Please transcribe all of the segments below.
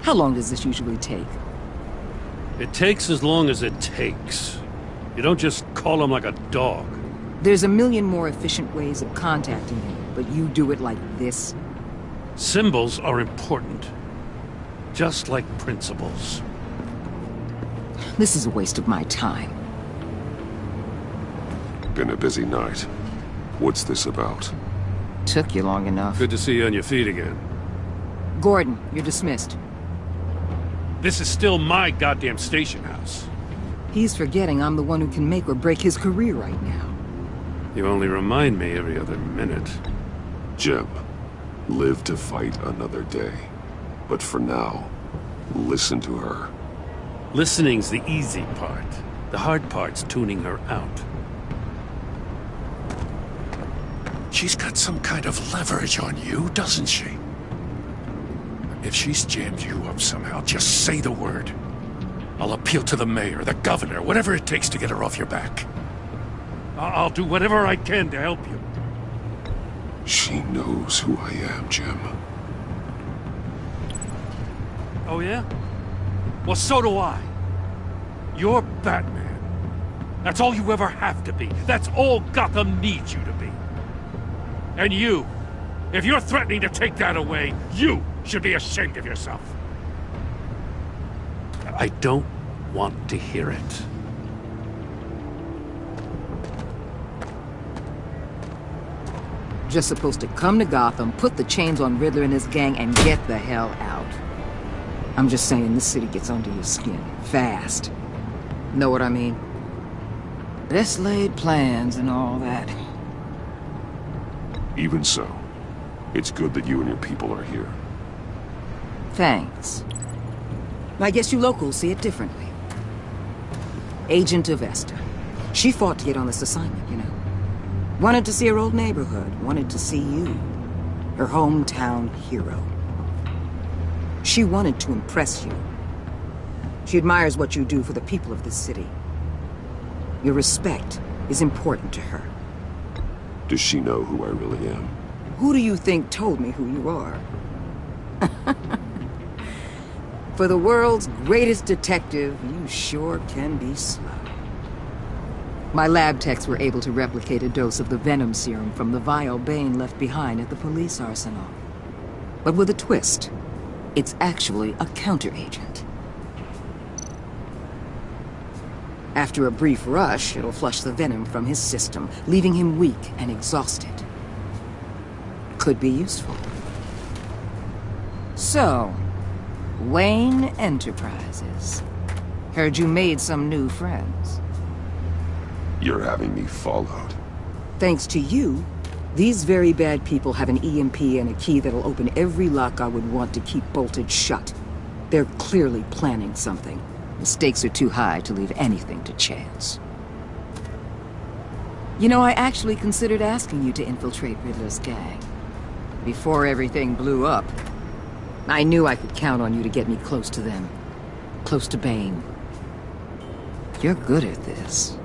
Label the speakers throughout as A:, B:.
A: How long does this usually take?
B: It takes as long as it takes. You don't just call him like a dog.
A: There's a million more efficient ways of contacting me, but you do it like this?
B: Symbols are important. Just like principles.
A: This is a waste of my time.
C: Been a busy night. What's this about?
A: Took you long enough.
B: Good to see you on your feet again.
A: Gordon, you're dismissed.
B: This is still my goddamn station house.
A: He's forgetting I'm the one who can make or break his career right now.
B: You only remind me every other minute.
C: Jim, live to fight another day. But for now, listen to her.
B: Listening's the easy part. The hard part's tuning her out.
D: She's got some kind of leverage on you, doesn't she? If she's jammed you up somehow, just say the word. I'll appeal to the mayor, the governor, whatever it takes to get her off your back.
B: I'll do whatever I can to help you.
C: She knows who I am, Jim.
B: Oh yeah? Well, so do I. You're Batman. That's all you ever have to be. That's all Gotham needs you to be. And you, if you're threatening to take that away, you should be ashamed of yourself. I don't want to hear it.
A: Just supposed to come to Gotham, put the chains on Riddler and his gang, and get the hell out. I'm just saying, this city gets under your skin. Fast. Know what I mean? Best laid plans and all that.
C: Even so, it's good that you and your people are here.
A: Thanks. I guess you locals see it differently. Agent Avesta. She fought to get on this assignment, you know. Wanted to see her old neighborhood. Wanted to see you. Her hometown hero. She wanted to impress you. She admires what you do for the people of this city. Your respect is important to her.
C: Does she know who I really am?
A: Who do you think told me who you are? For the world's greatest detective, you sure can be slow. My lab techs were able to replicate a dose of the venom serum from the vial Bane left behind at the police arsenal. But with a twist. It's actually a counteragent. After a brief rush, it'll flush the venom from his system, leaving him weak and exhausted. Could be useful. So, Wayne Enterprises. Heard you made some new friends.
C: You're having me followed.
A: Thanks to you, these very bad people have an EMP and a key that'll open every lock I would want to keep bolted shut. They're clearly planning something. The stakes are too high to leave anything to chance. You know, I actually considered asking you to infiltrate Riddler's gang. Before everything blew up, I knew I could count on you to get me close to them. Close to Bane. You're good at this.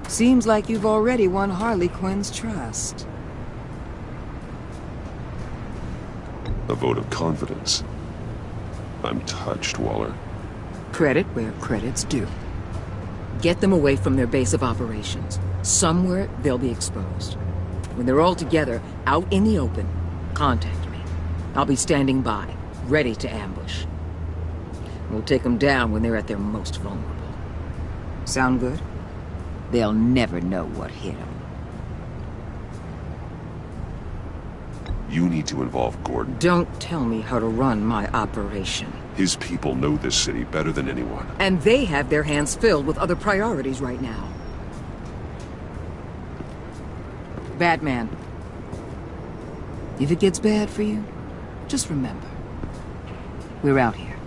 A: Seems like you've already won Harley Quinn's trust.
C: A vote of confidence. I'm touched, Waller.
A: Credit where credit's due. Get them away from their base of operations. Somewhere they'll be exposed. When they're all together, out in the open, contact me. I'll be standing by, ready to ambush. We'll take them down when they're at their most vulnerable. Sound good? They'll never know what hit them.
C: You need to involve Gordon.
A: Don't tell me how to run my operation.
C: His people know this city better than anyone.
A: And they have their hands filled with other priorities right now. Batman. If it gets bad for you, just remember. We're out here.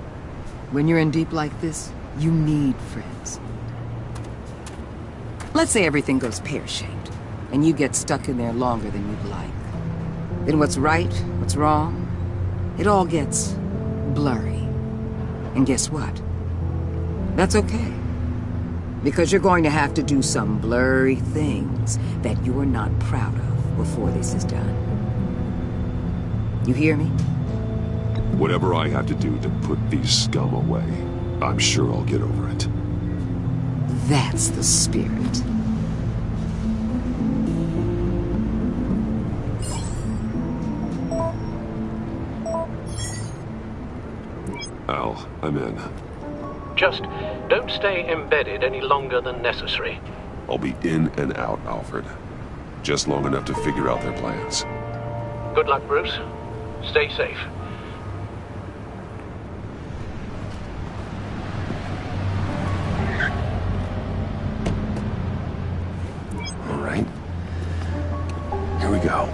A: When you're in deep like this, you need friends. Let's say everything goes pear-shaped, and you get stuck in there longer than you'd like. Then what's right, what's wrong, it all gets blurry. And guess what? That's okay. Because you're going to have to do some blurry things that you're not proud of before this is done. You hear me?
C: Whatever I have to do to put these scum away, I'm sure I'll get over it.
A: That's the spirit.
C: Al, I'm in.
E: Just don't stay embedded any longer than necessary.
C: I'll be in and out, Alfred. Just long enough to figure out their plans.
E: Good luck, Bruce. Stay safe.
C: All right. Here we go.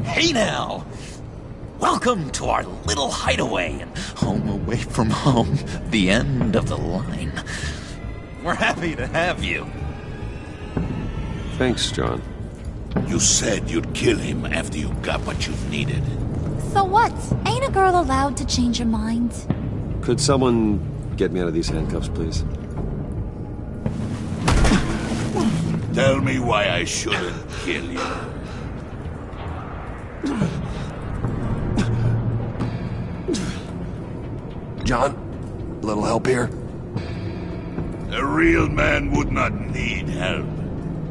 F: Hey now! Welcome to our little hideaway and home away from home, the end of the line. We're happy to have you.
C: Thanks, John.
G: You said you'd kill him after you got what you needed.
H: So what? Ain't a girl allowed to change her mind?
I: Could someone get me out of these handcuffs, please?
G: Tell me why I shouldn't kill you.
C: John, a little help here?
G: A real man would not need help.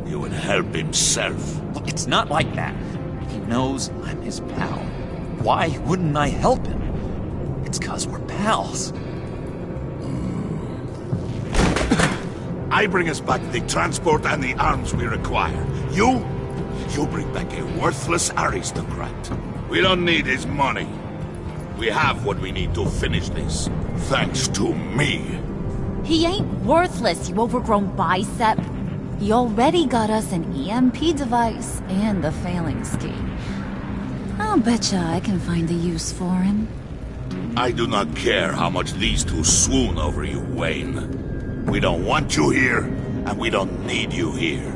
G: He would help himself.
F: Look, it's not like that. He knows I'm his pal. Why wouldn't I help him? It's 'cause we're pals.
G: I bring us back the transport and the arms we require. You bring back a worthless aristocrat. We don't need his money. We have what we need to finish this, thanks to me.
H: He ain't worthless, you overgrown bicep. He already got us an EMP device and the failing scheme. I'll betcha I can find a use for him.
G: I do not care how much these two swoon over you, Wayne. We don't want you here, and we don't need you here.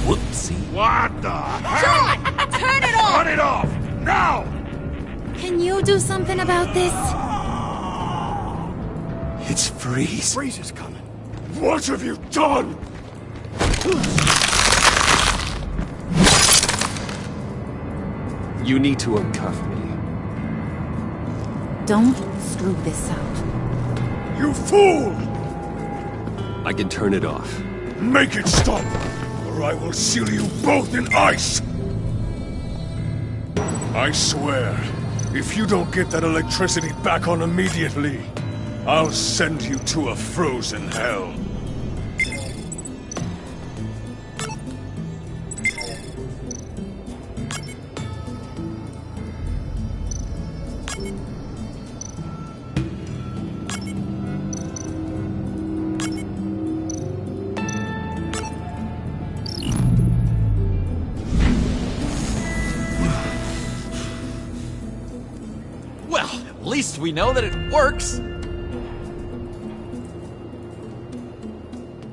F: Whoopsie.
G: What the hell?
H: John! Turn it off!
G: Turn it off! Now!
H: Can you do something about this?
F: It's Freeze.
G: Freeze is coming. What have you done?
I: You need to uncuff me.
H: Don't screw this up.
G: You fool!
I: I can turn it off.
G: Make it stop, or I will seal you both in ice! I swear, if you don't get that electricity back on immediately, I'll send you to a frozen hell.
F: Well, at least we know that it works.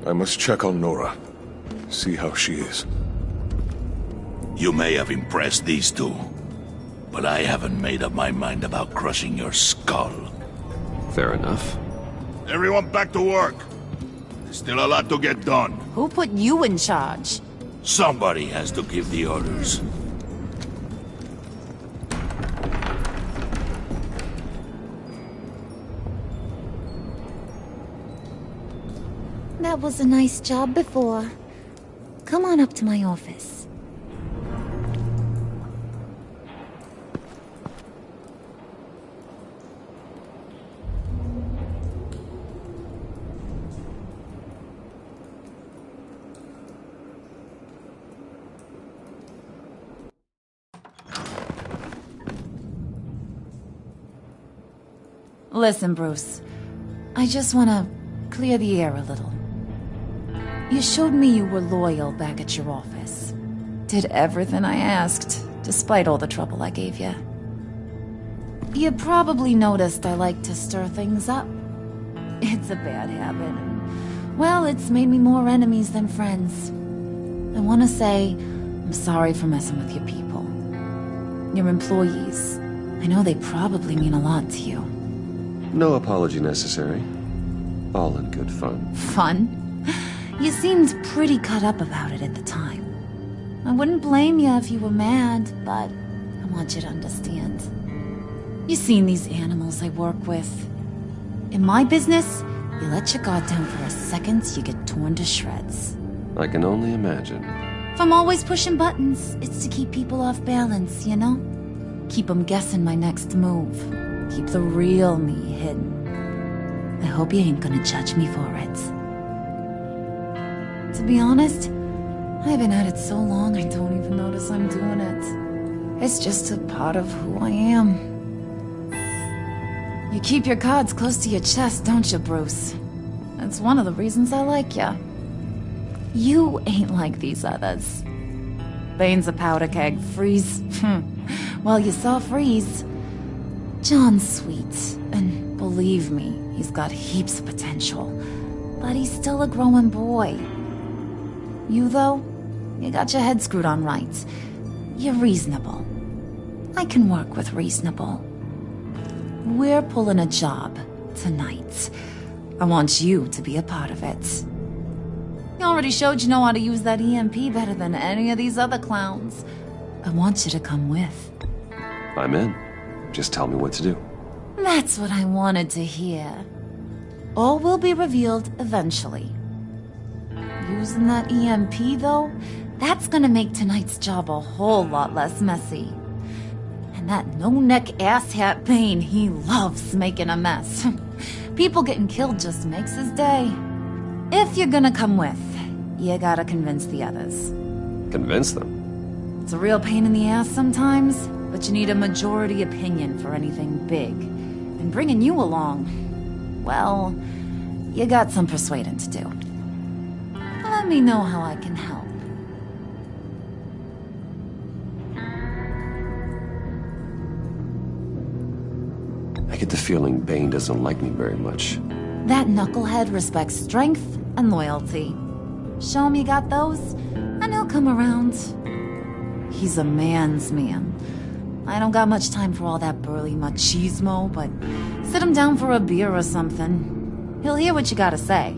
G: I must check on Nora. See how she is. You may have impressed these two, but I haven't made up my mind about crushing your skull.
I: Fair enough.
G: Everyone back to work. There's still a lot to get done.
H: Who put you in charge?
G: Somebody has to give the orders.
H: That was a nice job before. Come on up to my office. Listen, Bruce. I just want to clear the air a little. You showed me you were loyal back at your office. Did everything I asked, despite all the trouble I gave you. You probably noticed I like to stir things up. It's a bad habit, and, well, it's made me more enemies than friends. I want to say, I'm sorry for messing with your people. Your employees. I know they probably mean a lot to you.
I: No apology necessary. All in good fun.
H: Fun? You seemed pretty cut up about it at the time. I wouldn't blame you if you were mad, but I want you to understand. You've seen these animals I work with. In my business, you let your guard down for a second, you get torn to shreds.
I: I can only imagine.
H: If I'm always pushing buttons, it's to keep people off balance, you know? Keep them guessing my next move. Keep the real me hidden. I hope you ain't gonna judge me for it. To be honest, I've been at it so long I don't even notice I'm doing it. It's just a part of who I am. You keep your cards close to your chest, don't you, Bruce? That's one of the reasons I like you. You ain't like these others. Bane's a powder keg. Freeze. Well, you saw Freeze. John's sweet, and believe me, he's got heaps of potential. But he's still a growing boy. You, though, you got your head screwed on right. You're reasonable. I can work with reasonable. We're pulling a job tonight. I want you to be a part of it. You already showed you know how to use that EMP better than any of these other clowns. I want you to come with.
I: I'm in. Just tell me what to do.
H: That's what I wanted to hear. All will be revealed eventually. Using that EMP, though, that's gonna make tonight's job a whole lot less messy. And that no-neck asshat Bane, he loves making a mess. People getting killed just makes his day. If you're gonna come with, you gotta convince the others.
I: Convince them?
H: It's a real pain in the ass sometimes, but you need a majority opinion for anything big. And bringing you along, well, you got some persuading to do. Let me know how I can help.
I: I get the feeling Bane doesn't like me very much.
H: That knucklehead respects strength and loyalty. Show him you got those, and he'll come around. He's a man's man. I don't got much time for all that burly machismo, but sit him down for a beer or something. He'll hear what you gotta say.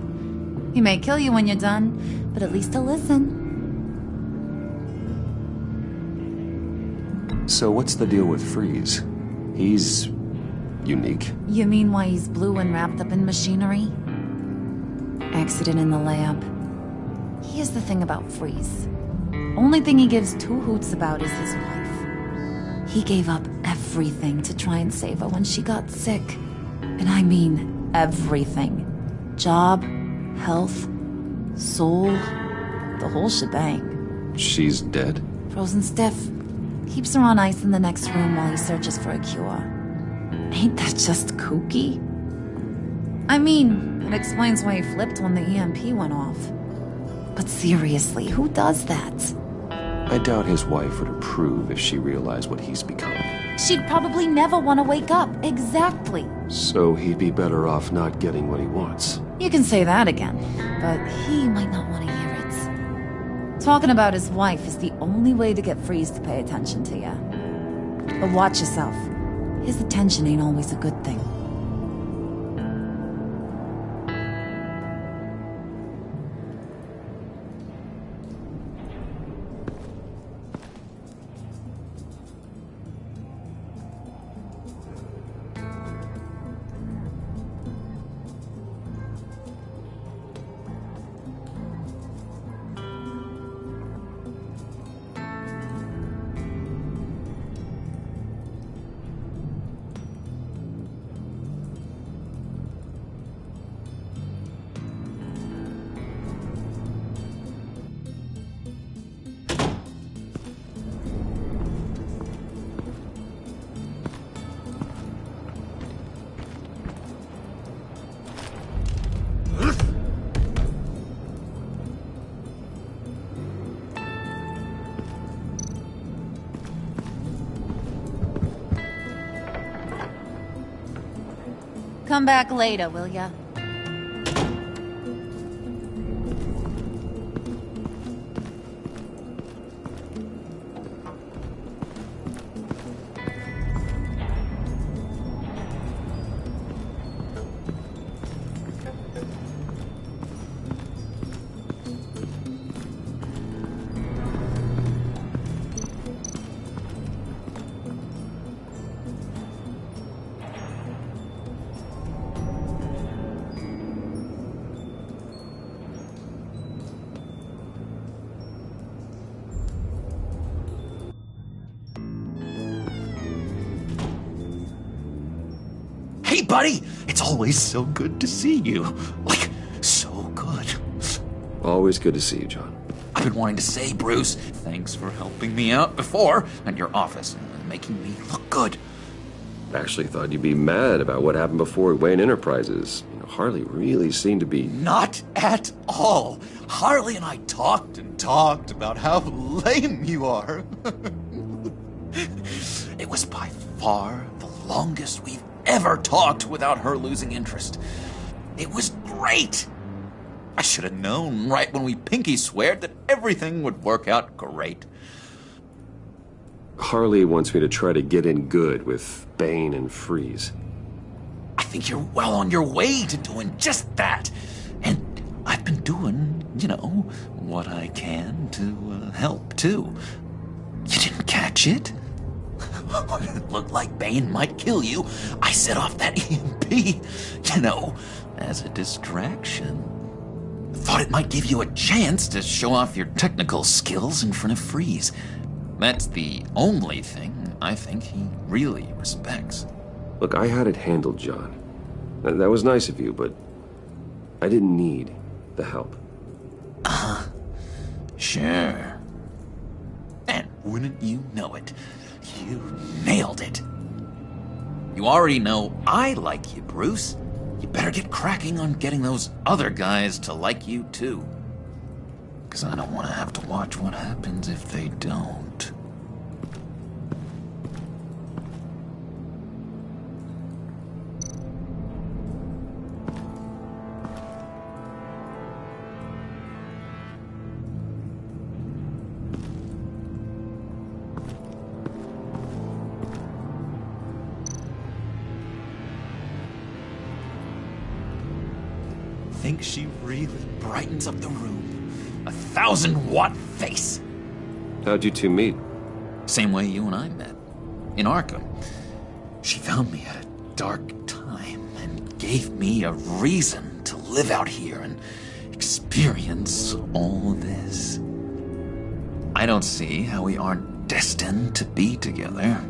H: He may kill you when you're done, but at least he'll listen.
I: So what's the deal with Freeze? He's unique.
H: You mean why he's blue and wrapped up in machinery? Accident in the lab. Here's the thing about Freeze. Only thing he gives two hoots about is his wife. He gave up everything to try and save her when she got sick. And I mean everything. Job, health, soul, the whole shebang.
I: She's dead?
H: Frozen stiff. Keeps her on ice in the next room while he searches for a cure. Ain't that just kooky? I mean, it explains why he flipped when the EMP went off. But seriously, who does that?
I: I doubt his wife would approve if she realized what he's become.
H: She'd probably never want to wake up. Exactly.
I: So he'd be better off not getting what he wants.
H: You can say that again, but he might not want to hear it. Talking about his wife is the only way to get Freeze to pay attention to you. But watch yourself. His attention ain't always a good thing. Come back later, will ya?
F: Hey, buddy! It's always so good to see you. Like, so good.
I: Always good to see you, John.
F: I've been wanting to say, Bruce, thanks for helping me out before at your office and making me look good.
I: Actually thought you'd be mad about what happened before at Wayne Enterprises. You know, Harley really seemed to be...
F: Not at all. Harley and I talked and talked about how lame you are. It was by far the longest we've ever talked without her losing interest. It was great. I should have known right when we pinky sweared that everything would work out great.
I: Harley wants me to try to get in good with Bane and Freeze.
F: I think you're well on your way to doing just that. And I've been doing, what I can to help, too. You didn't catch it? It looked like Bane might kill you. I set off that EMP, as a distraction. Thought it might give you a chance to show off your technical skills in front of Freeze. That's the only thing I think he really respects.
I: Look, I had it handled, John. That was nice of you, but I didn't need the help.
F: Sure. And wouldn't you know it, you nailed it. You already know I like you, Bruce. You better get cracking on getting those other guys to like you, too. 'Cause I don't want to have to watch what happens if they don't. Think she really brightens up the room. 1,000-watt face.
I: How'd you two meet?
F: Same way you and I met. In Arkham. She found me at a dark time and gave me a reason to live out here and experience all this. I don't see how we aren't destined to be together.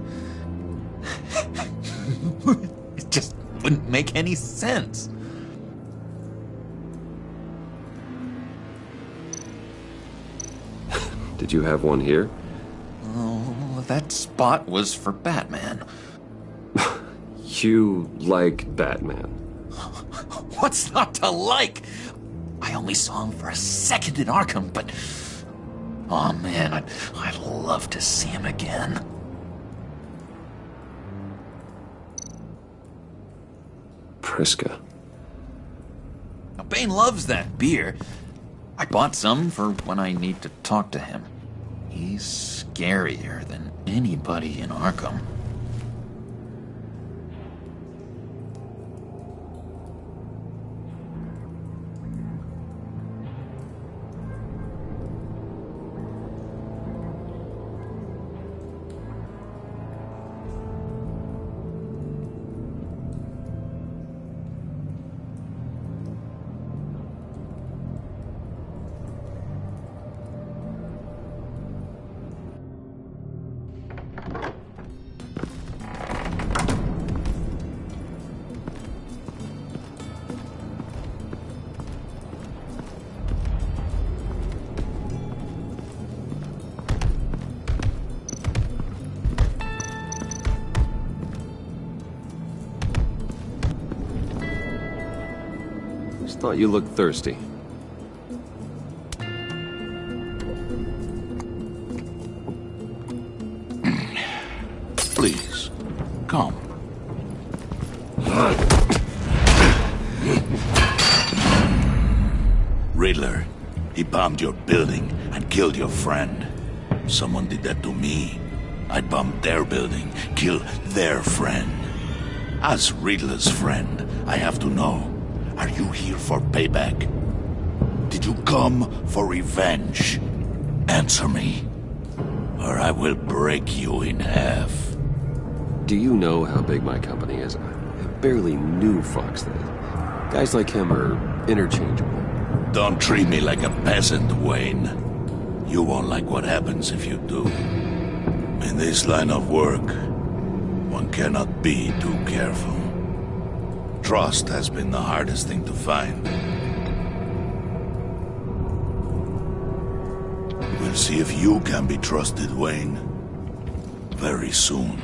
F: It just wouldn't make any sense.
I: Did you have one here?
F: Oh, that spot was for Batman.
I: You like Batman?
F: What's not to like? I only saw him for a second in Arkham, but... Oh man, I'd love to see him again.
I: Priska.
F: Now, Bane loves that beer. I bought some for when I need to talk to him. He's scarier than anybody in Arkham.
I: Just thought you looked thirsty.
D: Please, come.
G: Riddler. He bombed your building and killed your friend. Someone did that to me. I'd bomb their building, kill their friend. As Riddler's friend, I have to know, are you here for payback? Did you come for revenge? Answer me, or I will break you in half.
I: Do you know how big my company is? I barely knew Fox then. Guys like him are interchangeable.
G: Don't treat me like a peasant, Wayne. You won't like what happens if you do. In this line of work, one cannot be too careful. Trust has been the hardest thing to find. We'll see if you can be trusted, Wayne. Very soon.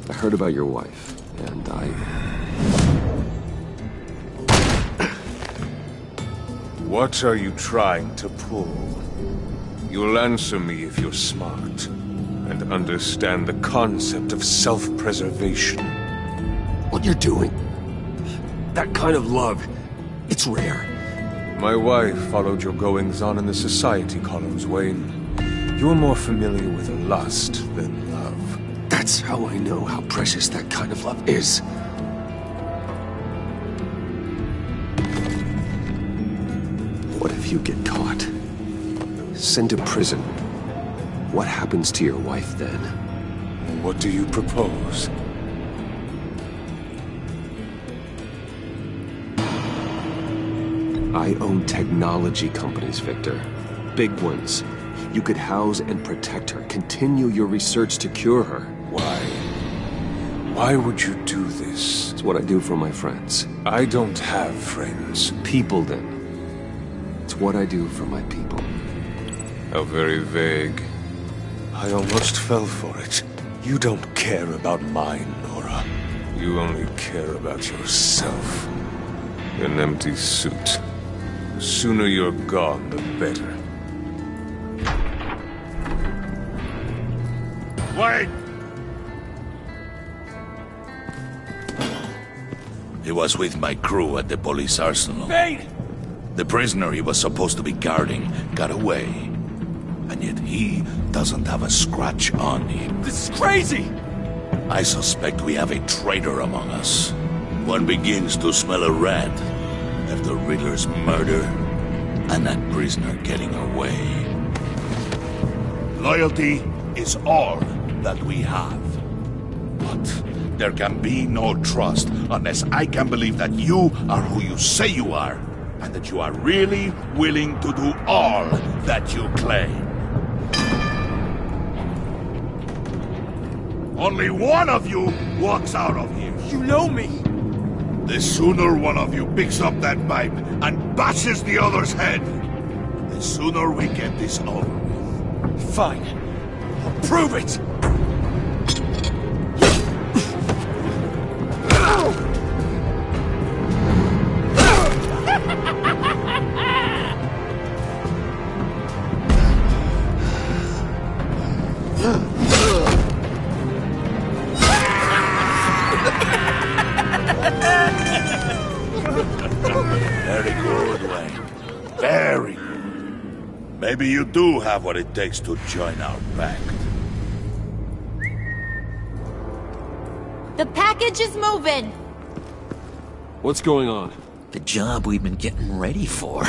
I: I heard about your wife, and
J: What are you trying to pull? You'll answer me if you're smart, and understand the concept of self-preservation.
I: What you're doing? That kind of love, it's rare.
J: My wife followed your goings-on in the society columns, Wayne. You're more familiar with lust than love.
I: That's how I know how precious that kind of love is. What if you get caught? Sent to prison? What happens to your wife then?
J: What do you propose?
I: I own technology companies, Victor. Big ones. You could house and protect her, continue your research to cure her.
J: Why? Why would you do this?
I: It's what I do for my friends.
J: I don't have friends.
I: People, then. It's what I do for my people.
J: How very vague. I almost fell for it. You don't care about mine, Nora. You only care about yourself. An empty suit. The sooner you're gone, the better.
G: Wait! He was with my crew at the police arsenal.
B: Vane!
G: The prisoner he was supposed to be guarding got away. And yet he doesn't have a scratch on him.
B: This is crazy!
G: I suspect we have a traitor among us. One begins to smell a rat after Riddler's murder and that prisoner getting away. Loyalty is all that we have. But there can be no trust unless I can believe that you are who you say you are, and that you are really willing to do all that you claim. Only one of you walks out of here.
B: You know me!
G: The sooner one of you picks up that pipe and bashes the other's head, the sooner we get this over with.
B: Fine. I'll prove it!
G: Very good, Wayne. Very good. Maybe you do have what it takes to join our pact.
H: The package is moving!
I: What's going on?
F: The job we've been getting ready for.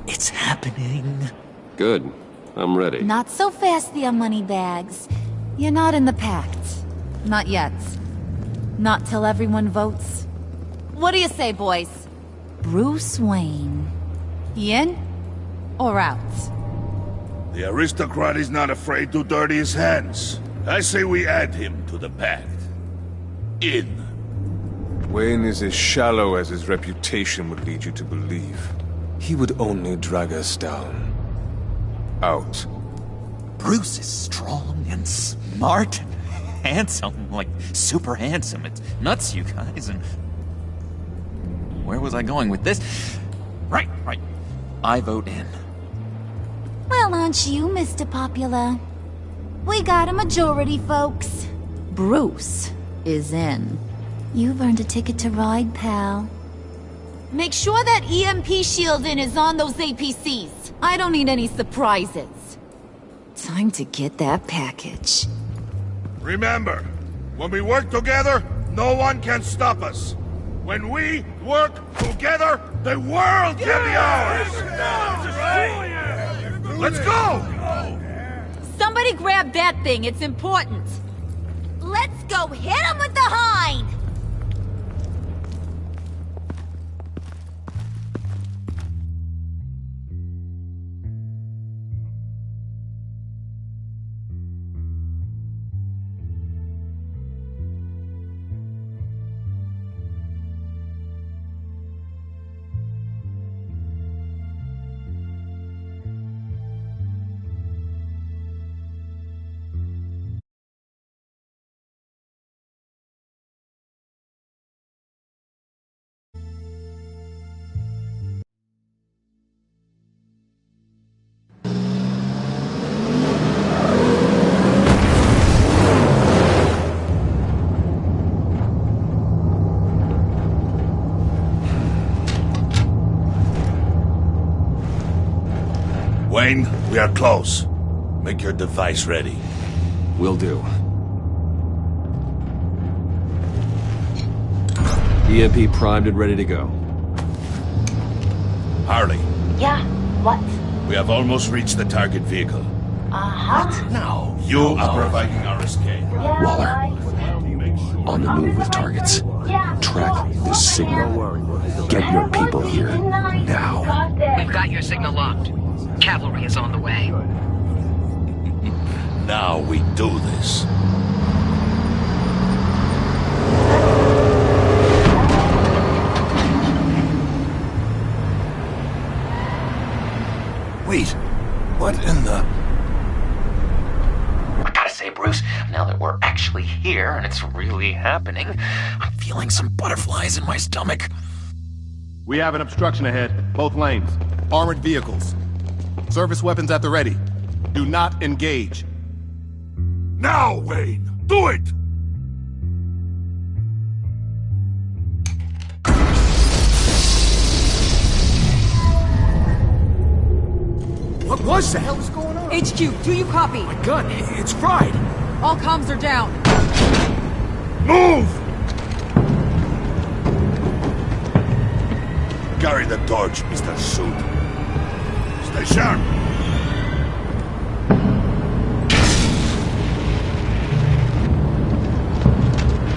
F: It's happening.
I: Good. I'm ready.
H: Not so fast, the money bags. You're not in the pact. Not yet. Not till everyone votes. What do you say, boys? Bruce Wayne. In or out?
G: The aristocrat is not afraid to dirty his hands. I say we add him to the pact. In.
J: Wayne is as shallow as his reputation would lead you to believe. He would only drag us down. Out.
F: Bruce is strong and smart and handsome, like super handsome. It's nuts, you guys. And where was I going with this? Right. I vote in.
H: Well, aren't you, Mr. Popular? We got a majority, folks. Bruce is in. You've earned a ticket to ride, pal. Make sure that EMP shielding is on those APCs. I don't need any surprises. Time to get that package.
G: Remember, when we work together, no one can stop us. When we work together, the world can be ours! Let's go!
H: Somebody grab that thing, it's important. Let's go hit him with the hind!
G: Wayne, we are close. Make your device ready.
I: Will do. EMP primed and ready to go.
G: Harley,
K: Yeah, what?
G: we have almost reached the target vehicle.
K: Uh-huh.
G: Now, you are providing our escape.
K: Yeah,
I: Waller.
K: right.
I: On the move with targets.
K: Yeah,
I: Track this signal. Get your people here. Now.
A: We've got your signal locked. Cavalry is on the way.
G: Now we do this.
D: Wait, what in the...
F: I gotta say, Bruce, now that we're actually here and it's really happening, I'm feeling some butterflies in my stomach.
L: We have an obstruction ahead, both lanes. Armored vehicles. Service weapons at the ready. Do not engage.
G: Now, Wayne! Do it!
D: What was that? What was going on?
A: HQ, do you copy?
D: My gun, it's fried.
A: All comms are down.
G: Move! Carry the torch, Mr. Suit. Stay sharp.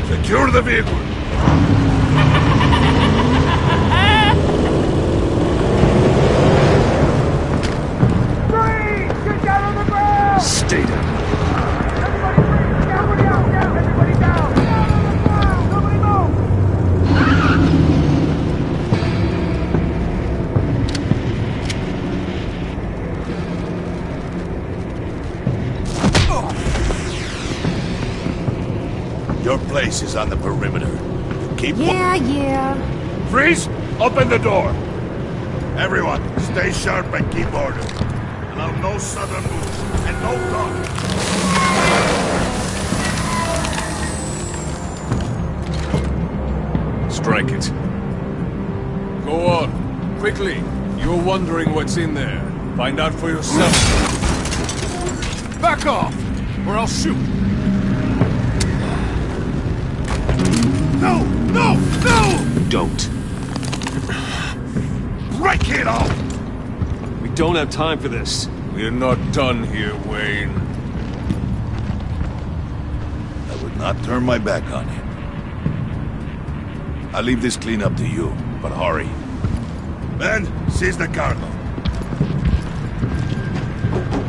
G: Secure the vehicle.
I: Stay down.
G: Your place is on the perimeter. Keep
H: Yeah.
G: Freeze! Open the door! Everyone, stay sharp and keep order. Allow no sudden moves and no talk.
J: Strike it. Go on. Quickly. You're wondering what's in there. Find out for yourself. Back off, or I'll shoot.
G: No! No! No!
I: Don't.
G: Break it off!
I: We don't have time for this.
J: We're not done here, Wayne.
G: I would not turn my back on him. I'll leave this cleanup to you, but hurry. Ben, seize the cargo.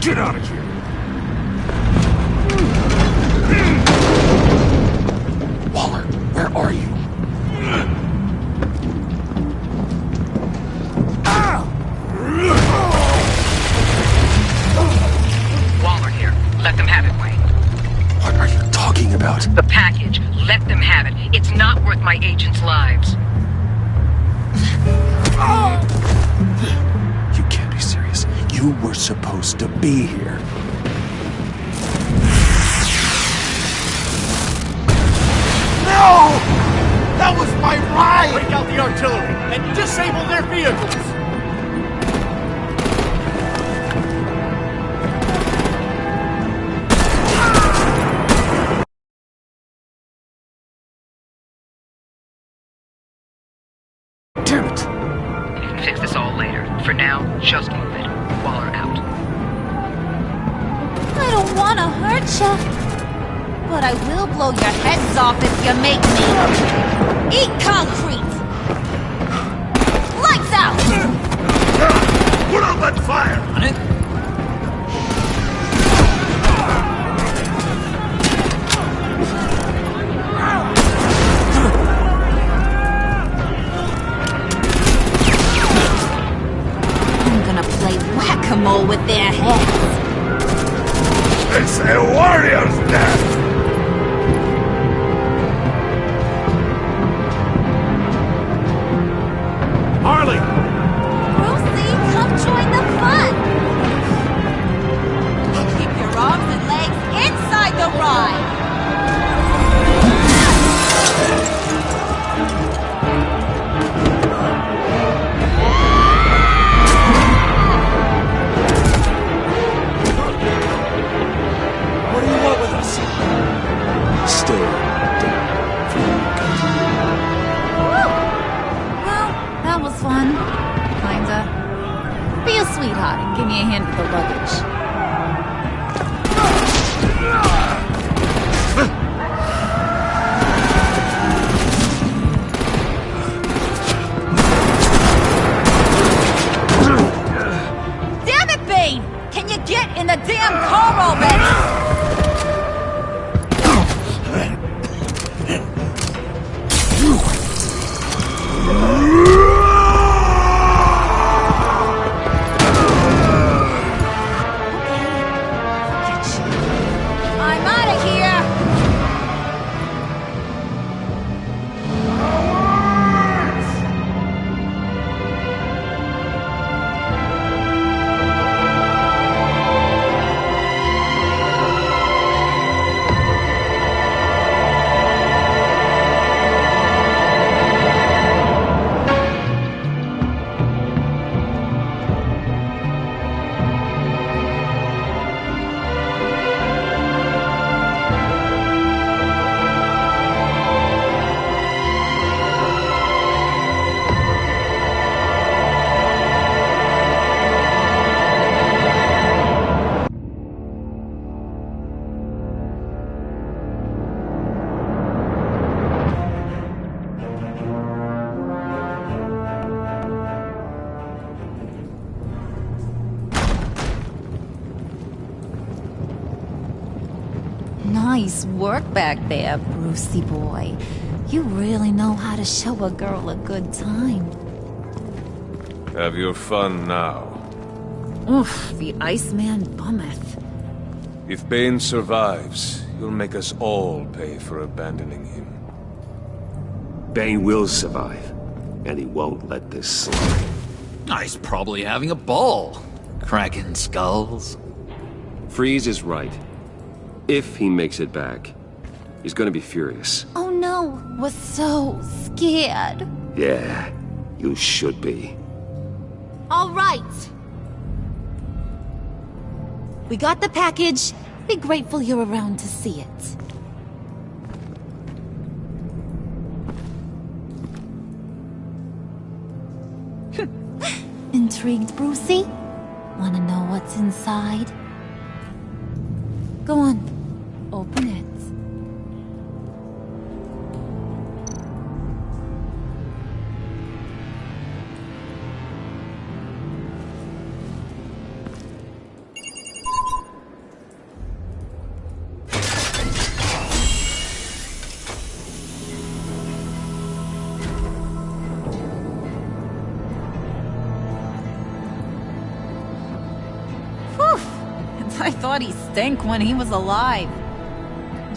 J: Get out of here!
F: Waller, where are you?
A: Waller here.
M: lives.
F: You can't be serious. You were supposed to be here.
G: No! That was my ride!
B: Break out the artillery and disable their vehicles!
A: Damn it!
M: You can fix this all later. For now, just move it. Waller out.
H: I don't want to hurt ya, but I will blow your heads off if you make me. Eat concrete! Lights out!
G: Put out that fire!
F: On it?
H: I'm gonna play whack-a-mole with their heads.
G: It's a warrior's death!
B: Harley!
H: Brucey, come join the fun! Keep your arms and legs inside the ride!
B: What do you want with us?
I: Stay down for you,
H: Woo! Well, that was fun. Kinda. Be a sweetheart and give me a hand with the luggage. Damn it, Bane! Can you get in the damn car already? I'm out of here! Nice work back there, Brucey boy. You really know how to show a girl a good time.
J: Have your fun now.
H: Oof, the Iceman bummeth.
J: If Bane survives, you'll make us all pay for abandoning him.
I: Bane will survive, and he won't let this slide.
F: He's probably having a ball. Cracking skulls.
I: Freeze is right. If he makes it back, he's gonna be furious.
H: Oh no, was so scared.
I: Yeah, you should be.
H: All right. We got the package. Be grateful you're around to see it. Intrigued, Brucey? Wanna know what's inside? Go on, open it. I thought he stank when he was alive.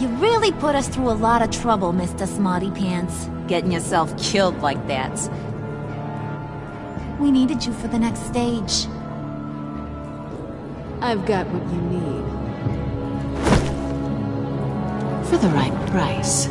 H: You really put us through a lot of trouble, Mr. Smarty Pants. getting yourself killed like that. We needed you for the next stage.
N: I've got what you need. For the right price.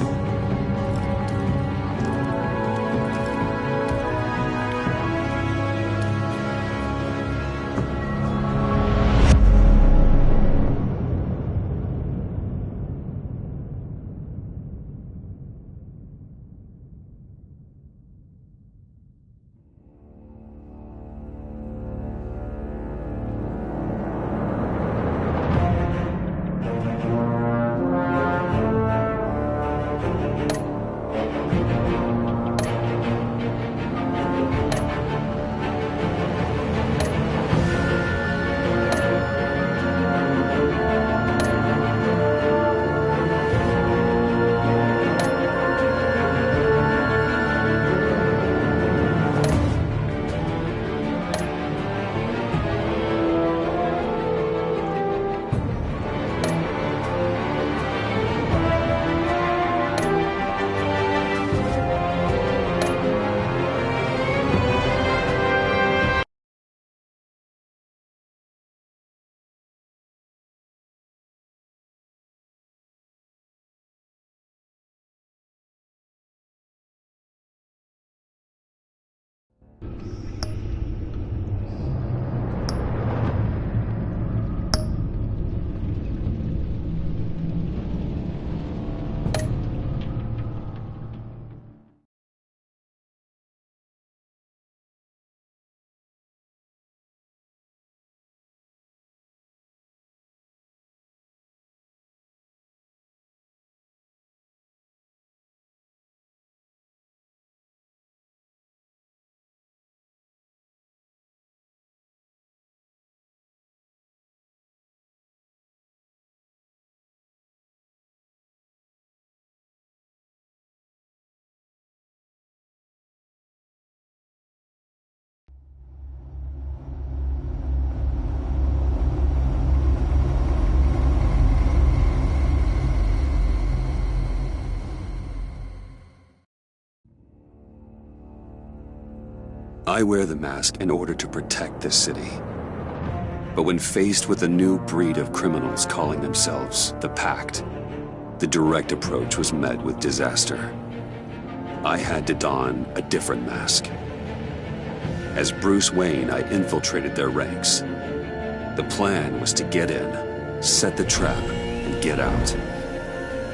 I: I wear the mask in order to protect this city. But when faced with a new breed of criminals calling themselves the Pact, the direct approach was met with disaster. I had to don a different mask. As Bruce Wayne, I infiltrated their ranks. The plan was to get in, set the trap, and get out.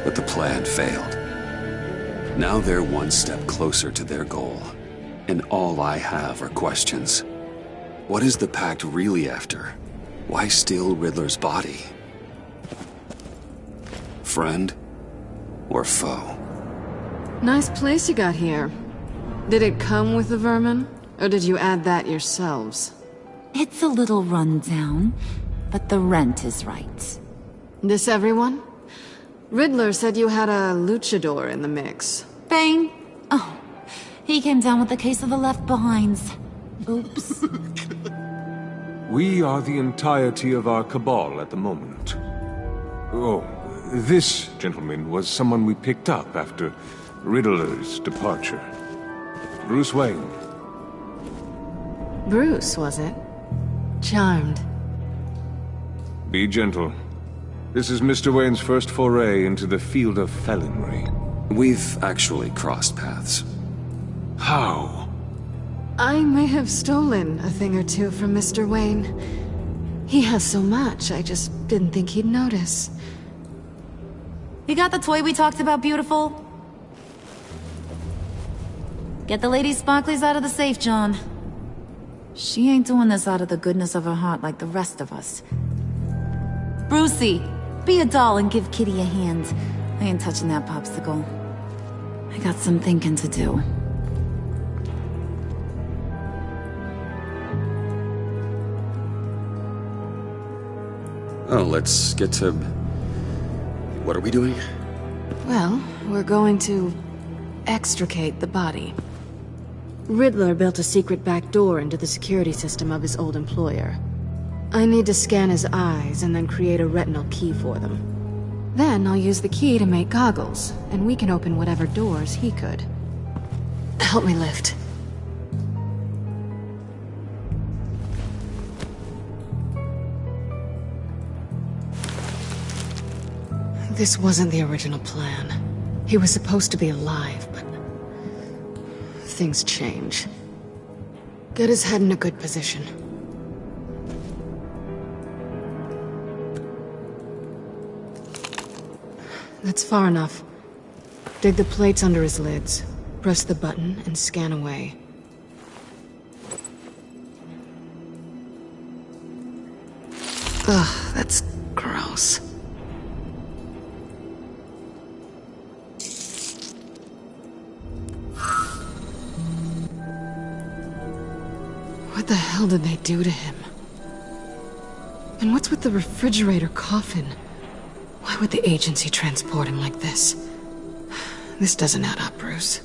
I: But the plan failed. Now they're one step closer to their goal. And all I have are questions. What is the Pact really after? Why steal Riddler's body? Friend or foe?
N: Nice place you got here. Did it come with the vermin? Or did you add that yourselves?
H: It's a little rundown, but the rent is right.
N: This everyone? Riddler said you had a luchador in the mix.
H: Bane? Oh, he came down with a case of the left-behinds. Oops.
J: We are the entirety of our cabal at the moment. Oh, this gentleman was someone we picked up after Riddler's departure. Bruce Wayne.
N: Bruce, was it? Charmed.
J: Be gentle. This is Mr. Wayne's first foray into the field of felonry.
I: We've actually crossed paths.
J: How?
N: I may have stolen a thing or two from Mr. Wayne. He has so much, I just didn't think he'd notice.
H: You got the toy we talked about, beautiful? Get the lady sparklies out of the safe, John. She ain't doing this out of the goodness of her heart like the rest of us. Brucey, be a doll and give Kitty a hand. I ain't touching that popsicle. I got some thinking to do.
I: Oh, let's get to... What are we doing?
N: Well, we're going to extricate the body. Riddler built a secret back door into the security system of his old employer. I need to scan his eyes and then create a retinal key for them. Then I'll use the key to make goggles, and we can open whatever doors he could. Help me lift. This wasn't the original plan. He was supposed to be alive, but things change. Get his head in a good position. That's far enough. Dig the plates under his lids. Press the button and scan away. Ugh, that's gross. What the hell did they do to him? And what's with the refrigerator coffin? Why would the agency transport him like this? This doesn't add up, Bruce.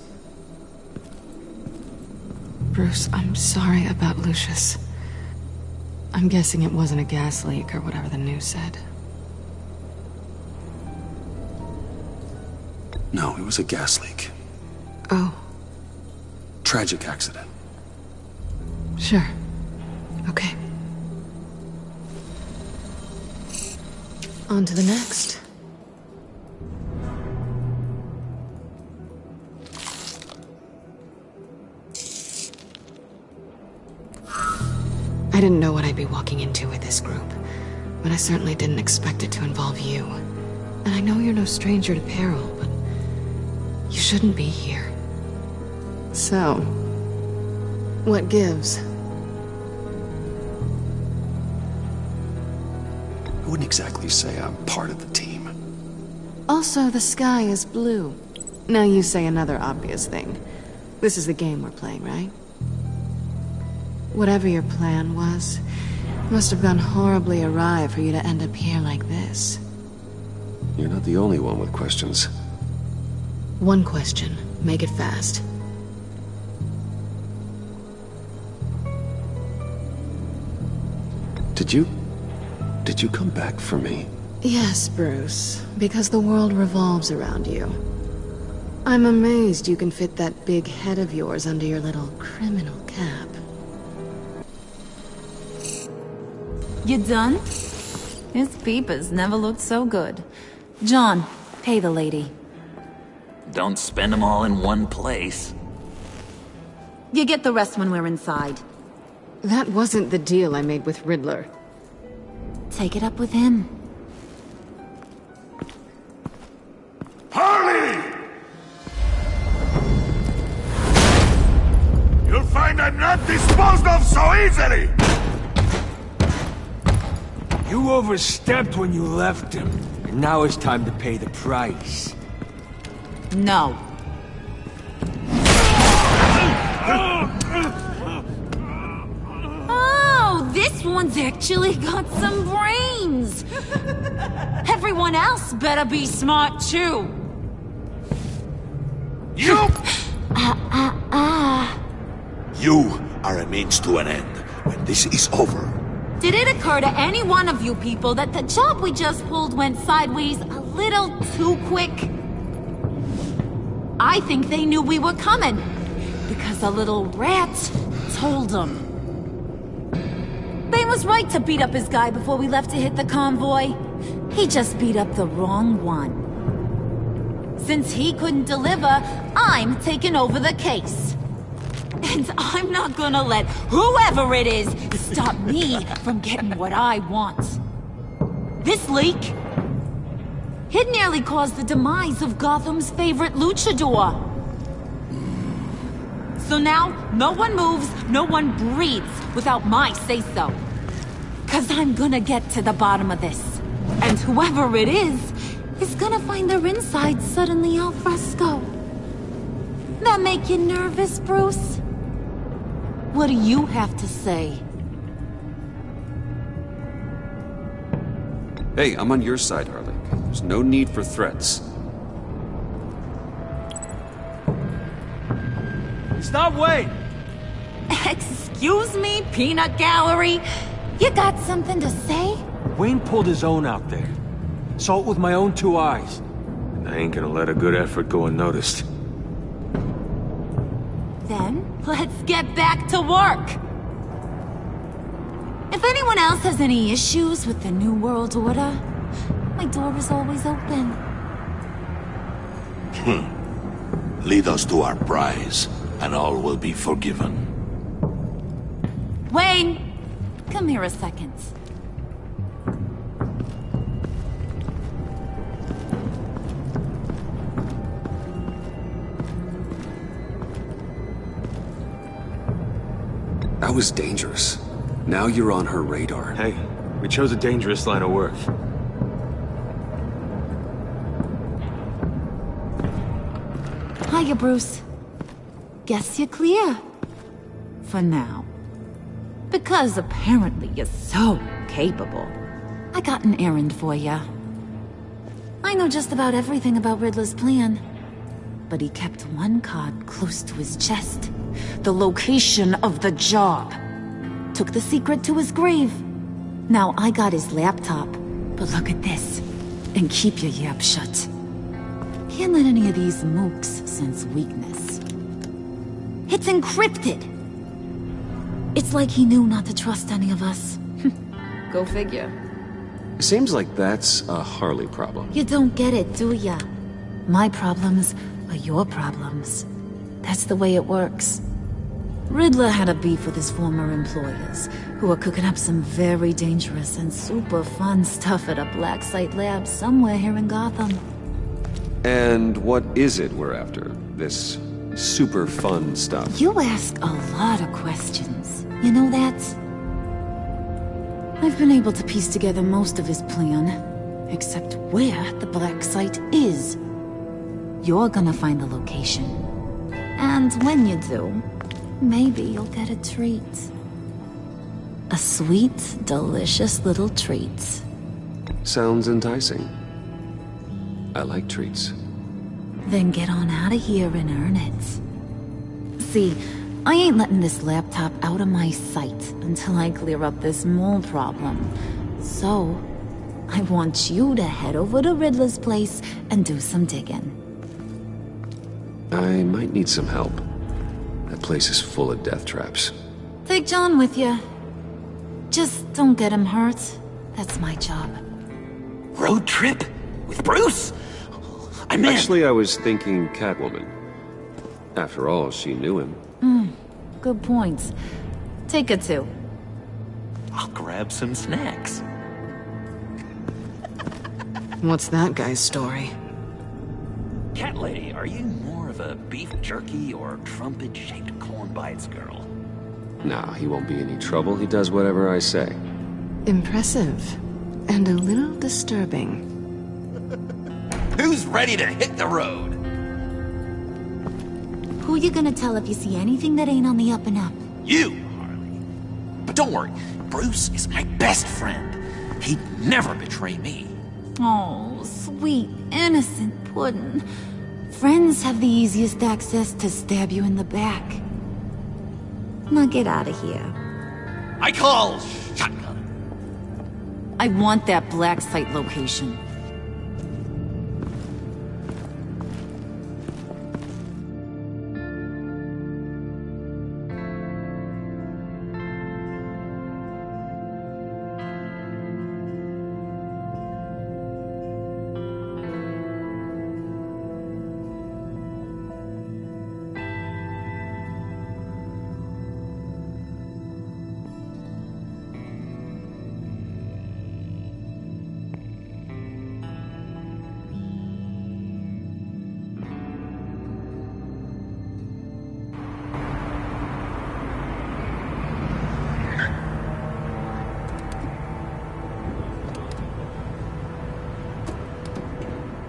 N: Bruce, I'm sorry about Lucius. I'm guessing it wasn't a gas leak or whatever the news said.
I: No, it was a gas leak.
N: Oh.
I: Tragic accident.
N: Sure. Okay. On to the next. I didn't know what I'd be walking into with this group, but I certainly didn't expect it to involve you. And I know you're no stranger to peril, but you shouldn't be here. So, what gives?
I: I wouldn't exactly say I'm part of the team.
N: Also, the sky is blue. Now you say another obvious thing. This is the game we're playing, right? Whatever your plan was, it must have gone horribly awry for you to end up here like this.
I: You're not the only one with questions.
N: One question. Make it fast.
I: Did you come back for me?
N: Yes, Bruce. Because the world revolves around you. I'm amazed you can fit that big head of yours under your little criminal cap.
H: You done? His peepers never looked so good. John, pay the lady.
F: Don't spend them all in one place.
H: You get the rest when we're inside.
N: That wasn't the deal I made with Riddler.
H: Take it up with him.
G: Harley! You'll find I'm not disposed of so easily!
O: You overstepped when you left him, and now it's time to pay the price.
H: No. Oh, this one's actually got some brains. Everyone else better be smart too.
G: You! You are a means to an end. When this is over,
H: Did it occur to any one of you people that the job we just pulled went sideways a little too quick? I think they knew we were coming, because a little rat told them. Bane was right to beat up his guy before we left to hit the convoy. He just beat up the wrong one. Since he couldn't deliver, I'm taking over the case. And I'm not gonna let whoever it is stop me from getting what I want. This leak, it nearly caused the demise of Gotham's favorite luchador. So now, no one moves, no one breathes without my say-so. 'Cause I'm gonna get to the bottom of this. And whoever it is gonna find their insides suddenly al fresco. That make you nervous, Bruce? What do you have to say?
I: Hey, I'm on your side, Harley. There's no need for threats.
O: Stop, wait!
H: Excuse me, peanut gallery? You got something to say?
O: Wayne pulled his own out there. Saw it with my own two eyes.
J: I ain't gonna let a good effort go unnoticed.
H: Then, let's get back to work! If anyone else has any issues with the New World Order, my door is always open.
G: Lead us to our prize, and all will be forgiven.
H: Wayne! Come here a second.
I: That was dangerous. Now you're on her radar.
J: Hey, we chose a dangerous line of work.
H: Hiya, Bruce. Guess you're clear. For now. Because apparently you're so capable. I got an errand for you. I know just about everything about Riddler's plan. But he kept one card close to his chest. The location of the job. Took the secret to his grave. Now I got his laptop. But look at this. And keep your yap shut. Can't let any of these mooks sense weakness. It's encrypted! It's like he knew not to trust any of us. Go figure.
I: Seems like that's a Harley problem.
H: You don't get it, do ya? My problems are your problems. That's the way it works. Riddler had a beef with his former employers, who are cooking up some very dangerous and super fun stuff at a black site lab somewhere here in Gotham.
I: And what is it we're after? This super fun stuff?
H: You ask a lot of questions. You know that? I've been able to piece together most of his plan, except where the black site is. You're gonna find the location. And when you do, maybe you'll get a treat. A sweet, delicious little treat.
I: Sounds enticing. I like treats.
H: Then get on out of here and earn it. See, I ain't letting this laptop out of my sight until I clear up this mole problem. So, I want you to head over to Riddler's place and do some digging.
I: I might need some help. That place is full of death traps.
H: Take John with you. Just don't get him hurt. That's my job.
F: Road trip? With Bruce? I'm in.
I: Actually, I was thinking Catwoman. After all, she knew him.
H: Good points. Take her too.
F: I'll grab some snacks.
N: What's that guy's story?
F: Cat lady, are you more of a beef jerky or trumpet-shaped corn bites girl?
I: Nah, he won't be any trouble. He does whatever I say.
N: Impressive. And a little disturbing.
F: Who's ready to hit the road?
H: Who you gonna tell if you see anything that ain't on the up and up?
F: You, Harley. But don't worry, Bruce is my best friend. He'd never betray me.
H: Oh, sweet, innocent puddin'. Friends have the easiest access to stab you in the back. Now get out of here.
F: I call shotgun.
H: I want that black site location.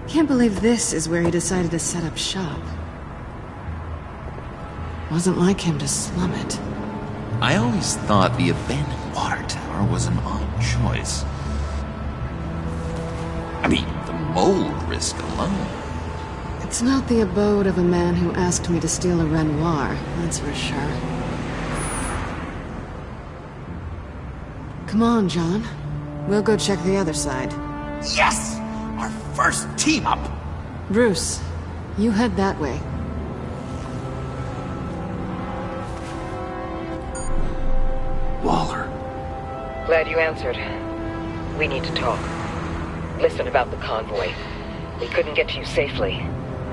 N: Can't believe this is where he decided to set up shop. Wasn't like him to slum it.
F: I always thought the abandoned water tower was an odd choice. I mean, the mold risk alone.
N: It's not the abode of a man who asked me to steal a Renoir, that's for sure. Come on, John. We'll go check the other side.
F: Yes! Our first team up!
N: Bruce, you head that way.
C: Waller.
P: Glad you answered. We need to talk. Listen about the convoy. We couldn't get to you safely.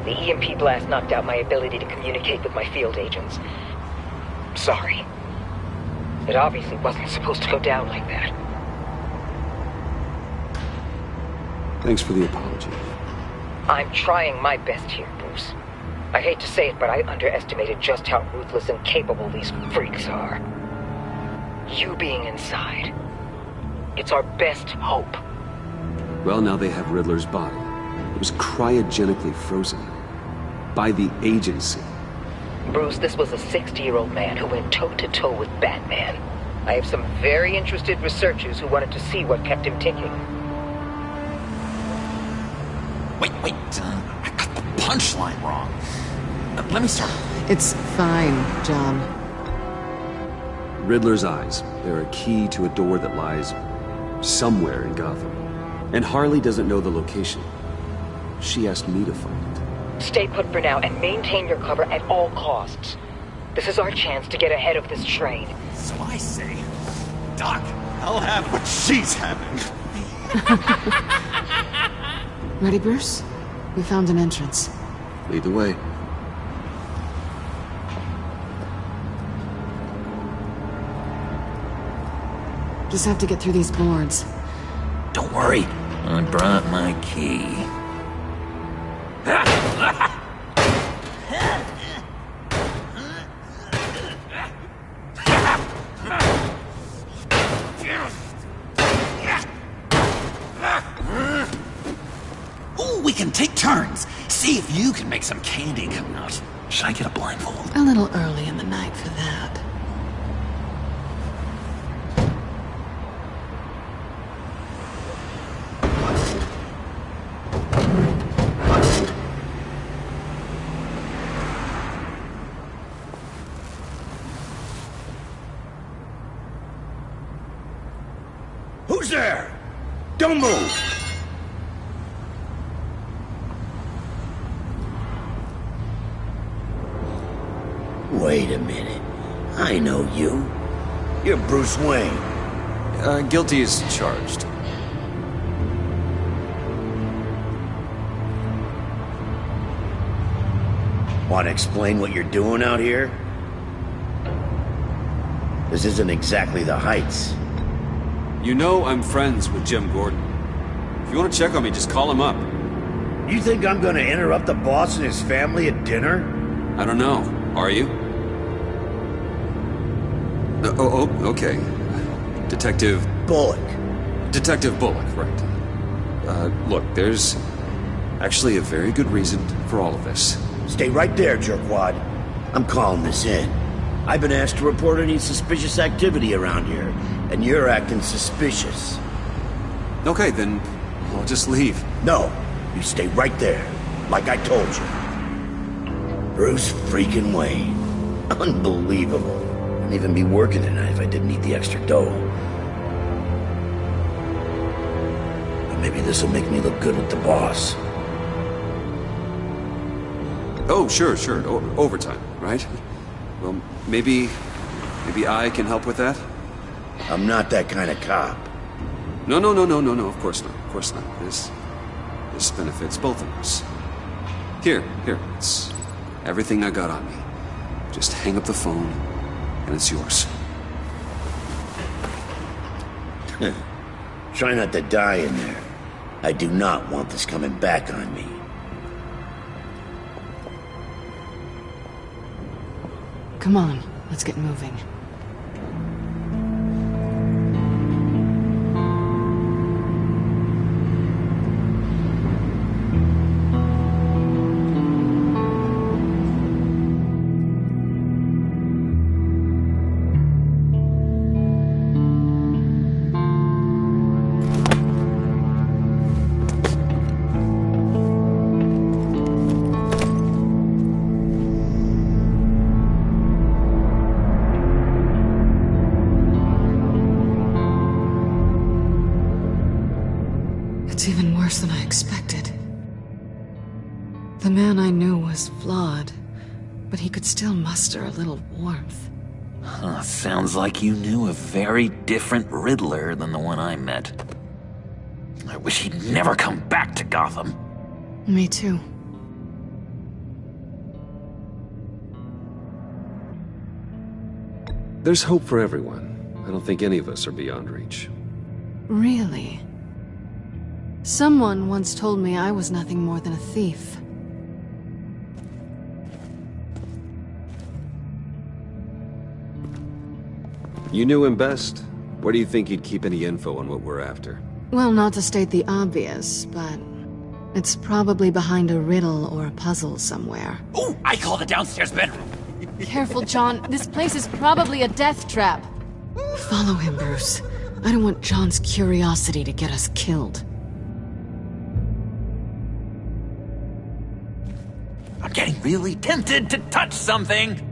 P: The EMP blast knocked out my ability to communicate with my field agents. Sorry. It obviously wasn't supposed to go down like that.
C: Thanks for the apology.
P: I'm trying my best here, Bruce. I hate to say it, but I underestimated just how ruthless and capable these freaks are. You being inside, it's our best hope.
I: Well, now they have Riddler's body. It was cryogenically frozen. By the agency.
P: Bruce, this was a 60-year-old man who went toe-to-toe with Batman. I have some very interested researchers who wanted to see what kept him ticking.
F: Wait, I got the punchline wrong. Let me start.
N: It's fine, John.
I: Riddler's eyes. They're a key to a door that lies somewhere in Gotham. And Harley doesn't know the location. She asked me to find it.
P: Stay put for now and maintain your cover at all costs. This is our chance to get ahead of this train.
F: So I say, Doc, I'll have what she's having.
N: Ready, Bruce? We found an entrance.
I: Lead the way.
N: Just have to get through these boards.
F: Don't worry, I brought my key. Ooh, we can take turns. See if you can make some candy come out. Should I get a blindfold?
N: A little early in the night for that.
G: Who's there? Don't move!
Q: Wait a minute. I know you. You're Bruce Wayne.
I: Guilty as charged.
Q: Want to explain what you're doing out here? This isn't exactly the Heights.
I: You know I'm friends with Jim Gordon. If you want to check on me, just call him up.
Q: You think I'm gonna interrupt the boss and his family at dinner?
I: I don't know. Are you? Okay. Detective...
Q: Bullock.
I: Detective Bullock, right. Look, there's actually a very good reason for all of this.
Q: Stay right there, jerkwad. I'm calling this in. I've been asked to report any suspicious activity around here, and you're acting suspicious.
I: Okay, then I'll just leave.
Q: No, you stay right there, like I told you. Bruce freaking Wayne. Unbelievable. Wouldn't even be working tonight if I didn't need the extra dough. But maybe this'll make me look good with the boss.
I: Oh, sure. Overtime, right? Well, maybe I can help with that?
Q: I'm not that kind of cop.
I: No, of course not. This benefits both of us. Here, it's everything I got on me. Just hang up the phone, and it's yours.
Q: Try not to die in there. I do not want this coming back on me.
N: Come on, let's get moving. It's even worse than I expected. The man I knew was flawed, but he could still muster a little warmth.
F: Sounds like you knew a very different Riddler than the one I met. I wish he'd never come back to Gotham.
N: Me too.
I: There's hope for everyone. I don't think any of us are beyond reach.
N: Really? Someone once told me I was nothing more than a thief.
I: You knew him best. Where do you think he'd keep any info on what we're after?
N: Well, not to state the obvious, but it's probably behind a riddle or a puzzle somewhere.
F: Oh, I call the downstairs bedroom.
N: Careful, John. This place is probably a death trap. Follow him, Bruce. I don't want John's curiosity to get us killed.
F: I'm getting really tempted to touch something.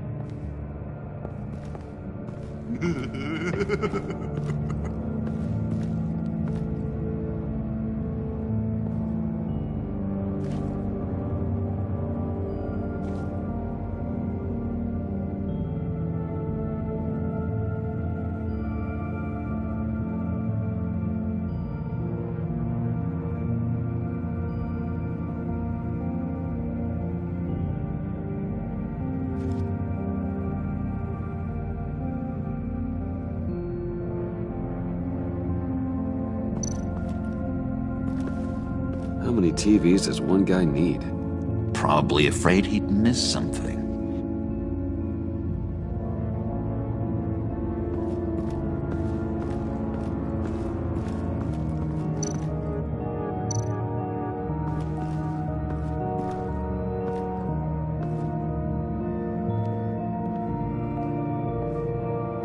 I: How many TVs does one guy need?
F: Probably afraid he'd miss something.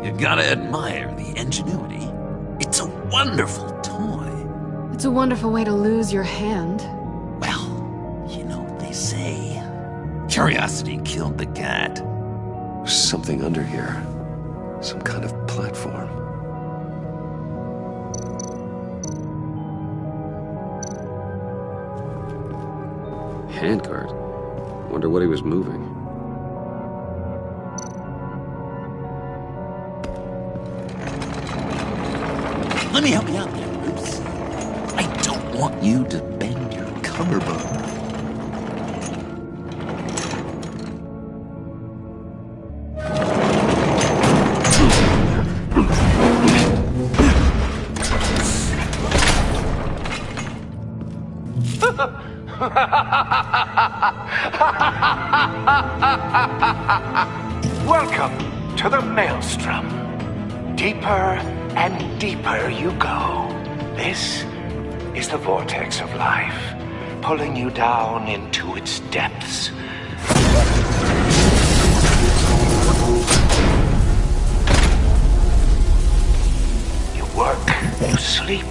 F: You gotta admire the ingenuity. It's a wonderful toy.
N: It's a wonderful way to lose your hand.
F: Well, you know what they say. Curiosity killed the cat.
I: There's something under here. Some kind of platform. Handguard. Wonder what he was moving.
F: Let me help you out there, Bruce. I don't want you to bend your collarbone.
R: Welcome to the Maelstrom. Deeper and deeper you go. This is the vortex of life, pulling you down into its depths. You work, you sleep,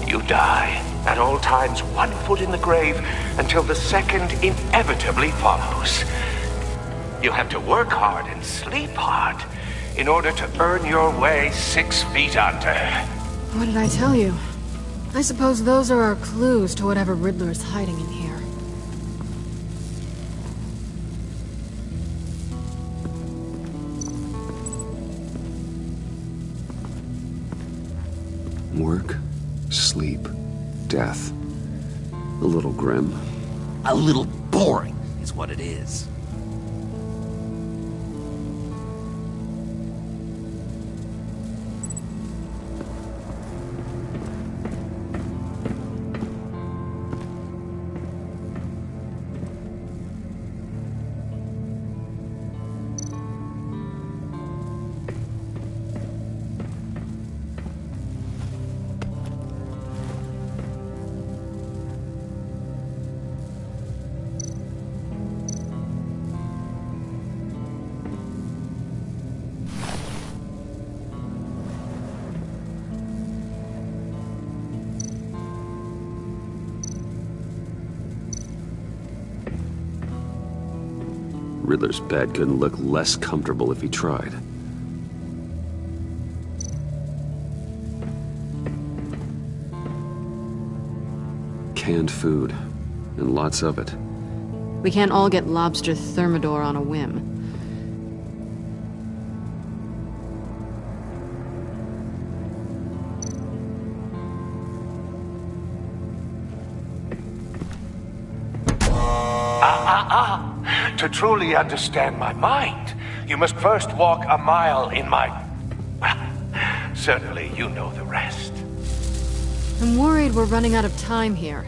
R: you die. At all times, 1 foot in the grave until the second inevitably follows. You have to work hard and sleep hard in order to earn your way 6 feet under.
N: What did I tell you? I suppose those are our clues to whatever Riddler is hiding in here.
I: Work, sleep, death. A little grim.
F: A little boring is what it is.
I: Riddler's bed couldn't look less comfortable if he tried. Canned food, and lots of it.
N: We can't all get lobster thermidor on a whim.
R: To truly understand my mind, you must first walk a mile in my... Well, certainly you know the rest.
N: I'm worried we're running out of time here.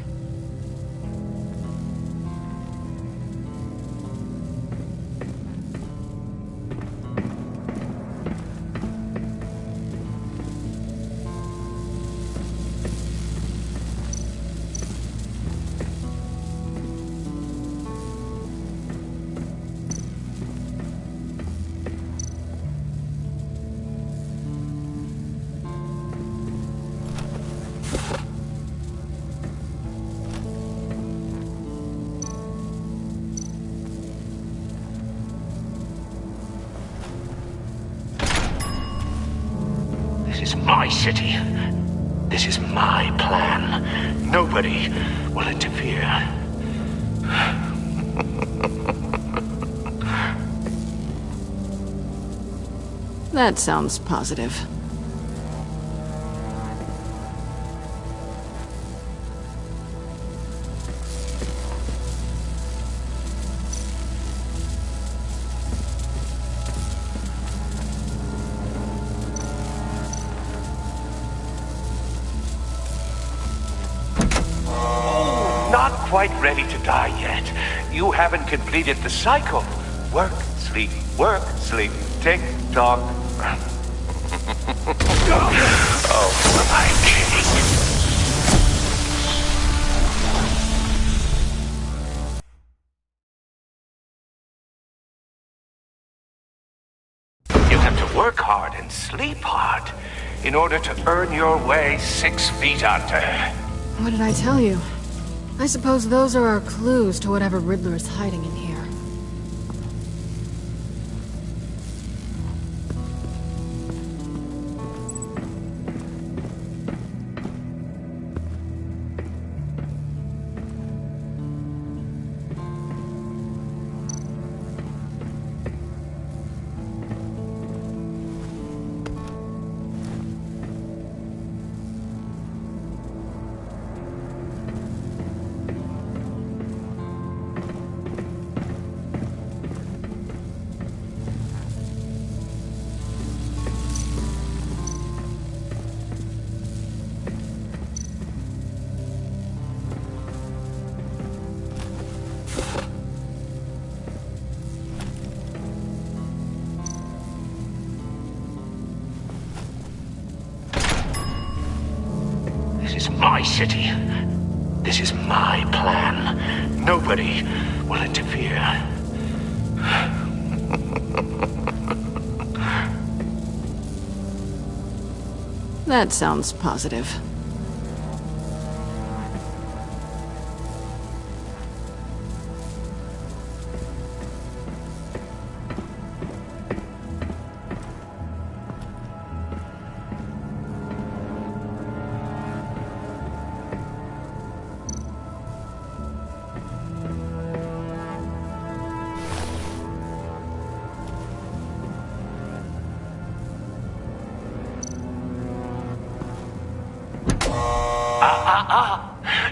R: This is my city. This is my plan. Nobody will interfere.
N: That sounds positive.
R: Not quite ready to die yet. You haven't completed the cycle. Work, sleep, tick tock. Oh, my king. You have to work hard and sleep hard in order to earn your way 6 feet under.
N: What did I tell you? I suppose those are our clues to whatever Riddler is hiding in here.
R: This is my city. This is my plan. Nobody will interfere.
N: That sounds positive.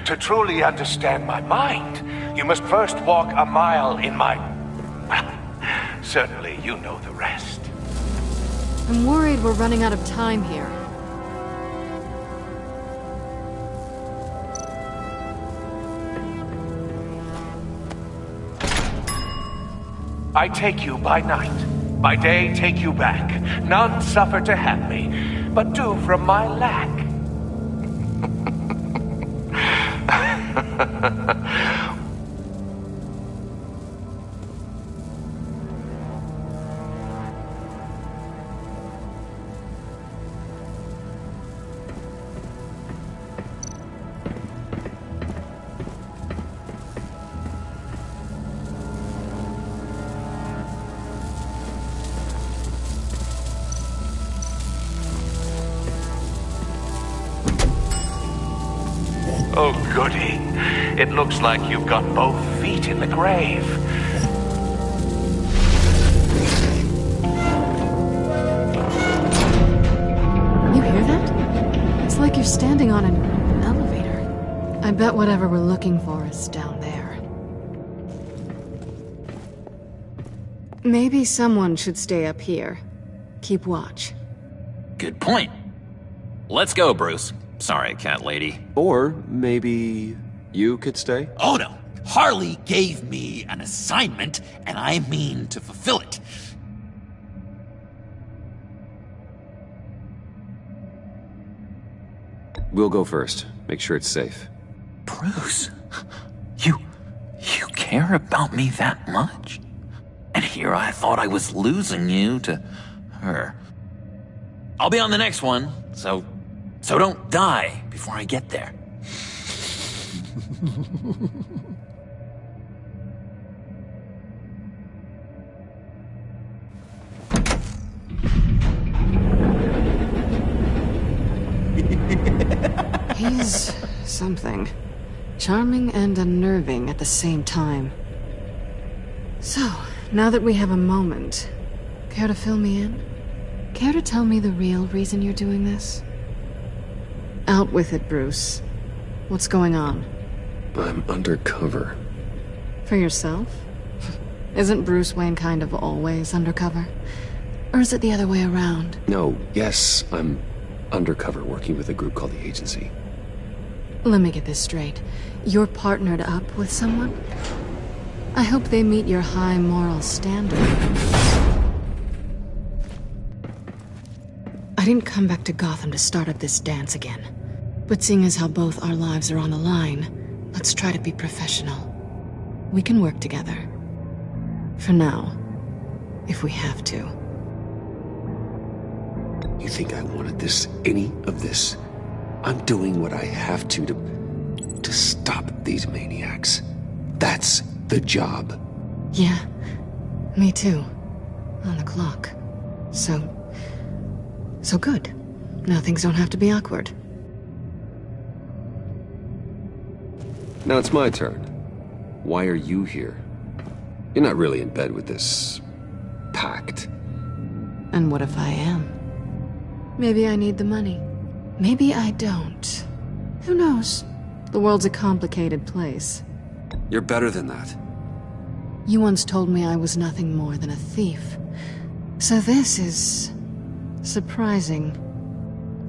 R: To truly understand my mind, you must first walk a mile in my... Well, certainly you know the rest.
N: I'm worried we're running out of time here.
R: I take you by night. By day, take you back. None suffer to have me, but do from my lack. Oh, goody. It looks like you've got both feet in the grave.
N: You hear that? It's like you're standing on an elevator. I bet whatever we're looking for is down there. Maybe someone should stay up here. Keep watch.
F: Good point. Let's go, Bruce. Sorry, cat lady.
I: Or maybe you could stay?
F: Oh no! Harley gave me an assignment, and I mean to fulfill it.
I: We'll go first. Make sure it's safe.
F: Bruce, you care about me that much? And here I thought I was losing you to her. I'll be on the next one, so don't die before I get there.
N: He's something. Charming and unnerving at the same time. So, now that we have a moment, care to fill me in? Care to tell me the real reason you're doing this? Out with it, Bruce. What's going on?
I: I'm undercover.
N: For yourself? Isn't Bruce Wayne kind of always undercover? Or is it the other way around?
I: No, yes, I'm undercover working with a group called the Agency.
N: Let me get this straight. You're partnered up with someone? I hope they meet your high moral standard. I didn't come back to Gotham to start up this dance again. But seeing as how both our lives are on the line, let's try to be professional. We can work together. For now. If we have to.
I: You think I wanted this, any of this? I'm doing what I have to stop these maniacs. That's the job.
N: Yeah, me too. On the clock. So good. Now things don't have to be awkward.
I: Now it's my turn. Why are you here? You're not really in bed with this pact.
N: And what if I am? Maybe I need the money. Maybe I don't. Who knows? The world's a complicated place.
I: You're better than that.
N: You once told me I was nothing more than a thief. So this is surprising.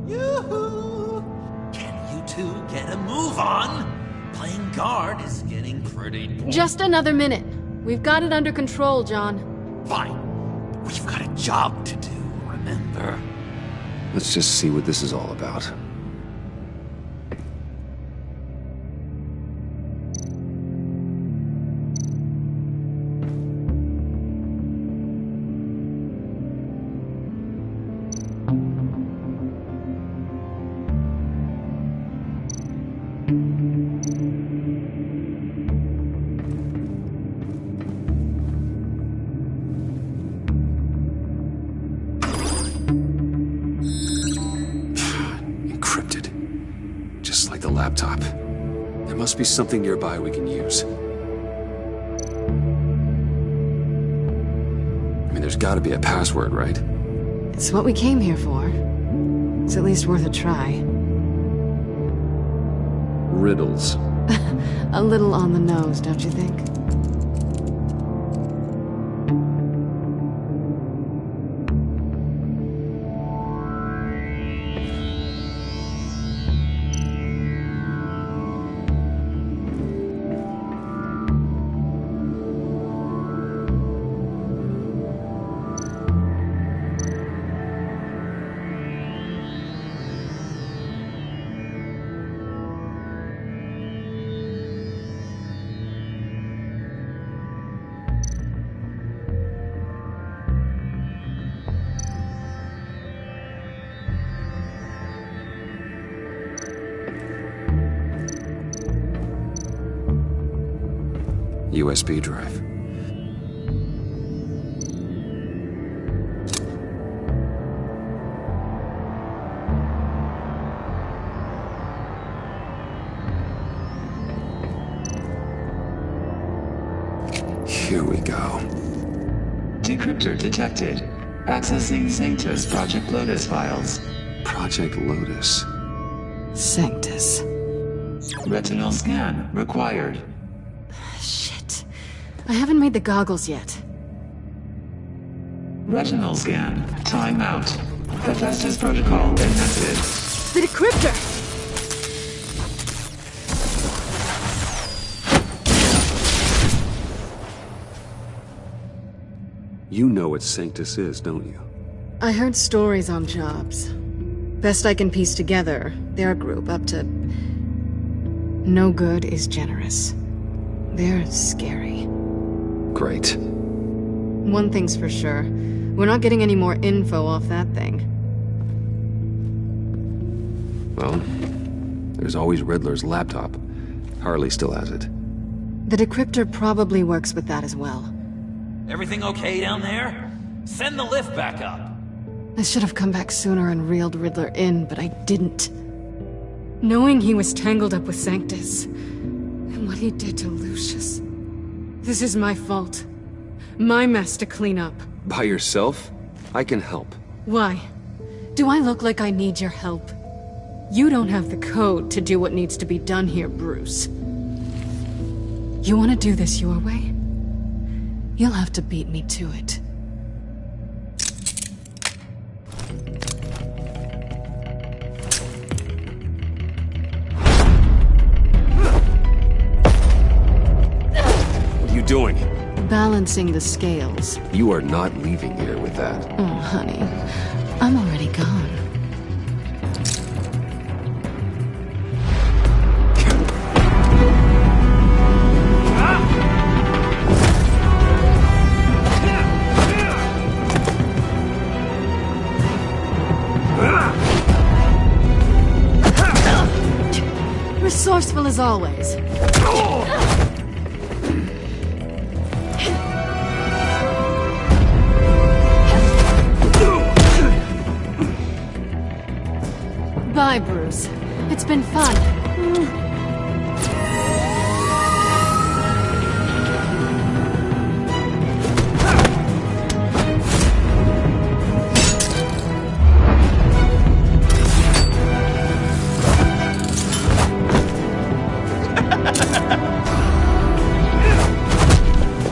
F: Yoo-hoo! Can you two get a move on? Playing guard is getting pretty boring.
N: Just another minute. We've got it under control, John.
F: Fine. We've got a job to do, remember?
I: Let's just see what this is all about. Laptop. There must be something nearby we can use. I mean, there's gotta be a password, right?
N: It's what we came here for. It's at least worth a try.
I: Riddles.
N: A little on the nose, don't you think?
I: USB drive. Here we go.
S: Decryptor detected. Accessing Sanctus Project Lotus files.
I: Project Lotus.
N: Sanctus.
S: Retinal scan required.
N: Shit. I haven't made the goggles yet.
S: Retinal scan. Timeout. Hephaestus protocol enacted.
N: The decryptor!
I: You know what Sanctus is, don't you?
N: I heard stories on jobs. Best I can piece together, they're a group up to... No good is generous. They're scary.
I: Great.
N: One thing's for sure. We're not getting any more info off that thing.
I: Well, there's always Riddler's laptop. Harley still has it.
N: The decryptor probably works with that as well.
F: Everything okay down there? Send the lift back up.
N: I should have come back sooner and reeled Riddler in, but I didn't. Knowing he was tangled up with Sanctus, and what he did to Lucius. This is my fault. My mess to clean up.
I: By yourself? I can help.
N: Why? Do I look like I need your help? You don't have the code to do what needs to be done here, Bruce. You want to do this your way? You'll have to beat me to it.
I: What are you doing?
N: Balancing the scales.
I: You are not leaving here with that.
N: Oh, honey. I'm already gone. Resourceful as always. Bye, Bruce. It's been fun.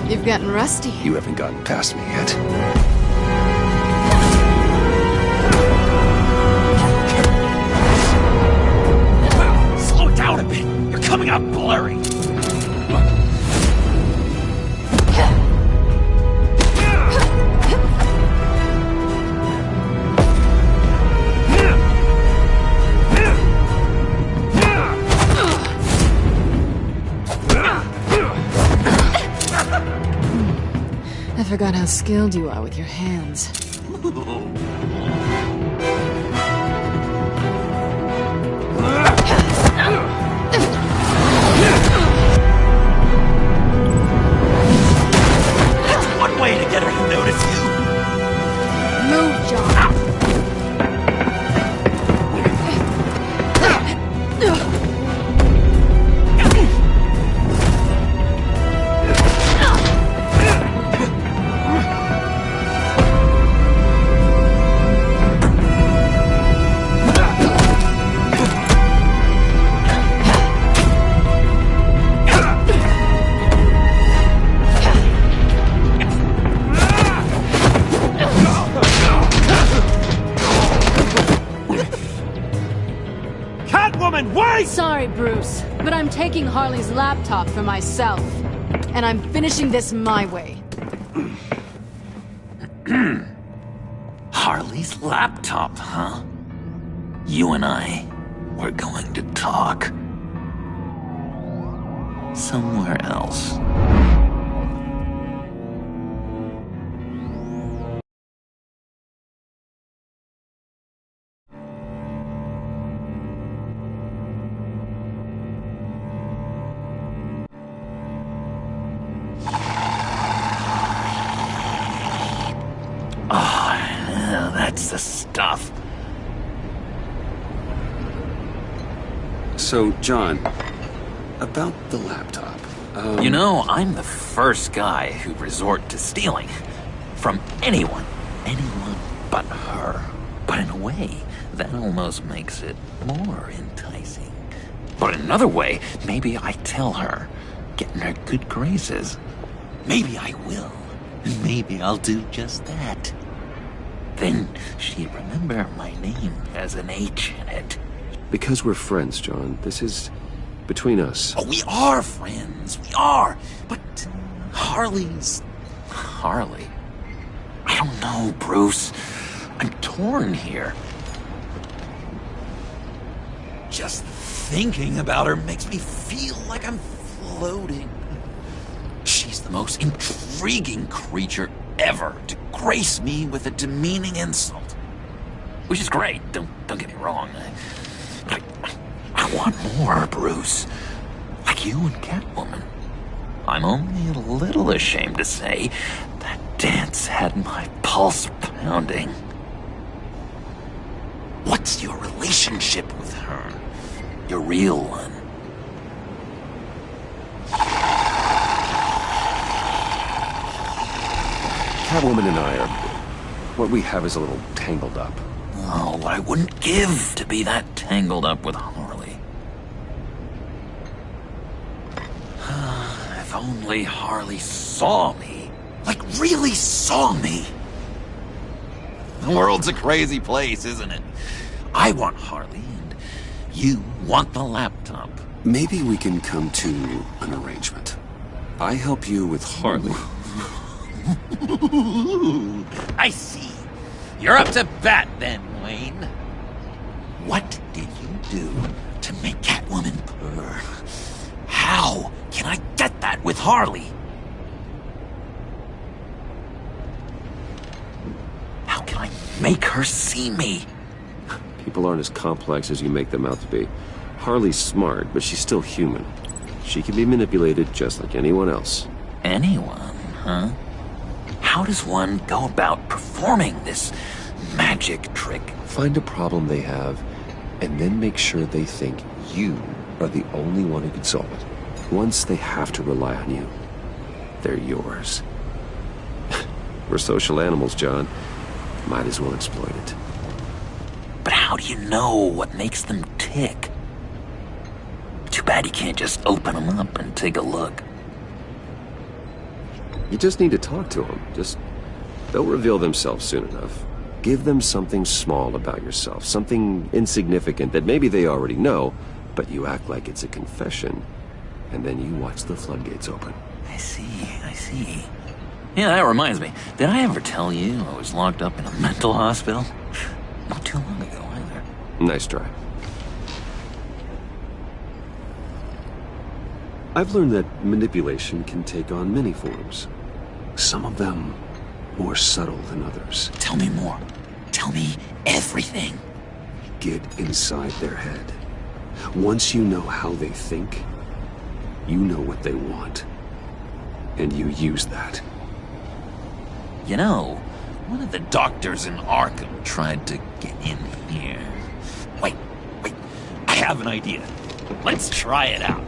N: You've gotten rusty.
I: You haven't gotten past me yet.
F: Slow down a bit. You're coming out blurry.
N: I forgot how skilled you are with your hands.
F: One way to get her to notice you.
N: Move, John. Sorry, Bruce, but I'm taking Harley's laptop for myself. And I'm finishing this my way.
F: Harley's laptop, huh? You and I, we're going to talk. Somewhere else. That's the stuff.
I: So, John, about the laptop.
F: You know, I'm the first guy who resort to stealing. From anyone but her. But in a way, that almost makes it more enticing. But in another way, maybe I tell her, get in her good graces. Maybe I will. Maybe I'll do just that. then she'd remember my name has an H in it.
I: Because we're friends, John. This is between us.
F: Oh, we are friends. We are. But Harley's... Harley? I don't know, Bruce. I'm torn here. Just thinking about her makes me feel like I'm floating. She's the most intriguing creature ever to grace me with a demeaning insult. Which is great, don't get me wrong. But I want more, Bruce. Like you and Catwoman. I'm only a little ashamed to say that dance had my pulse pounding. What's your relationship with her? Your real one?
I: Catwoman and I are... what we have is a little tangled up.
F: Oh, what I wouldn't give to be that tangled up with Harley. If only Harley saw me. Like, really saw me. The world's a crazy place, isn't it? I want Harley, and you want the laptop.
I: Maybe we can come to an arrangement. I help you with Harley.
F: I see. You're up to bat then, Wayne. What did you do to make Catwoman purr? How can I get that with Harley? How can I make her see me?
I: People aren't as complex as you make them out to be. Harley's smart, but she's still human. She can be manipulated just like anyone else.
F: Anyone, huh? How does one go about performing this magic trick?
I: Find a problem they have, and then make sure they think you are the only one who can solve it. Once they have to rely on you, they're yours. We're social animals, John. Might as well exploit it.
F: But how do you know what makes them tick? Too bad you can't just open them up and take a look.
I: You just need to talk to them. They'll reveal themselves soon enough. Give them something small about yourself, something insignificant that maybe they already know, but you act like it's a confession, and then you watch the floodgates open.
F: I see. Yeah, that reminds me. Did I ever tell you I was locked up in a mental hospital? Not too long ago, either.
I: Nice try. I've learned that manipulation can take on many forms. Some of them more subtle than others.
F: Tell me more. Tell me everything.
I: Get inside their head. Once you know how they think, you know what they want. And you use that.
F: You know, one of the doctors in Arkham tried to get in here. Wait. I have an idea. Let's try it out.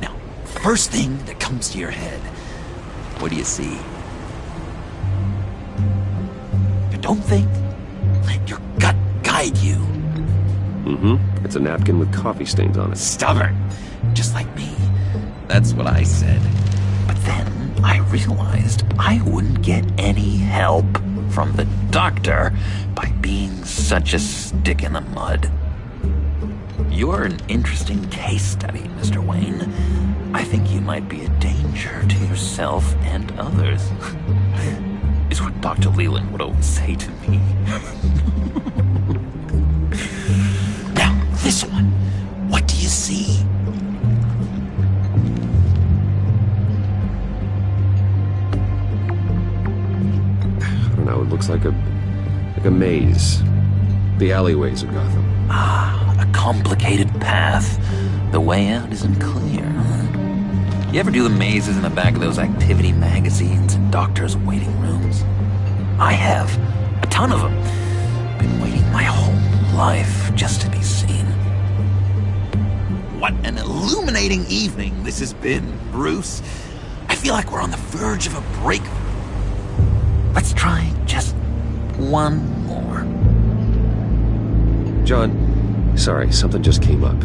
F: Now, first thing that comes to your head, what do you see? You don't think? Let your gut guide you.
I: Mm-hmm. It's a napkin with coffee stains on it.
F: Stubborn. Just like me. That's what I said. But then I realized I wouldn't get any help from the doctor by being such a stick in the mud. You're an interesting case study, Mr. Wayne. I think you might be a danger to yourself and others. Is what Dr. Leland would always say to me. Now, this one. What do you see?
I: It looks like a maze. The alleyways of Gotham.
F: A complicated path. The way out isn't clear. You ever do the mazes in the back of those activity magazines and doctors' waiting rooms? I have. A ton of them. Been waiting my whole life just to be seen. What an illuminating evening this has been, Bruce. I feel like we're on the verge of a breakthrough. Let's try just one more.
I: John, sorry, something just came up.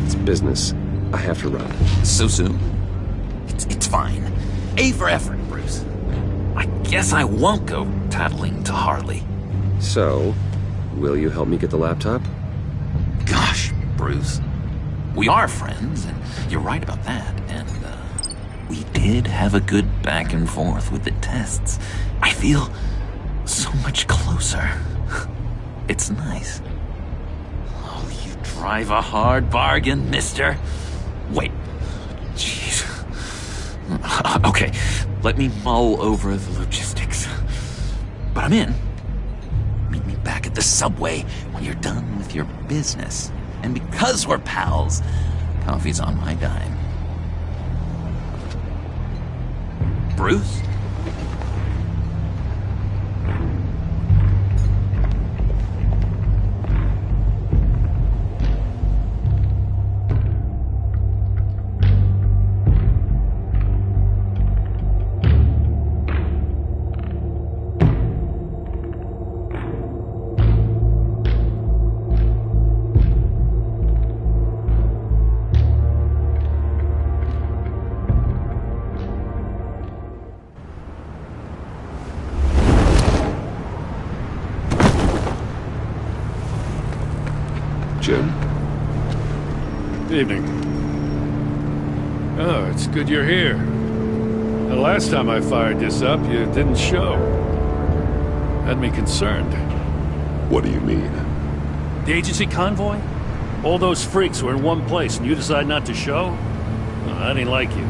I: It's business. I have to run.
F: So soon? It's fine. A for effort, Bruce. guess I won't go tattling to Harley.
I: So, will you help me get the laptop?
F: Gosh, Bruce. We are friends, and you're right about that. And, we did have a good back and forth with the tests. I feel so much closer. It's nice. Oh, you drive a hard bargain, mister. Wait. Jeez. Okay, let me mull over the logistics. But I'm in. Meet me back at the subway when you're done with your business. And because we're pals, coffee's on my dime. Bruce?
C: Jim?
B: Evening. Oh, it's good you're here. The last time I fired this up, you didn't show. Had me concerned.
C: What do you mean?
B: The agency convoy? All those freaks were in one place and you decide not to show? Well, I didn't like you.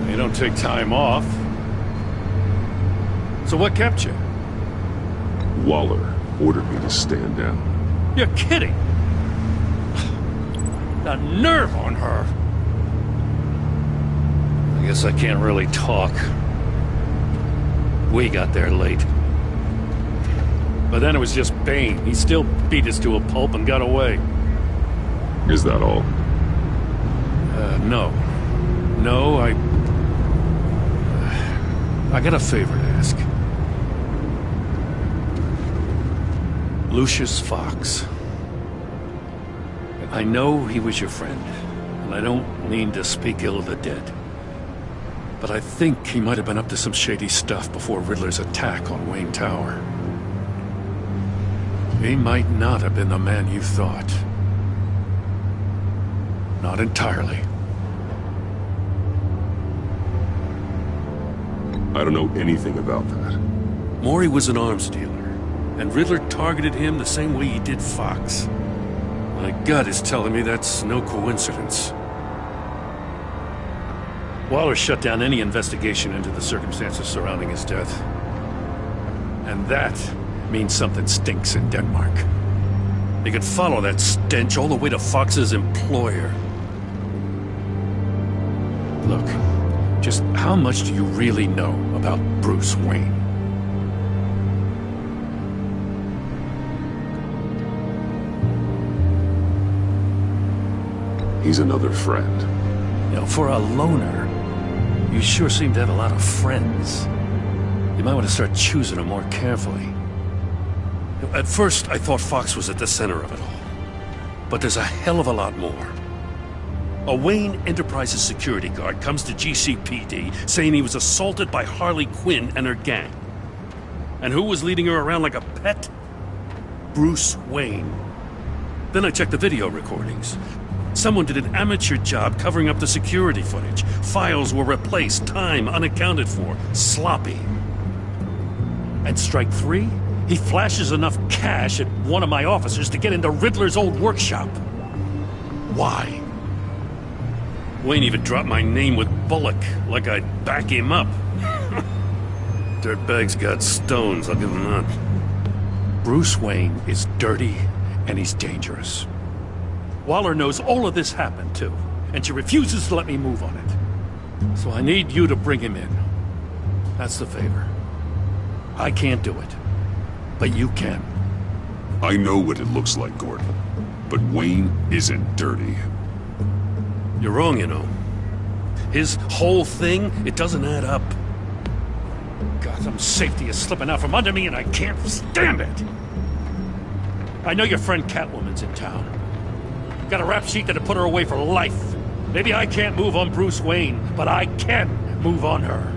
B: You don't take time off. So what kept you?
C: Waller ordered me to stand down.
B: You're kidding! The nerve on her! I guess I can't really talk. We got there late. But then it was just Bane. He still beat us to a pulp and got away.
C: Is that all?
B: No. No, I got a favor to ask. Lucius Fox. I know he was your friend, and I don't mean to speak ill of the dead. But I think he might have been up to some shady stuff before Riddler's attack on Wayne Tower. He might not have been the man you thought. Not entirely.
C: I don't know anything about that.
B: Maury was an arms dealer, and Riddler targeted him the same way he did Fox. My gut is telling me that's no coincidence. Waller shut down any investigation into the circumstances surrounding his death. And that means something stinks in Denmark. They could follow that stench all the way to Fox's employer. Look, just how much do you really know about Bruce Wayne?
C: He's another friend.
B: You know, for a loner, you sure seem to have a lot of friends. You might want to start choosing them more carefully. At first, I thought Fox was at the center of it all. But there's a hell of a lot more. A Wayne Enterprises security guard comes to GCPD saying he was assaulted by Harley Quinn and her gang. And who was leading her around like a pet? Bruce Wayne. Then I checked the video recordings. Someone did an amateur job covering up the security footage. Files were replaced, time unaccounted for, sloppy. At strike 3, he flashes enough cash at one of my officers to get into Riddler's old workshop. Why? Wayne even dropped my name with Bullock, like I'd back him up. Dirtbag's got stones, I'll give him that. Bruce Wayne is dirty, and he's dangerous. Waller knows all of this happened, too, and she refuses to let me move on it. So I need you to bring him in. That's the favor. I can't do it, but you can.
C: I know what it looks like, Gordon, but Wayne isn't dirty.
B: You're wrong, you know. His whole thing, it doesn't add up. Gotham's safety is slipping out from under me, and I can't stand it. I know your friend Catwoman's in town. Got a rap sheet that'd put her away for life. Maybe I can't move on Bruce Wayne, but I can move on her.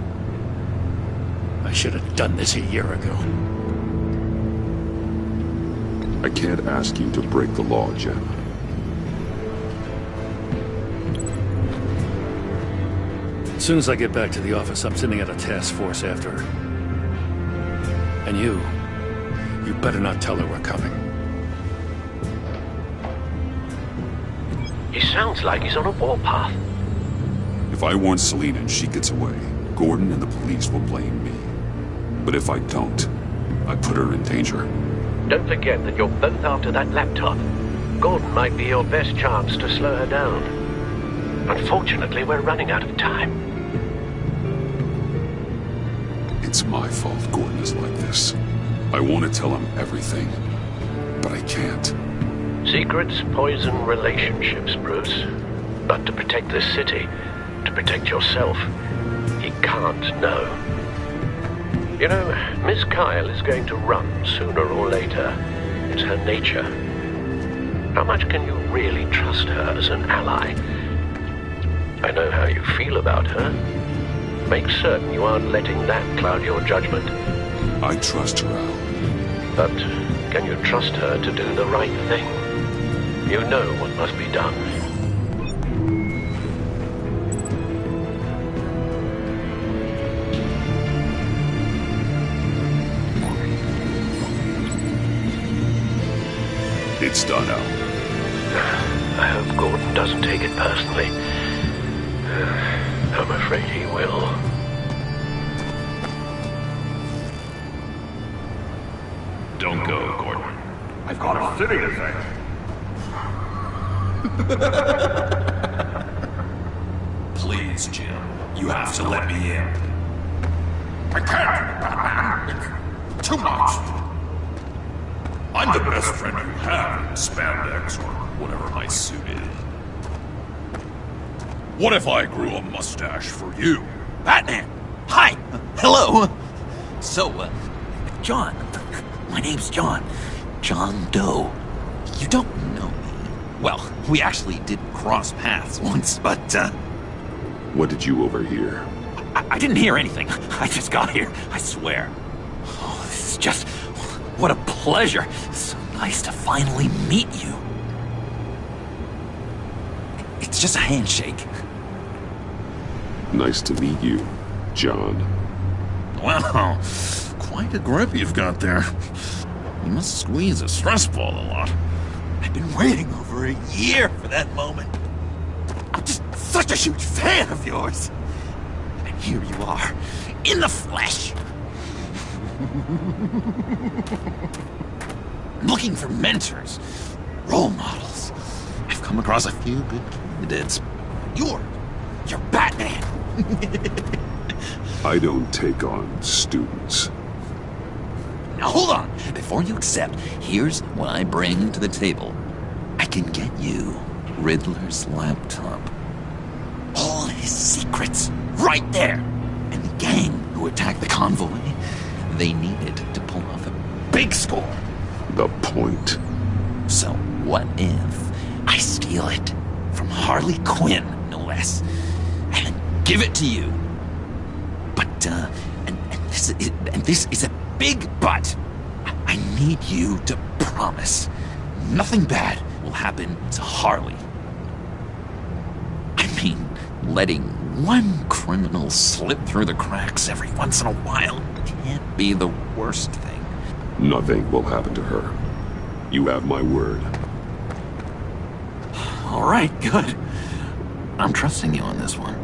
D: I should have done this a year ago.
C: I can't ask you to break the law, Jen.
B: As soon as I get back to the office, I'm sending out a task force after her. And you better not tell her we're coming.
R: He sounds like he's on a warpath.
C: If I warn Selina and she gets away, Gordon and the police will blame me. But if I don't, I put her in danger.
R: Don't forget that you're both after that laptop. Gordon might be your best chance to slow her down. Unfortunately, we're running out of time.
C: It's my fault Gordon is like this. I want to tell him everything, but I can't.
R: Secrets poison relationships, Bruce. But to protect this city, to protect yourself, he can't know. You know, Miss Kyle is going to run sooner or later. It's her nature. How much can you really trust her as an ally? I know how you feel about her. Make certain you aren't letting that cloud your judgment.
C: I trust her, Al.
R: But can you trust her to do the right thing? You know what must be done.
C: It's done, Al.
R: I hope Gordon doesn't take it personally. I'm afraid he will.
K: Don't go, Gordon. I've got a city to save.
F: Please, Jim. You have to let me in.
K: I can't, Batman. It's too much. I'm the best friend you have in spandex or whatever my suit is. What if I grew a mustache for you?
F: Batman! Hi! Hello! So, John. My name's John. John Doe. You don't know me. Well, we actually did cross paths once, but,
C: What did you overhear?
F: I didn't hear anything. I just got here, I swear. Oh, this is just... What a pleasure. So nice to finally meet you. It's just a handshake.
C: Nice to meet you, John.
K: Wow, quite a grip you've got there. You must squeeze a stress ball a lot.
F: I've been waiting over a year for that moment. I'm just such a huge fan of yours. And here you are, in the flesh. I'm looking for mentors, role models. I've come across a few good candidates. You're Batman.
C: I don't take on students.
F: Now hold on. Before you accept, here's what I bring to the table. I can get you Riddler's laptop. All his secrets, right there. And the gang who attacked the convoy, they needed to pull off a big score.
C: The point.
F: So what if I steal it from Harley Quinn, no less, and then give it to you? But, and this is a big but. I need you to promise nothing bad will happen to Harley. I mean, letting one criminal slip through the cracks every once in a while can't be the worst thing.
C: Nothing will happen to her. You have my word.
F: All right, good. I'm trusting you on this one.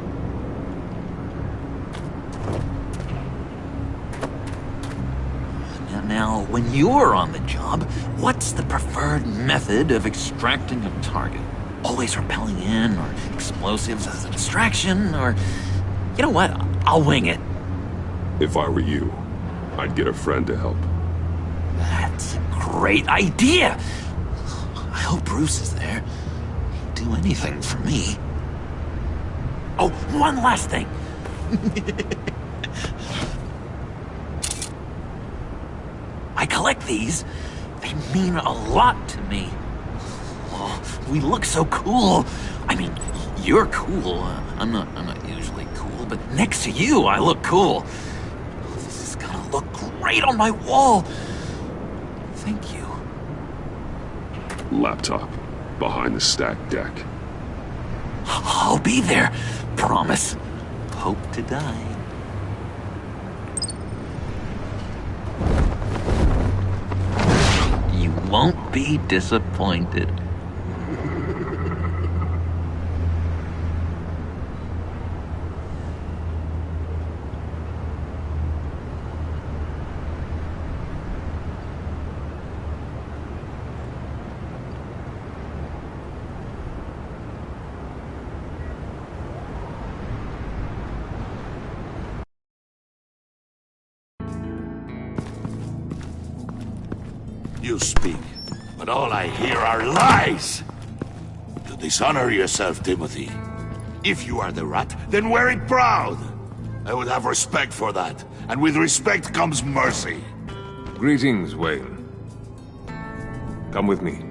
F: Now, when you're on the job, what's the preferred method of extracting a target? Always rappelling in, or explosives as a distraction, or... You know what? I'll wing it.
C: If I were you, I'd get a friend to help.
F: That's a great idea! I hope Bruce is there. He'd do anything for me. Oh, one last thing! I collect these. They mean a lot to me. Oh, we look so cool. I mean, you're cool. I'm not usually cool, but next to you, I look cool. This is look great on my wall. Thank you.
C: Laptop. Behind the stacked deck.
F: I'll be there. Promise. Hope to die. You won't be disappointed.
G: You speak, but all I hear are lies! You dishonor yourself, Timothy. If you are the rat, then wear it proud! I would have respect for that, and with respect comes mercy.
J: Greetings, Wayne. Come with me.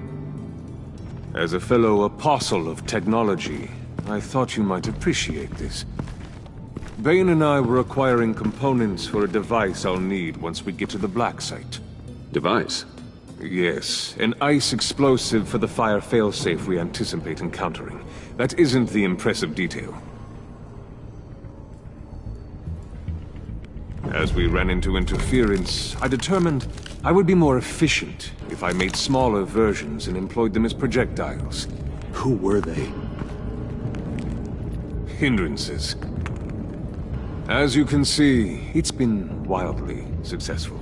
J: As a fellow apostle of technology, I thought you might appreciate this. Bane and I were acquiring components for a device I'll need once we get to the Black Site.
I: Device?
J: Yes, an ice explosive for the fire failsafe we anticipate encountering. That isn't the impressive detail. As we ran into interference, I determined I would be more efficient if I made smaller versions and employed them as projectiles.
I: Who were they?
J: Hindrances. As you can see, it's been wildly successful.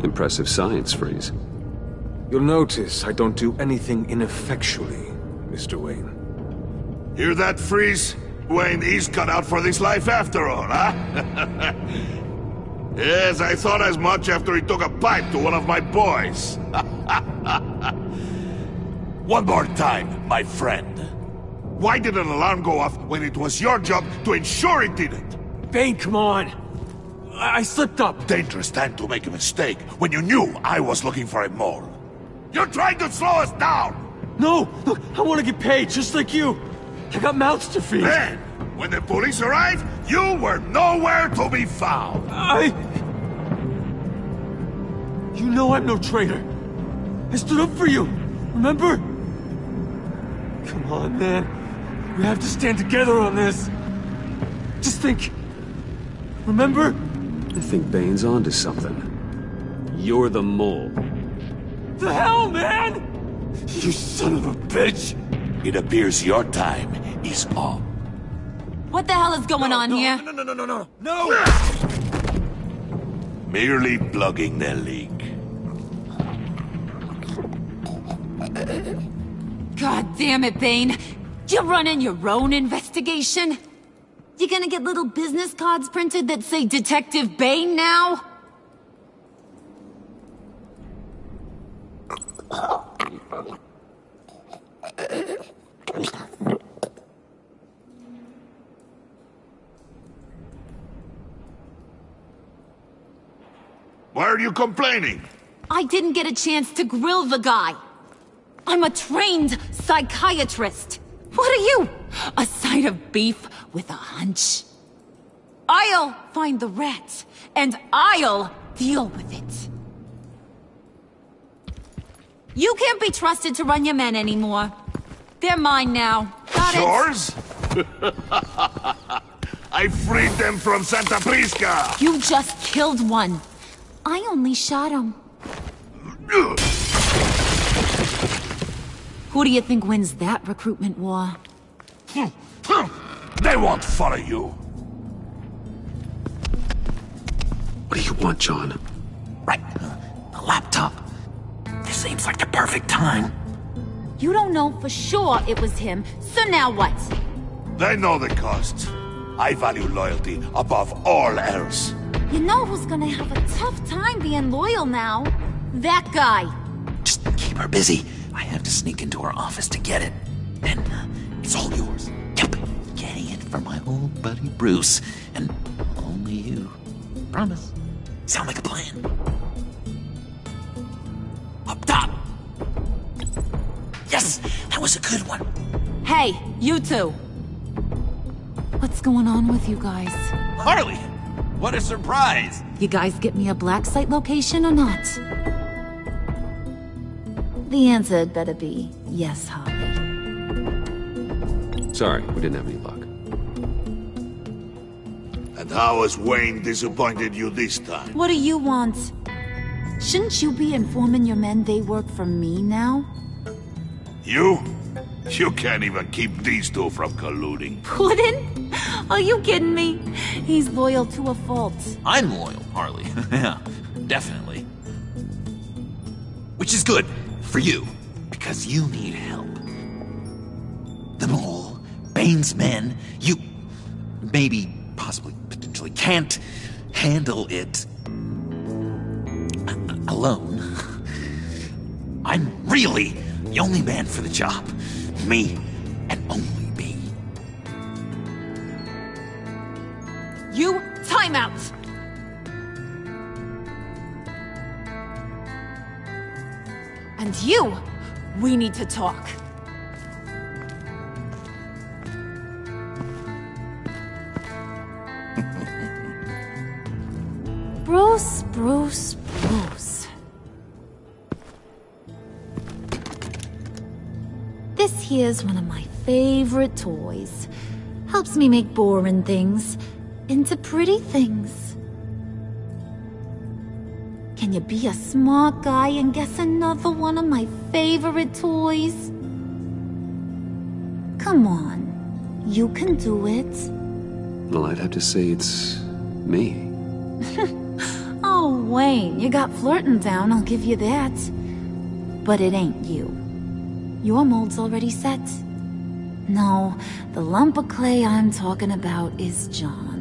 I: Impressive science, Freeze.
J: You'll notice I don't do anything ineffectually, Mr. Wayne.
G: Hear that, Freeze? Wayne is cut out for this life after all, huh? Yes, I thought as much after he took a pipe to one of my boys. One more time, my friend. Why did an alarm go off when it was your job to ensure it didn't?
O: Bane, come on! I slipped up!
G: Dangerous time to make a mistake when you knew I was looking for a mole. You're trying to slow us down!
O: No! Look, I want to get paid, just like you! I got mouths to feed!
G: Then, when the police arrived, you were nowhere to be found!
O: You know I'm no traitor! I stood up for you, remember? Come on, man. We have to stand together on this. Just think. Remember?
I: I think Bane's onto something. You're the mole.
O: The hell, man! You son of a bitch!
G: It appears your time is up.
H: What the hell is going on here?
O: No!
G: Merely plugging the leak.
H: God damn it, Bane. You're running your own investigation? You gonna get little business cards printed that say Detective Bane now?
G: Why are you complaining?
H: I didn't get a chance to grill the guy. I'm a trained psychiatrist. What are you? A side of beef with a hunch? I'll find the rat, and I'll deal with it. You can't be trusted to run your men anymore. They're mine now. Got it?
G: Yours? I freed them from Santa Prisca!
H: You just killed one. I only shot him. Who do you think wins that recruitment war?
G: They won't follow you.
I: What do you want, John?
F: Right. The laptop. This seems like the perfect time.
H: You don't know for sure it was him, so now what?
G: They know the cost. I value loyalty above all else.
H: You know who's gonna have a tough time being loyal now? That guy.
F: Just keep her busy. I have to sneak into her office to get it. And it's all yours. Yep. Getting it from my old buddy Bruce. And only you. Promise. Sound like a plan. Up top. Yes, that was a good one.
H: Hey, you two. What's going on with you guys?
F: Harley, What a surprise!
H: You guys get me a black site location or not? The answer had better be yes, Holly.
I: Sorry, we didn't have any luck.
G: And how has Wayne disappointed you this time?
H: What do you want? Shouldn't you be informing your men they work for me now?
G: You? You can't even keep these two from colluding.
H: Puddin'? Are you kidding me? He's loyal to a fault.
F: I'm loyal, Harley. Yeah, definitely. Which is good for you, because you need help. The Mole, Bane's men, you maybe, possibly, potentially can't handle it alone. I'm really the only man for the job. Me, and only me.
H: You, time out! And you, we need to talk. Bruce, Bruce, Bruce. This here's one of my favorite toys. Helps me make boring things into pretty things. Can you be a smart guy and guess another one of my favorite toys? Come on, you can do it.
I: Well, I'd have to say it's me.
H: Oh, Wayne, you got flirting down, I'll give you that. But it ain't you. Your mold's already set. No, the lump of clay I'm talking about is John.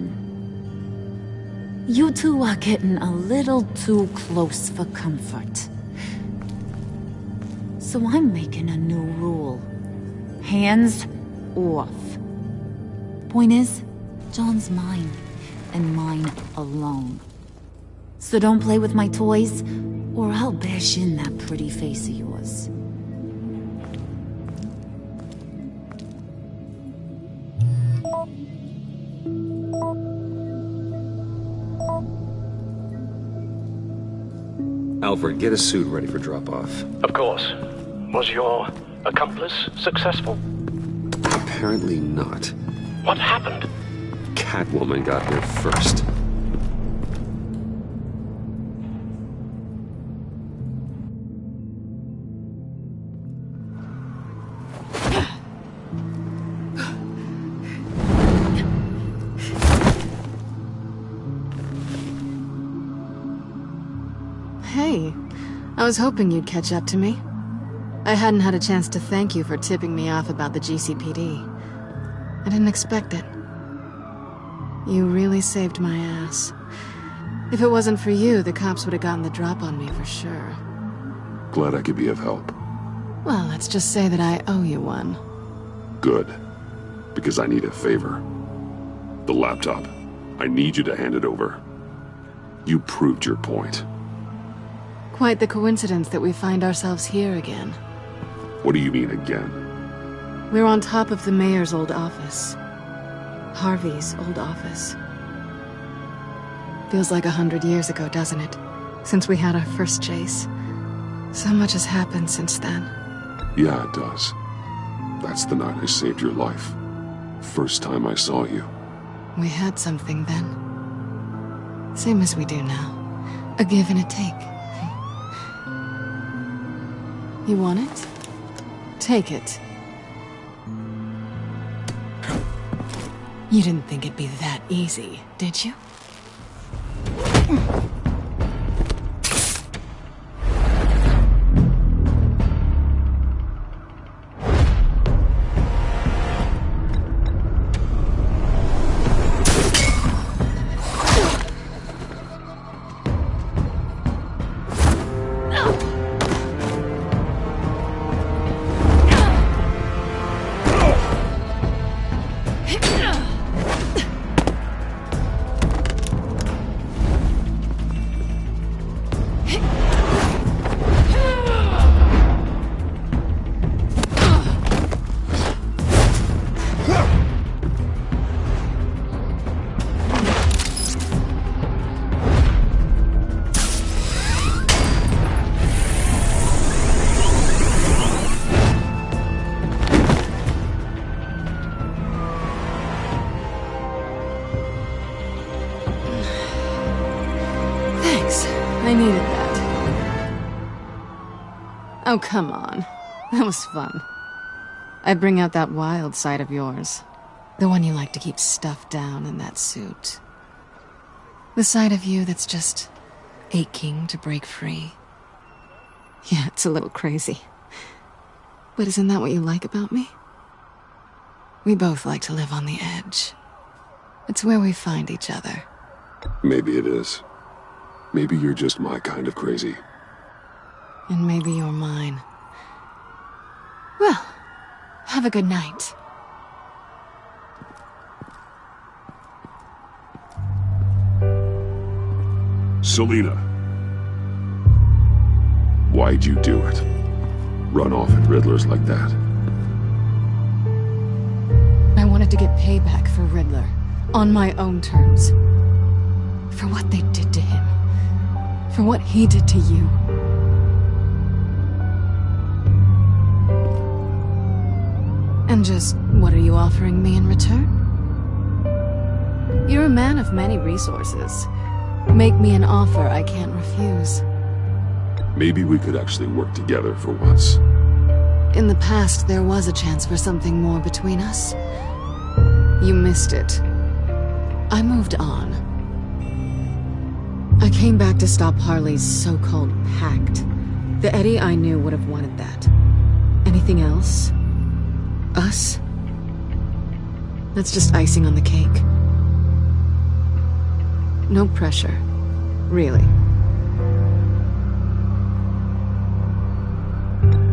H: You two are getting a little too close for comfort. So I'm making a new rule. Hands off. Point is, John's mine, and mine alone. So don't play with my toys, or I'll bash in that pretty face of yours.
I: Alfred, get a suit ready for drop-off.
E: Of course. Was your accomplice successful?
I: Apparently not.
E: What happened?
I: Catwoman got here first.
N: Hey, I was hoping you'd catch up to me. I hadn't had a chance to thank you for tipping me off about the GCPD. I didn't expect it. You really saved my ass. If it wasn't for you, the cops would have gotten the drop on me for sure.
C: Glad I could be of help.
N: Well, let's just say that I owe you one.
C: Good. Because I need a favor. The laptop. I need you to hand it over. You proved your point.
N: Quite the coincidence that we find ourselves here again.
C: What do you mean again?
N: We're on top of the mayor's old office. Harvey's old office. Feels like 100 years ago, doesn't it? Since we had our first chase. So much has happened since then.
C: Yeah, it does. That's the night I saved your life. First time I saw you.
N: We had something then. Same as we do now. A give and a take. You want it? Take it. You didn't think it'd be that easy, did you? I needed that. Oh, come on. That was fun. I'd bring out that wild side of yours. The one you like to keep stuffed down in that suit. The side of you that's just aching to break free. Yeah, it's a little crazy. But isn't that what you like about me? We both like to live on the edge. It's where we find each other.
C: Maybe it is. Maybe you're just my kind of crazy.
N: And maybe you're mine. Well, have a good night.
C: Selina. Why'd you do it? Run off at Riddler's like that?
N: I wanted to get payback for Riddler. On my own terms. For what they did to him. For what he did to you. And just, what are you offering me in return? You're a man of many resources. Make me an offer I can't refuse.
C: Maybe we could actually work together for once.
N: In the past, there was a chance for something more between us. You missed it. I moved on. I came back to stop Harley's so-called pact. The Eddie I knew would have wanted that. Anything else? Us? That's just icing on the cake. No pressure. Really.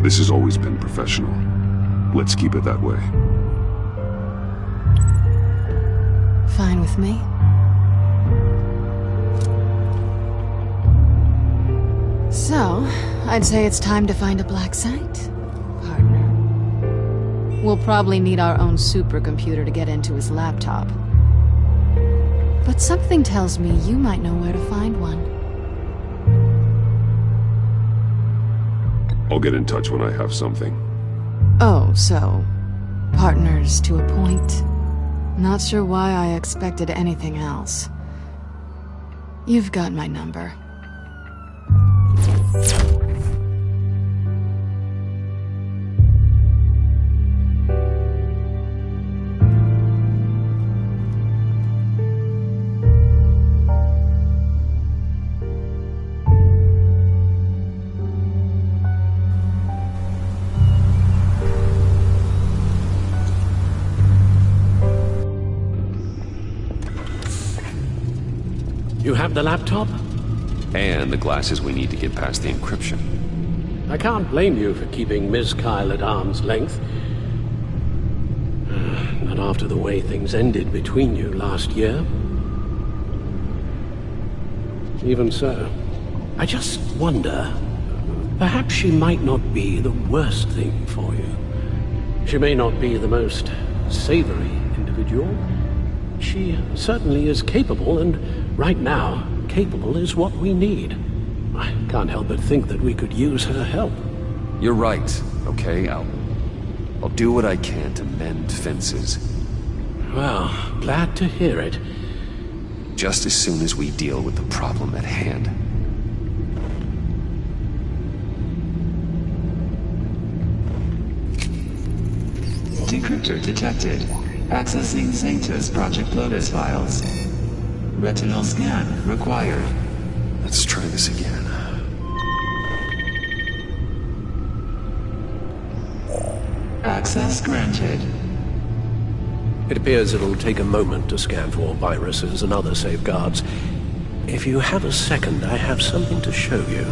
C: This has always been professional. Let's keep it that way.
N: Fine with me. So, I'd say it's time to find a black site, partner. We'll probably need our own supercomputer to get into his laptop. But something tells me you might know where to find one.
C: I'll get in touch when I have something.
N: Oh, so... partners to a point. Not sure why I expected anything else. You've got my number.
R: You have the laptop?
I: And the glasses we need to get past the encryption.
R: I can't blame you for keeping Miss Kyle at arm's length. Not after the way things ended between you last year. Even so, I just wonder, perhaps she might not be the worst thing for you. She may not be the most savory individual. She certainly is capable, and right now, capable is what we need. I can't help but think that we could use her help.
I: You're right, okay? I'll do what I can to mend fences.
R: Well, glad to hear it.
I: Just as soon as we deal with the problem at hand.
S: Decryptor detected. Accessing Sanctus Project Lotus files. Retinal scan required.
I: Let's try this again.
S: Access granted.
R: It appears it'll take a moment to scan for viruses and other safeguards. If you have a second, I have something to show you.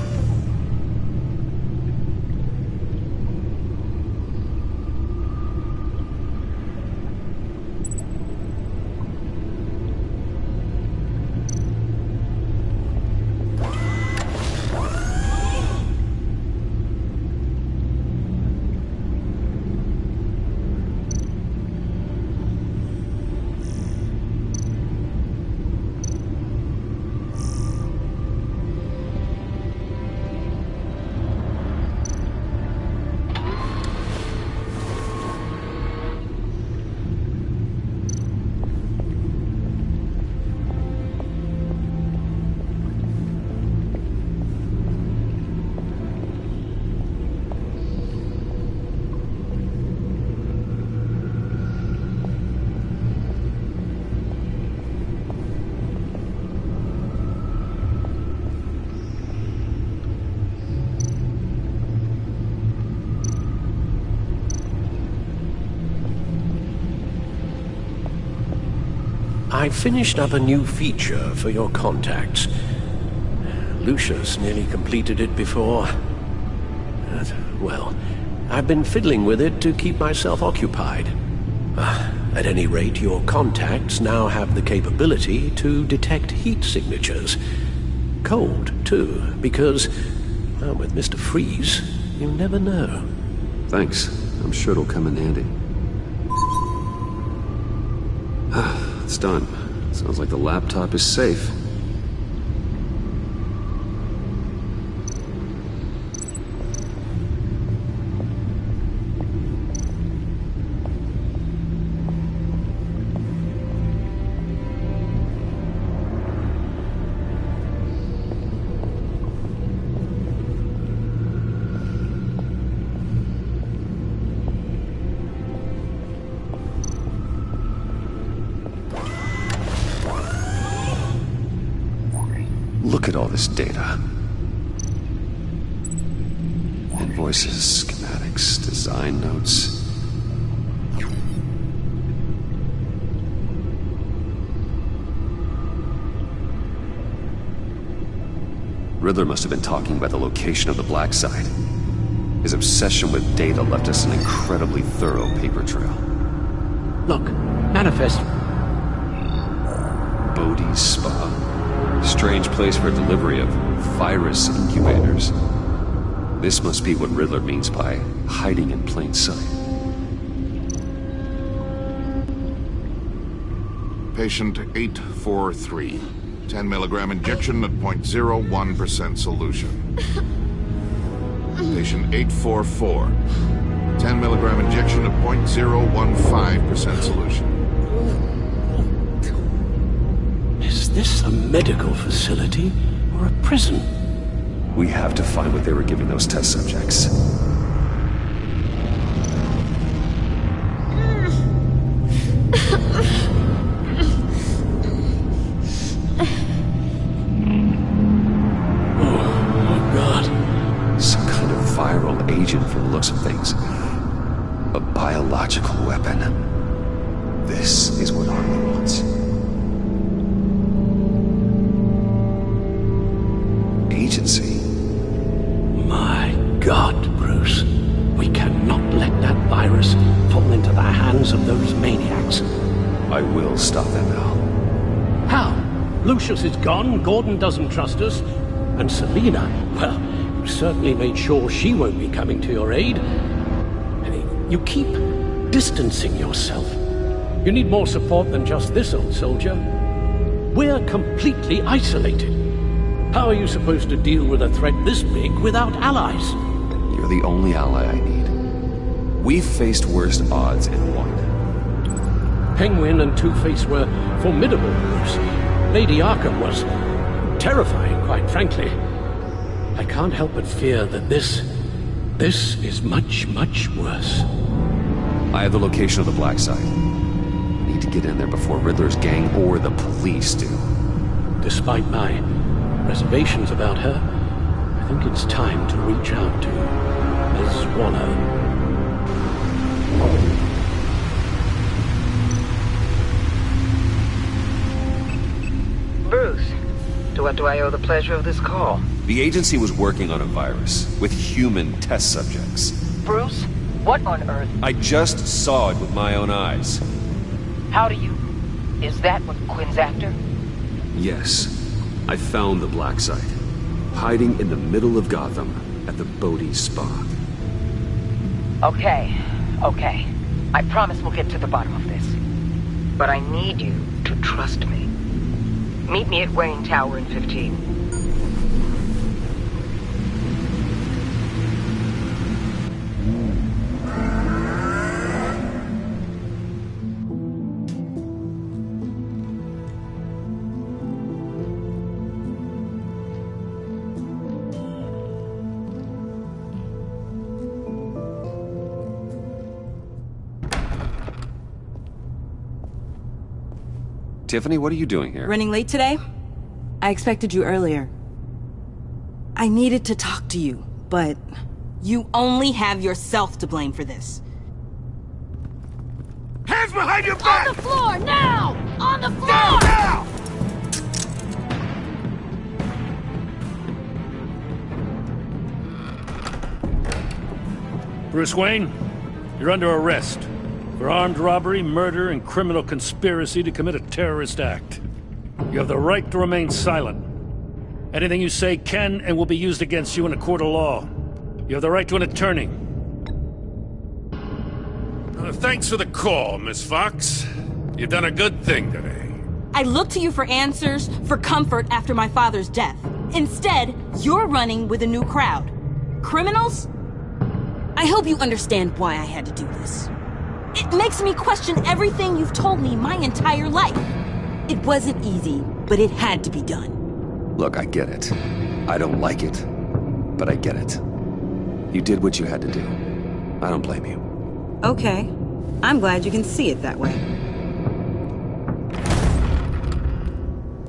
T: I finished up a new feature for your contacts. Lucius nearly completed it before. Well, I've been fiddling with it to keep myself occupied. At any rate, your contacts now have the capability to detect heat signatures. Cold, too, because, well, with Mr. Freeze, you never know.
I: Thanks. I'm sure it'll come in handy. It's done. Sounds like the laptop is safe. Look at all this data. Invoices, schematics, design notes. Riddler must have been talking about the location of the black site. His obsession with data left us an incredibly thorough paper trail.
T: Look, manifest.
I: Bodhi's Spa. Strange place for delivery of virus incubators. This must be what Riddler means by hiding in plain sight.
G: Patient 843. 10 milligram injection at 0.01% solution. Patient 844. 10 milligram injection at 0.015% solution.
T: Is this a medical facility or a prison?
I: We have to find what they were giving those test subjects.
T: Oh, God.
I: Some kind of viral agent from the looks of things. A biological weapon. This is what Arlo wants. Agency.
T: My God, Bruce. We cannot let that virus fall into the hands of those maniacs.
I: I will stop them now.
T: How? Lucius is gone, Gordon doesn't trust us, and Selina, well, you certainly made sure she won't be coming to your aid. You keep distancing yourself. You need more support than just this old soldier. We're completely isolated. How are you supposed to deal with a threat this big without allies?
I: You're the only ally I need. We've faced worse odds and won.
T: Penguin and Two-Face were formidable, Bruce. Lady Arkham was terrifying, quite frankly. I can't help but fear that this is much, much worse.
I: I have the location of the black site. I need to get in there before Riddler's gang or the police do.
T: Despite my reservations about her, I think it's time to reach out to Ms. Waller.
P: Bruce, to what do I owe the pleasure of this call?
I: The agency was working on a virus with human test subjects.
P: Bruce, what on earth?
I: I just saw it with my own eyes.
P: How do you... Is that what Quinn's after?
I: Yes. I found the black site, hiding in the middle of Gotham at the Bodhi's Spa.
P: Okay. I promise we'll get to the bottom of this. But I need you to trust me. Meet me at Wayne Tower in 15.
I: Tiffany, what are you doing here?
U: Running late today? I expected you earlier. I needed to talk to you, but you only have yourself to blame for this.
B: Hands
G: Hands behind your back!
H: On the floor, now! On the floor!
G: Now!
B: Bruce Wayne, you're under arrest for armed robbery, murder, and criminal conspiracy to commit a terrorist act. You have the right to remain silent. Anything you say can and will be used against you in a court of law. You have the right to an attorney.
D: Thanks for the call, Miss Fox. You've done a good thing today.
U: I look to you for answers, for comfort after my father's death. Instead, you're running with a new crowd. Criminals? I hope you understand why I had to do this. It makes me question everything you've told me my entire life. It wasn't easy, but it had to be done.
I: Look, I get it. I don't like it, but I get it. You did what you had to do. I don't blame you.
U: Okay. I'm glad you can see it that way.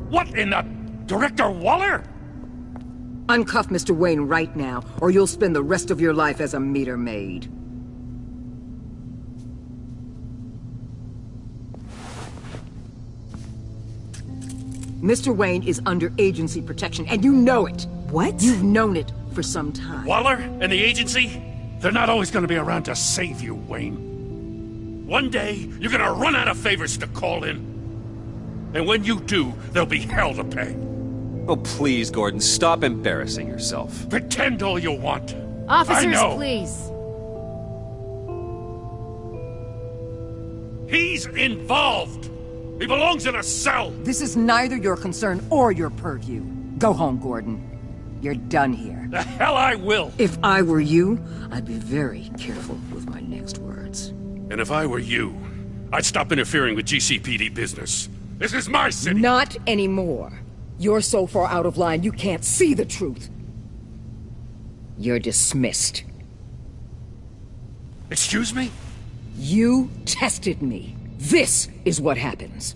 B: What in the... Director Waller?
A: Uncuff Mr. Wayne right now, or you'll spend the rest of your life as a meter maid. Mr. Wayne is under agency protection, and you know it.
U: What?
A: You've known it for some time.
B: Waller and the agency? They're not always gonna be around to save you, Wayne. One day, you're gonna run out of favors to call in. And when you do, there'll be hell to pay.
I: Oh, please, Gordon, stop embarrassing yourself.
B: Pretend all you want.
H: Officers,
B: I know.
H: please.
B: He's involved. He belongs in a cell.
A: This is neither your concern or your purview. Go home, Gordon. You're done here.
B: The hell I will.
A: If I were you, I'd be very careful with my next words.
B: And if I were you, I'd stop interfering with GCPD business. This is my city.
A: Not anymore. You're so far out of line, you can't see the truth. You're dismissed.
B: Excuse me?
A: You tested me. This is what happens.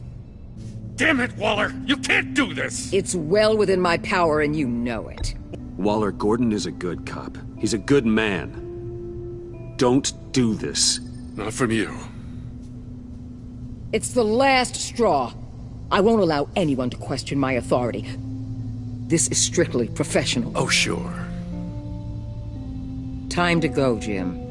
B: Damn it, Waller! You can't do this!
A: It's well within my power, and you know it.
I: Waller, Gordon is a good cop. He's a good man. Don't do this.
D: Not from you.
A: It's the last straw. I won't allow anyone to question my authority. This is strictly professional.
D: Oh, sure.
A: Time to go, Jim.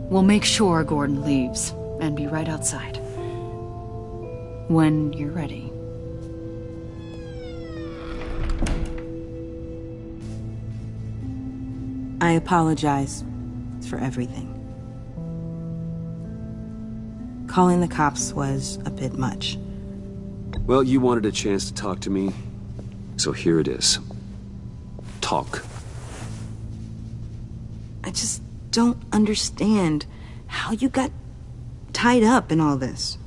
L: We'll make sure Gordon leaves, and be right outside. When you're ready.
U: I apologize for everything. Calling the cops was a bit much.
I: Well, you wanted a chance to talk to me, so here it is. Talk.
U: I just don't understand how you got tied up in all this.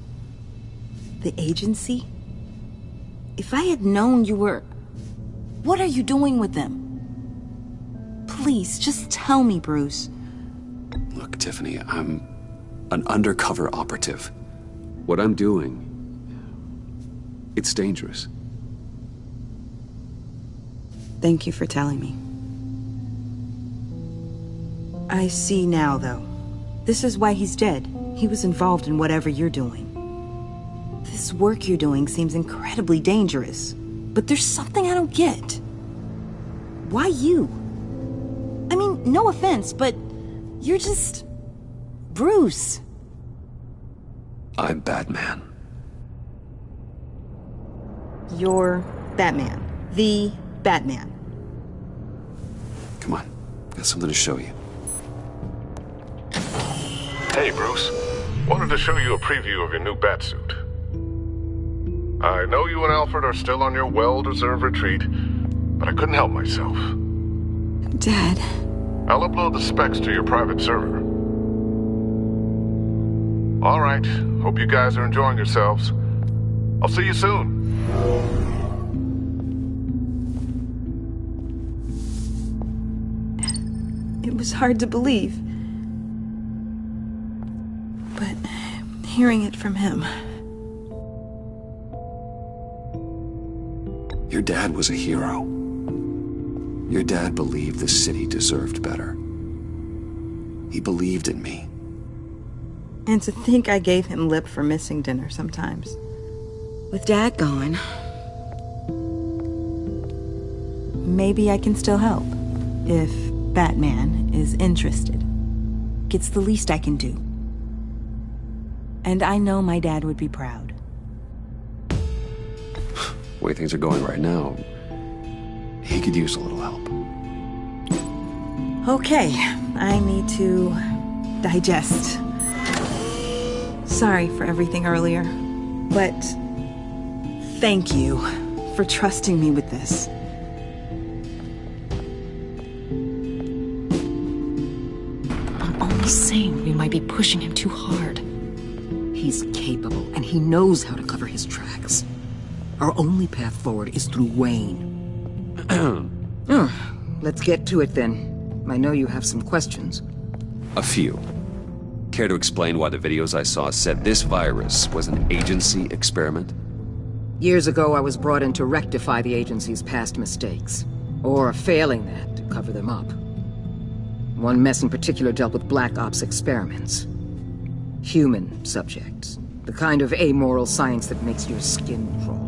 U: The agency? If I had known you were... What are you doing with them? Please, just tell me, Bruce.
I: Look, Tiffany, I'm an undercover operative. What I'm doing, it's dangerous.
U: Thank you for telling me. I see now, though. This is why he's dead. He was involved in whatever you're doing. This work you're doing seems incredibly dangerous. But there's something I don't get. Why you? I mean, no offense, but you're just... Bruce.
I: I'm Batman.
U: You're Batman. The Batman.
I: Come on, got something to show you.
K: Hey, Bruce. Wanted to show you a preview of your new Batsuit. I know you and Alfred are still on your well-deserved retreat, but I couldn't help myself.
U: Dad.
K: I'll upload the specs to your private server. All right. Hope you guys are enjoying yourselves. I'll see you soon.
U: It was hard to believe. But hearing it from him...
I: Your dad was a hero. Your dad believed the city deserved better. He believed in me.
U: And to think I gave him lip for missing dinner sometimes. With Dad gone, maybe I can still help. If Batman is interested. It's the least I can do. And I know my dad would be proud.
I: The way things are going right now, he could use a little help.
U: Okay, I need to digest. Sorry for everything earlier, but thank you for trusting me with this.
L: I'm almost saying we might be pushing him too hard.
A: He's capable, and he knows how to cover his tracks. Our only path forward is through Wayne. Let's get to it then. I know you have some questions.
I: A few. Care to explain why the videos I saw said this virus was an agency experiment?
A: Years ago, I was brought in to rectify the agency's past mistakes. Or, failing that, to cover them up. One mess in particular dealt with Black Ops experiments. Human subjects. The kind of amoral science that makes your skin crawl.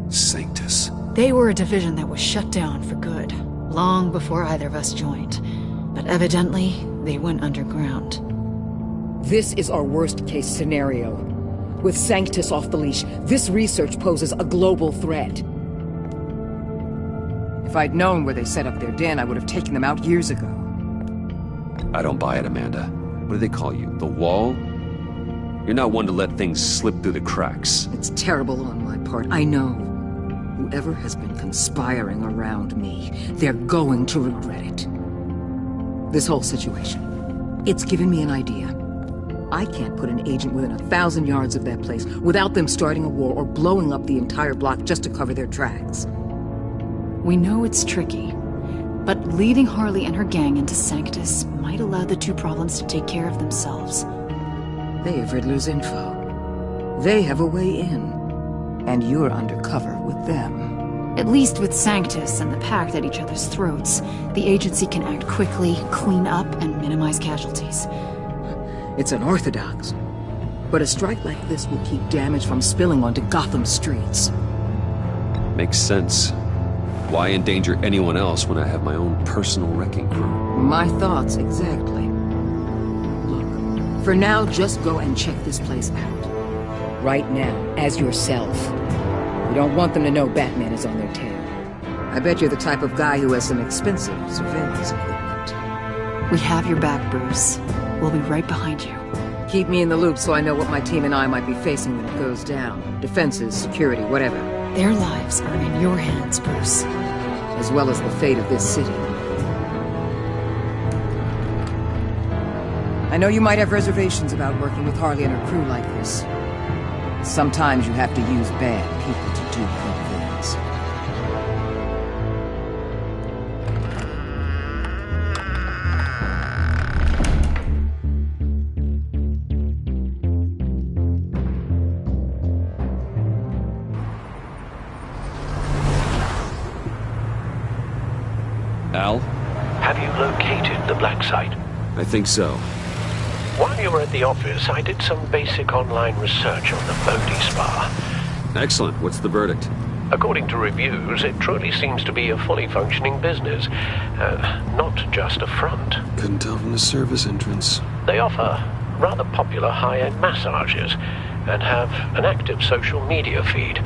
I: Sanctus.
L: They were a division that was shut down for good, long before either of us joined. But evidently, they went underground.
A: This is our worst-case scenario. With Sanctus off the leash, this research poses a global threat. If I'd known where they set up their den, I would have taken them out years ago.
I: I don't buy it, Amanda. What do they call you? The Wall? You're not one to let things slip through the cracks.
A: It's terrible on my part, I know. Whoever has been conspiring around me, they're going to regret it. This whole situation, it's given me an idea. I can't put an agent within 1,000 yards of that place without them starting a war or blowing up the entire block just to cover their tracks.
L: We know it's tricky, but leading Harley and her gang into Sanctus might allow the two problems to take care of themselves.
A: They have Riddler's info. They have a way in. And you're undercover with them.
L: At least with Sanctus and the Pact at each other's throats, the agency can act quickly, clean up, and minimize casualties.
A: It's unorthodox. But a strike like this will keep damage from spilling onto Gotham streets.
I: Makes sense. Why endanger anyone else when I have my own personal wrecking crew?
A: My thoughts, exactly. Look, for now, just go and check this place out. Right now, as yourself. You don't want them to know Batman is on their tail. I bet you're the type of guy who has some expensive surveillance equipment.
L: We have your back, Bruce. We'll be right behind you.
A: Keep me in the loop so I know what my team and I might be facing when it goes down. Defenses, security, whatever.
L: Their lives are in your hands, Bruce.
A: As well as the fate of this city. I know you might have reservations about working with Harley and her crew like this. Sometimes you have to use bad people to do good things.
I: Al?
R: Have you located the black site?
I: I think so.
R: While you were at the office, I did some basic online research on the Bodhi Spa.
I: Excellent. What's the verdict?
R: According to reviews, it truly seems to be a fully functioning business. Not just a front.
I: Couldn't tell from the service entrance.
R: They offer rather popular high-end massages and have an active social media feed.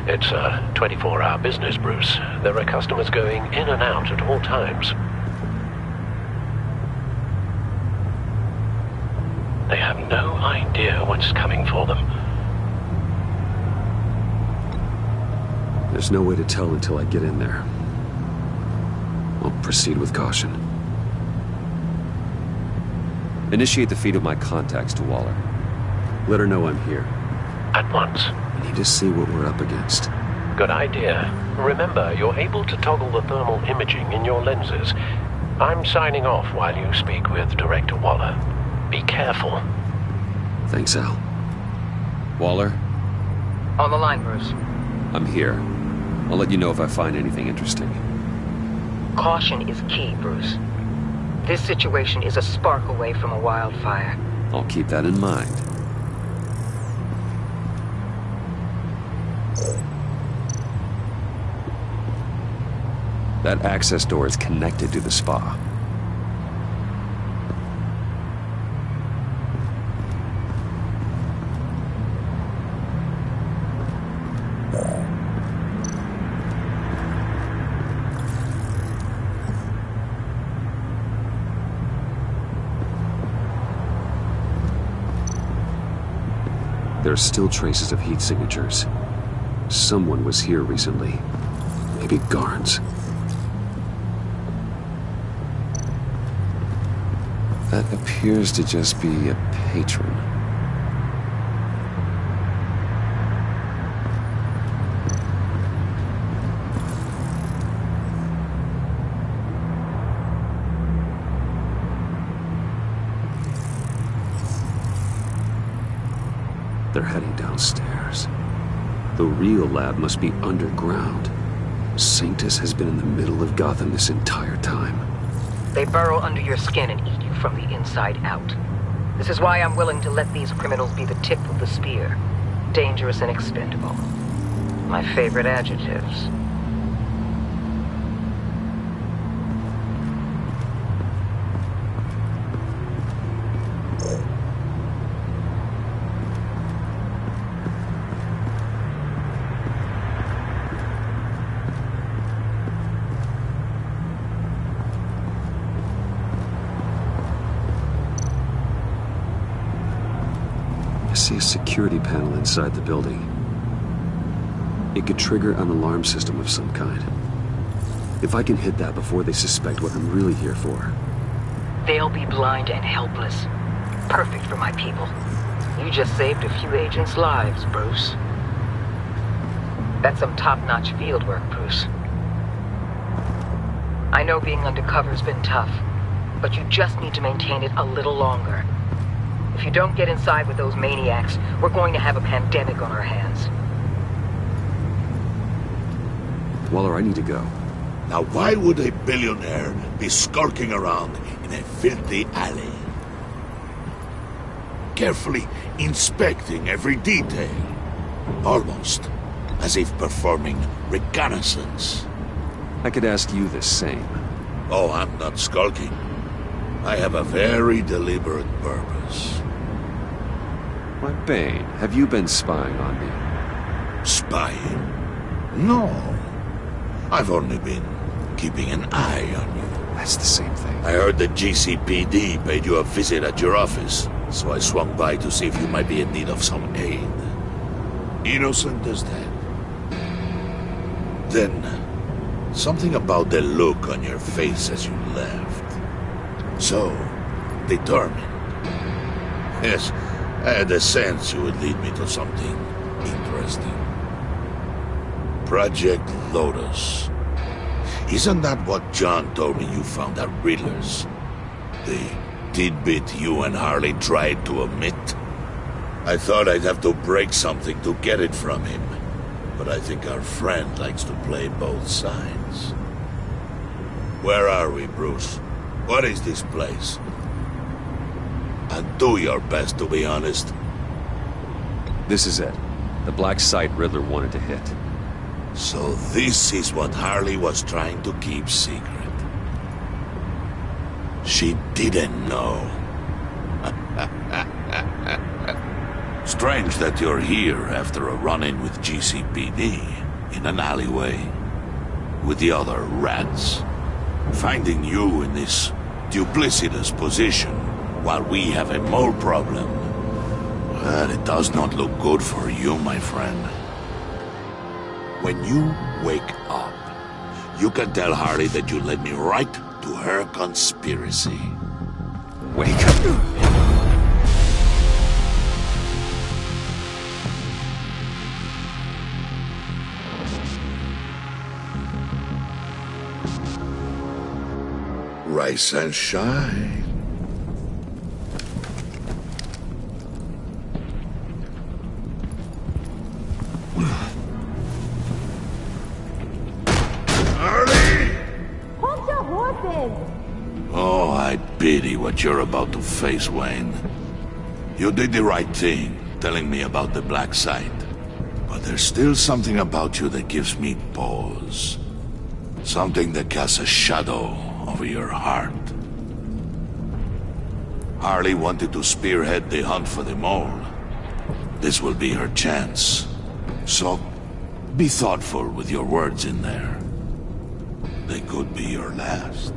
R: It's a 24-hour business, Bruce. There are customers going in and out at all times. They have no idea what's coming for them.
I: There's no way to tell until I get in there. I'll proceed with caution. Initiate the feed of my contacts to Waller. Let her know I'm here.
R: At once.
I: I need to see what we're up against.
R: Good idea. Remember, you're able to toggle the thermal imaging in your lenses. I'm signing off while you speak with Director Waller. Be careful.
I: Thanks, Al. Waller?
A: On the line, Bruce.
I: I'm here. I'll let you know if I find anything interesting.
P: Caution is key, Bruce. This situation is a spark away from a wildfire.
I: I'll keep that in mind. That access door is connected to the spa. There are still traces of heat signatures. Someone was here recently. Maybe guards. That appears to just be a patron. They're heading downstairs. The real lab must be underground. Sanctus has been in the middle of Gotham this entire time.
P: They burrow under your skin and eat you from the inside out. This is why I'm willing to let these criminals be the tip of the spear. Dangerous and expendable. My favorite adjectives.
I: I see a security panel inside the building. It could trigger an alarm system of some kind. If I can hit that before they suspect what I'm really here for.
P: They'll be blind and helpless. Perfect for my people. You just saved a few agents' lives, Bruce. That's some top-notch field work, Bruce. I know being undercover's been tough, but you just need to maintain it a little longer. If you don't get inside with those maniacs, we're going to have a pandemic on our hands.
I: Waller, I need to go.
G: Now why would a billionaire be skulking around in a filthy alley? Carefully inspecting every detail. Almost as if performing reconnaissance.
I: I could ask you the same.
G: Oh, I'm not skulking. I have a very deliberate purpose.
I: Why, Bane, have you been spying on me?
G: Spying? No. I've only been keeping an eye on you.
I: That's the same thing.
G: I heard the GCPD paid you a visit at your office, so I swung by to see if you might be in need of some aid. Innocent as that. Then, something about the look on your face as you left. So, determined. Yes, I had a sense you would lead me to something interesting. Project Lotus. Isn't that what John told me you found at Riddler's? The tidbit you and Harley tried to omit? I thought I'd have to break something to get it from him. But I think our friend likes to play both sides. Where are we, Bruce? What is this place? And do your best to be honest.
I: This is it. The black site Riddler wanted to hit.
G: So this is what Harley was trying to keep secret. She didn't know. Strange that you're here after a run-in with GCPD in an alleyway with the other rats. Finding you in this duplicitous position while we have a mole problem. Well, it does not look good for you, my friend. When you wake up, you can tell Harley that you led me right to her conspiracy.
I: Wake up.
G: Rise and shine.
H: happened?
G: Oh, I pity what you're about to face, Wayne. You did the right thing, telling me about the black site. But there's still something about you that gives me pause. Something that casts a shadow over your heart. Harley wanted to spearhead the hunt for the mole. This will be her chance. So, be thoughtful with your words in there. They could be your last.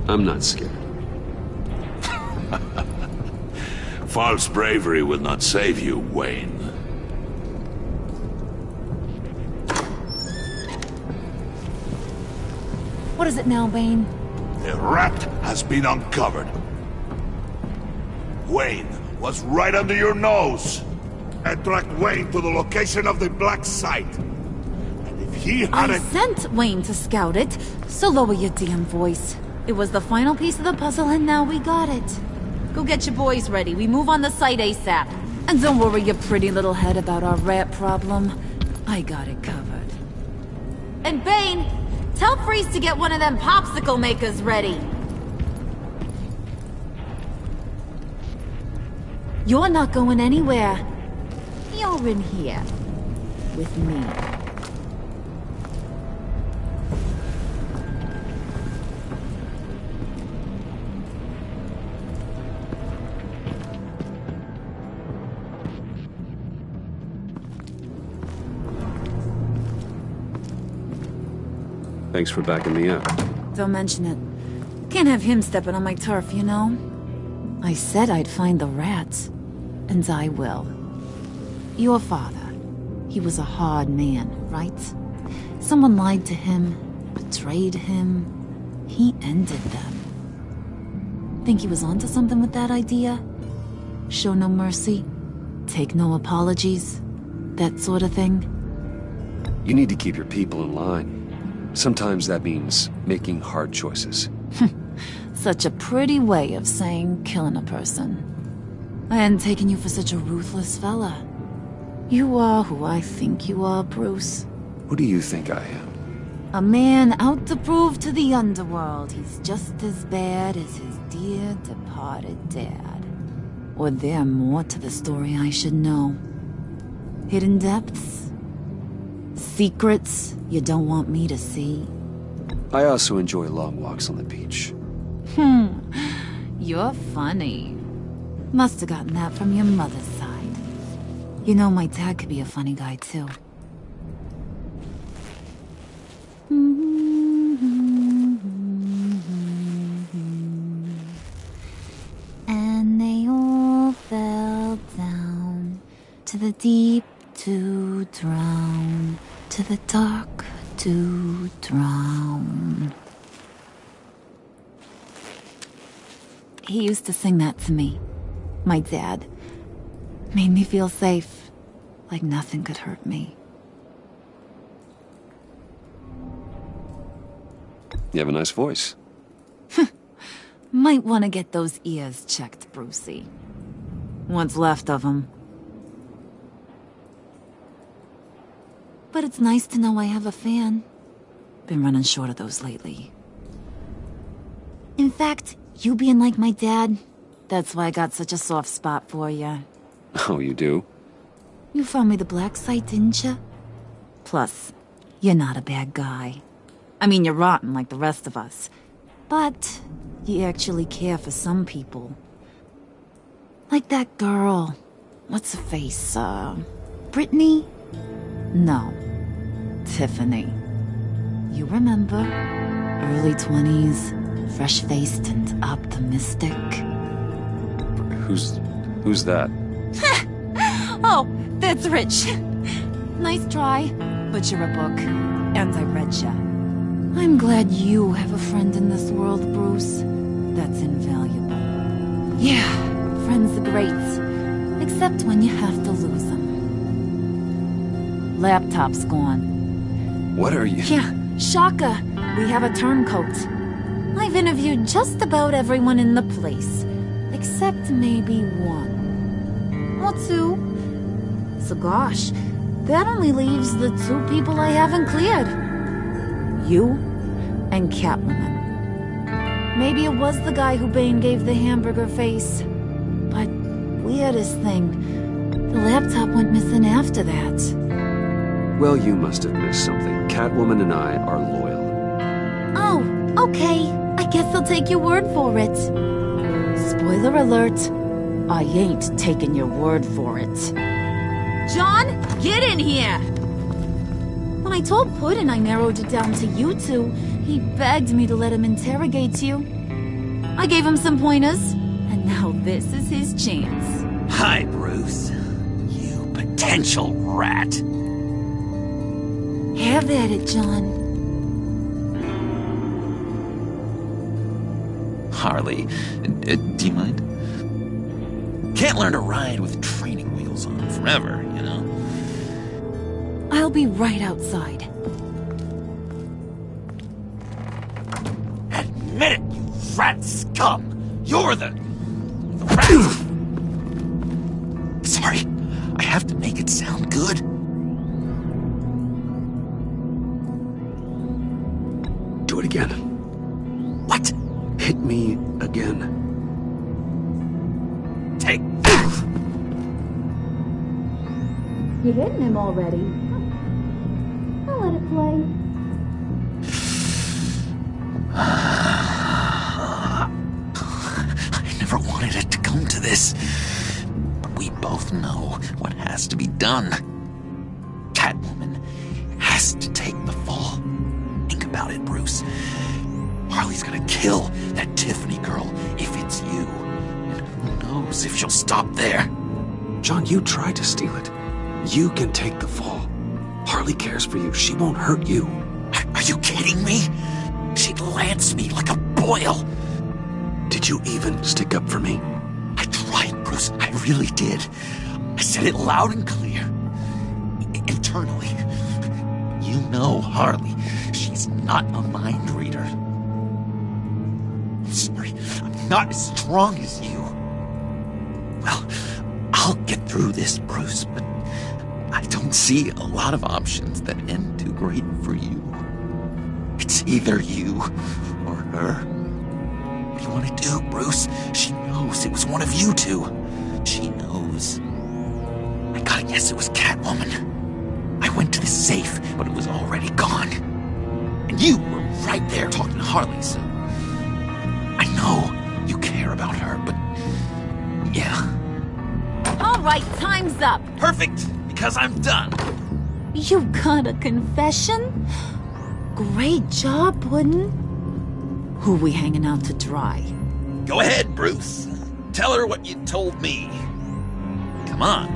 I: I'm not scared.
G: False bravery will not save you, Wayne.
H: What is it now, Bane?
G: The rat has been uncovered. Wayne was right under your nose. And tracked Wayne to the location of the black site. And if he hadn't...
H: I sent Wayne to scout it, so lower your damn voice. It was the final piece of the puzzle, and now we got it. Go get your boys ready. We move on the site ASAP. And don't worry your pretty little head about our rat problem. I got it covered. And Bane, tell Freeze to get one of them popsicle makers ready. You're not going anywhere. You're in here. With me.
I: Thanks for backing me up.
H: Don't mention it. Can't have him stepping on my turf, you know? I said I'd find the rats. And I will. Your father. He was a hard man, right? Someone lied to him, betrayed him. He ended them. Think he was onto something with that idea? Show no mercy? Take no apologies? That sort of thing?
I: You need to keep your people in line. Sometimes that means making hard choices.
H: Such a pretty way of saying killing a person. I hadn't taken you for such a ruthless fella. You are who I think you are, Bruce.
I: Who do you think I am?
H: A man out to prove to the underworld he's just as bad as his dear departed dad. Or there more to the story I should know. Hidden depths? Secrets you don't want me to see?
I: I also enjoy long walks on the beach.
H: You're funny. Must have gotten that from your mother's side. You know, my dad could be a funny guy, too. And they all fell down to the deep to drown, to the dark to drown. He used to sing that to me. My dad. Made me feel safe. Like nothing could hurt me.
I: You have a nice voice.
H: Might want to get those ears checked, Brucey. What's left of them. But it's nice to know I have a fan. Been running short of those lately. In fact, you being like my dad, that's why I got such a soft spot for you.
I: Oh, you do?
H: You found me the black site, didn't you? Plus, you're not a bad guy. I mean, you're rotten like the rest of us. But you actually care for some people. Like that girl. What's her face? Brittany? No. Tiffany. You remember? Early 20s, fresh-faced and optimistic.
I: Who's that?
H: Oh, that's Rich. Nice try, but you're a book, and I read ya. I'm glad you have a friend in this world, Bruce. That's invaluable. Yeah, friends are great, except when you have to lose them. Laptop's gone.
I: What are you...
H: Yeah, shocker. We have a turncoat. I've interviewed just about everyone in the place, except maybe one. Or two. So gosh, That only leaves the two people I haven't cleared. You and Catwoman. Maybe it was the guy who Bane gave the hamburger face. But weirdest thing, the laptop went missing after that.
I: Well, you must have missed something. Catwoman and I are loyal.
H: Oh, okay. I guess I'll take your word for it. Spoiler alert. I ain't taking your word for it. John, get in here! When I told Puddin' I narrowed it down to you two, he begged me to let him interrogate you. I gave him some pointers, and now this is his chance.
F: Hi, Bruce. You potential rat.
H: Have at it, John.
F: Harley, do you mind? Can't learn to ride with training wheels on forever, you know?
H: I'll be right outside.
F: Admit it, you rat scum! You're the rat! Sorry, I have to make it sound good.
I: Do it again.
F: What?
I: Hit me again.
F: Take.
H: You hitting him already? I'll let it play.
F: I never wanted it to come to this. But we both know what has to be done. Catwoman has to take the fall. Think about it, Bruce. Harley's gonna kill that Tiffany girl if it's you. And who knows if she'll stop there.
I: John, you tried to steal it. You can take the fall. Harley cares for you. She won't hurt you.
F: Are you kidding me? She'd lance me like a boil.
I: Did you even stick up for me?
F: I tried, Bruce. I really did. I said it loud and clear. Internally. You know Harley. She's not a mind reader. I'm sorry. I'm not as strong as you. Well, I'll get through this, Bruce, but I don't see a lot of options that end too great for you. It's either you or her. What do you want to do, Bruce? She knows it was one of you two. She knows. I gotta guess it was Catwoman. I went to the safe, but it was already gone. And you were right there talking to Harley, so I know you care about her, but yeah.
H: All right, time's up.
F: Perfect, because I'm done.
H: You got a confession? Great job, Puddin'. Who we hanging out to dry?
F: Go ahead, Bruce. Tell her what you told me. Come on.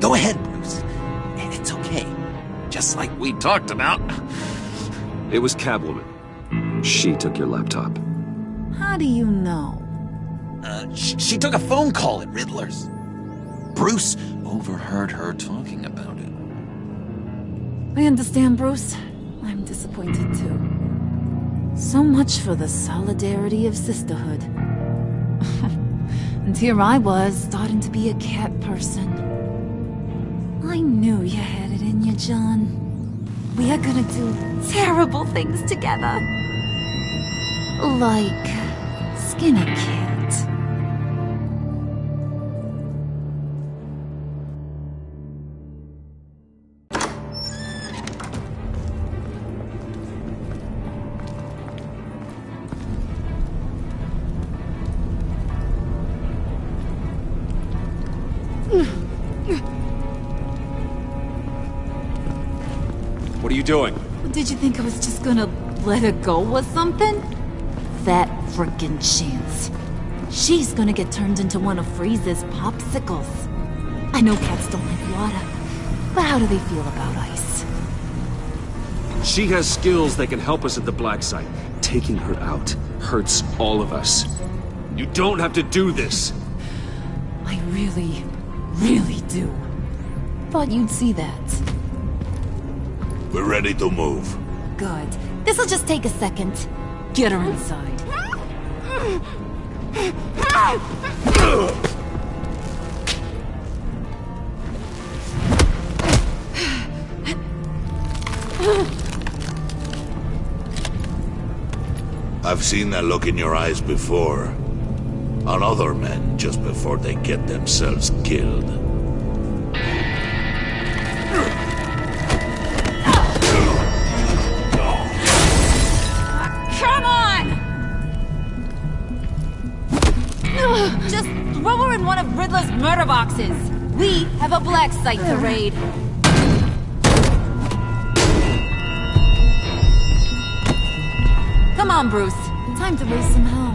F: Go ahead, Bruce. And it's okay. Just like we talked about.
I: It was Catwoman. She took your laptop.
H: How do you know?
F: She took a phone call at Riddler's. Bruce overheard her talking about it.
H: I understand, Bruce. I'm disappointed too. So much for the solidarity of sisterhood. And here I was, starting to be a cat person. I knew you had it in you, John. We are gonna do terrible things together. Like skin a cat.
I: What are you doing?
H: Did you think I was just gonna let her go or something? That frickin' chance. She's gonna get turned into one of Freeze's popsicles. I know cats don't like water, but how do they feel about ice?
I: She has skills that can help us at the black site. Taking her out hurts all of us. You don't have to do this.
H: I really, really do. Thought you'd see that.
G: We're ready to move.
H: Good. This'll just take a second. Get her inside.
G: I've seen that look in your eyes before. On other men, just before they get themselves killed.
H: Come on! Just throw her in one of Riddler's murder boxes. We have a black site to raid. Come on, Bruce. Time to raise some hell.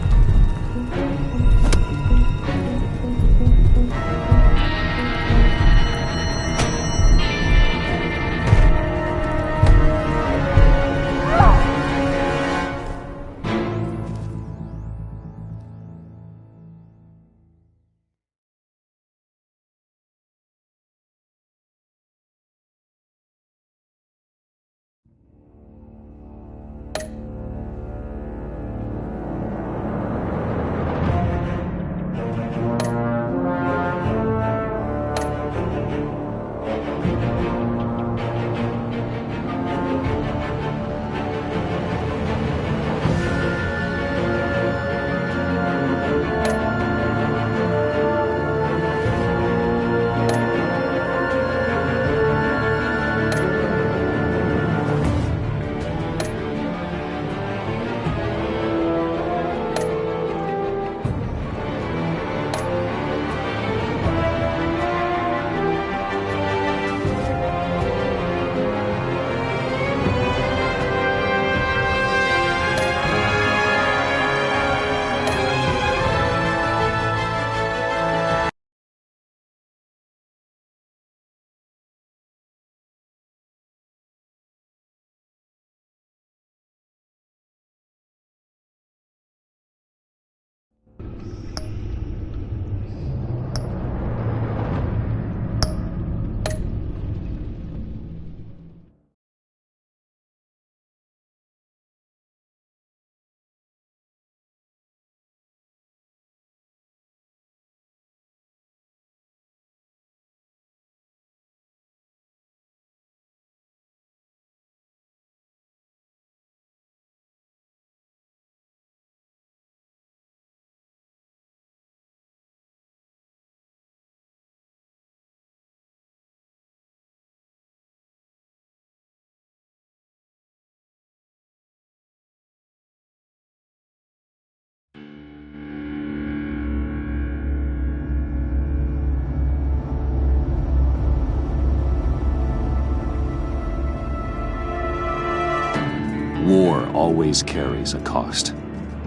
I: War always carries a cost,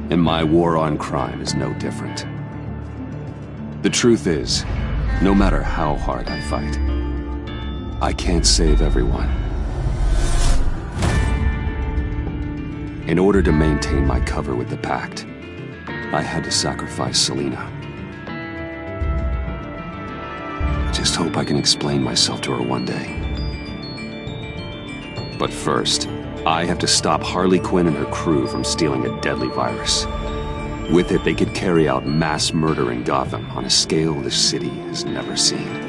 I: and my war on crime is no different. The truth is, no matter how hard I fight, I can't save everyone. In order to maintain my cover with the Pact, I had to sacrifice Selina. I just hope I can explain myself to her one day. But first, I have to stop Harley Quinn and her crew from stealing a deadly virus. With it, they could carry out mass murder in Gotham on a scale this city has never seen.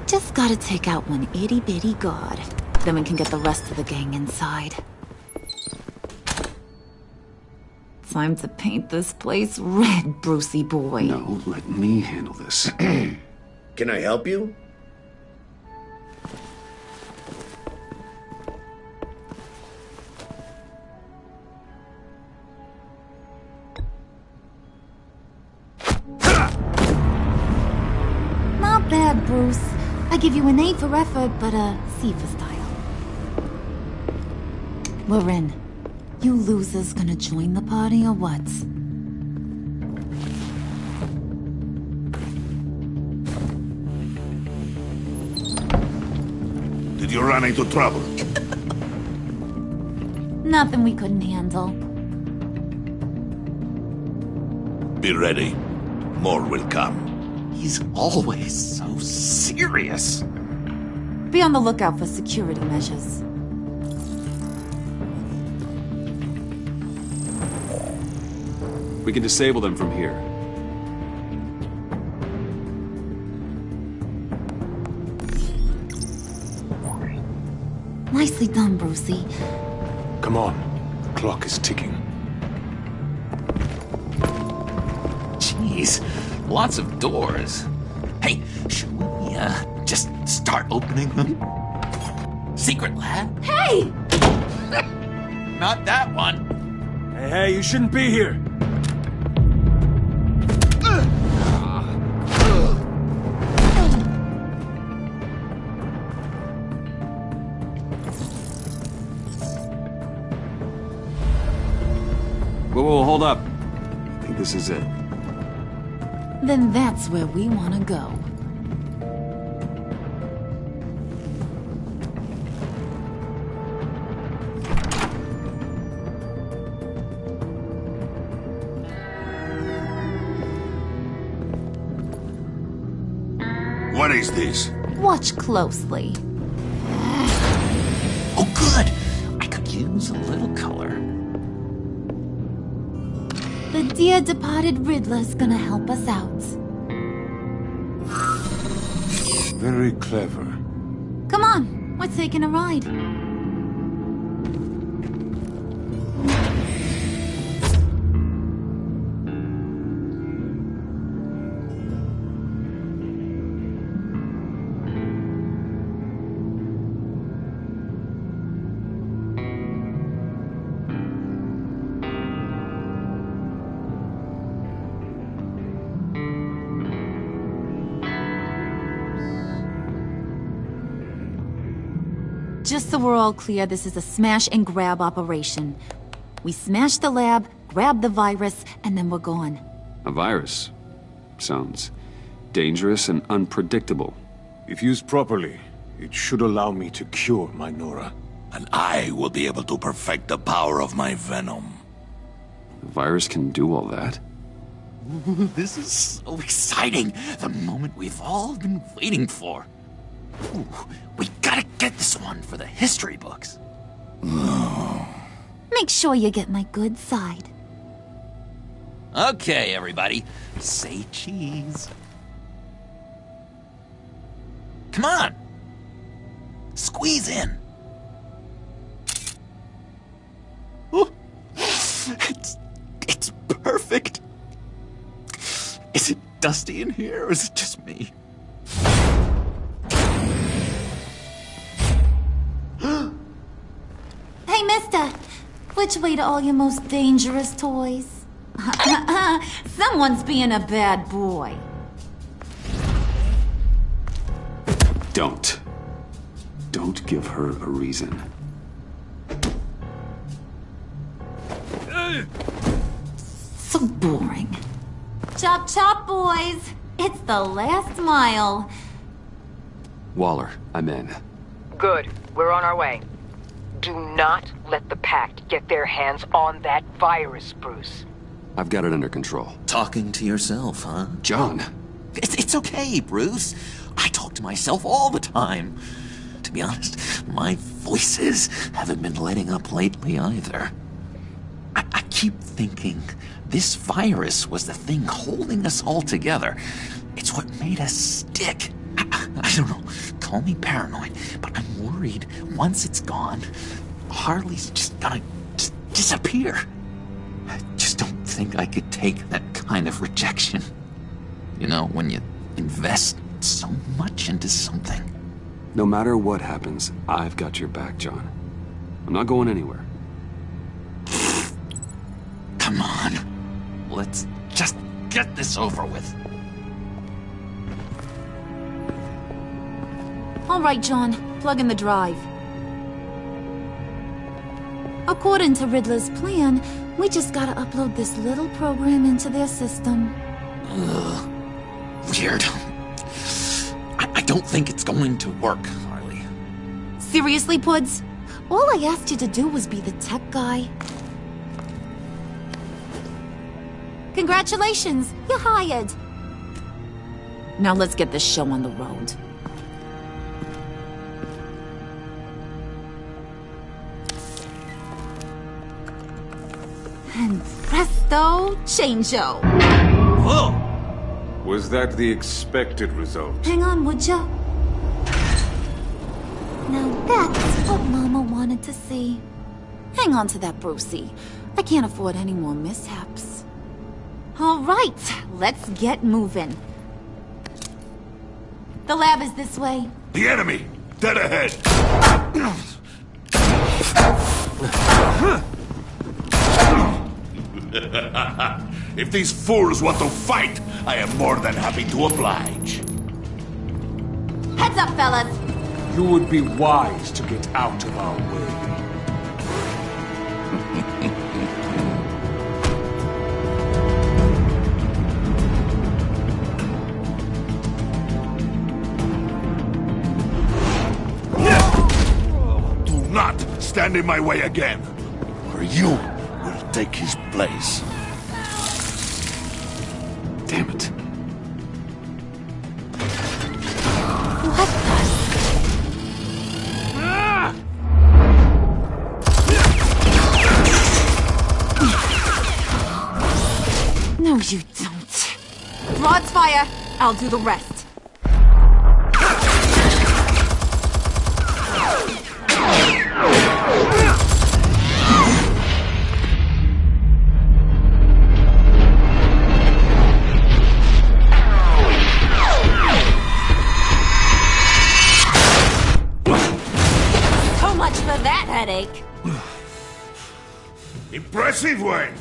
H: Just gotta take out one itty-bitty god. Then we can get the rest of the gang inside. Time to paint this place red, Brucey boy.
I: No, let me handle this.
Q: Can I help you?
H: Not bad, Bruce. I give you an A for effort, but a C for style. We're in. You losers gonna join the party or what?
G: Did you run into trouble?
H: Nothing we couldn't handle.
G: Be ready. More will come.
F: He's always so serious.
H: Be on the lookout for security measures.
I: We can disable them from here.
H: Nicely done, Brucey.
J: Come on. The clock is ticking.
F: Jeez, lots of doors. Hey, should we, just start opening them? Secret lab?
H: Hey!
F: Not that one.
O: Hey, you shouldn't be here.
I: Whoa, hold up. I think this is it.
H: Then that's where we want to go.
G: What is this?
H: Watch closely.
F: Oh, good. I could use a little color.
H: The dear departed Riddler's gonna help us out.
J: Very clever.
H: Come on, we're taking a ride. Just so we're all clear, this is a smash and grab operation. We smash the lab, grab the virus, and then we're gone.
I: A virus? Sounds dangerous and unpredictable.
J: If used properly, it should allow me to cure my Nora.
G: And I will be able to perfect the power of my venom.
I: The virus can do all that?
F: Ooh, this is so exciting. The moment we've all been waiting for. Ooh, we gotta get this one for the history books.
H: Make sure you get my good side.
F: Okay, everybody, say cheese. Come on. Squeeze in. Ooh, it's perfect. Is it dusty in here, or is it just me?
H: Hey, mister! Which way to all your most dangerous toys? Someone's being a bad boy.
I: Don't. Don't give her a reason.
H: So boring. Chop chop, boys! It's the last mile.
I: Waller, I'm in.
P: Good. We're on our way. Do not let the Pact get their hands on that virus, Bruce.
I: I've got it under control.
F: Talking to yourself, huh?
I: John!
F: It's okay, Bruce. I talk to myself all the time. To be honest, my voices haven't been letting up lately either. I keep thinking this virus was the thing holding us all together. It's what made us stick. I don't know, call me paranoid, but I'm worried once it's gone, Harley's just gonna disappear. I just don't think I could take that kind of rejection. You know, when you invest so much into something.
I: No matter what happens, I've got your back, John. I'm not going anywhere.
F: Come on. Let's just get this over with.
H: All right, John. Plug in the drive. According to Riddler's plan, we just gotta upload this little program into their system.
F: Ugh. Weird. I don't think it's going to work, Harley.
H: Seriously, Puds? All I asked you to do was be the tech guy. Congratulations, you're hired. Now let's get this show on the road. And presto, changeo.
J: Whoa! Was that the expected result?
H: Hang on, would ya? Now that's what Mama wanted to see. Hang on to that, Brucey. I can't afford any more mishaps. All right, let's get moving. The lab is this way.
G: The enemy! Dead ahead! If these fools want to fight, I am more than happy to oblige.
H: Heads up, fellas!
J: You would be wise to get out of our way.
G: Do not stand in my way again, or you will take his place.
J: Damn it.
H: No, you don't. Broad's fire. I'll do the rest. So much for that headache.
G: Impressive, Wayne.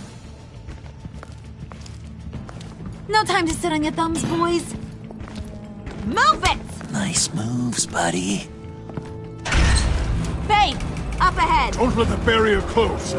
H: No time to sit on your thumbs, boys. Move it!
F: Nice moves, buddy.
H: Faye, up ahead.
G: Don't let the barrier close.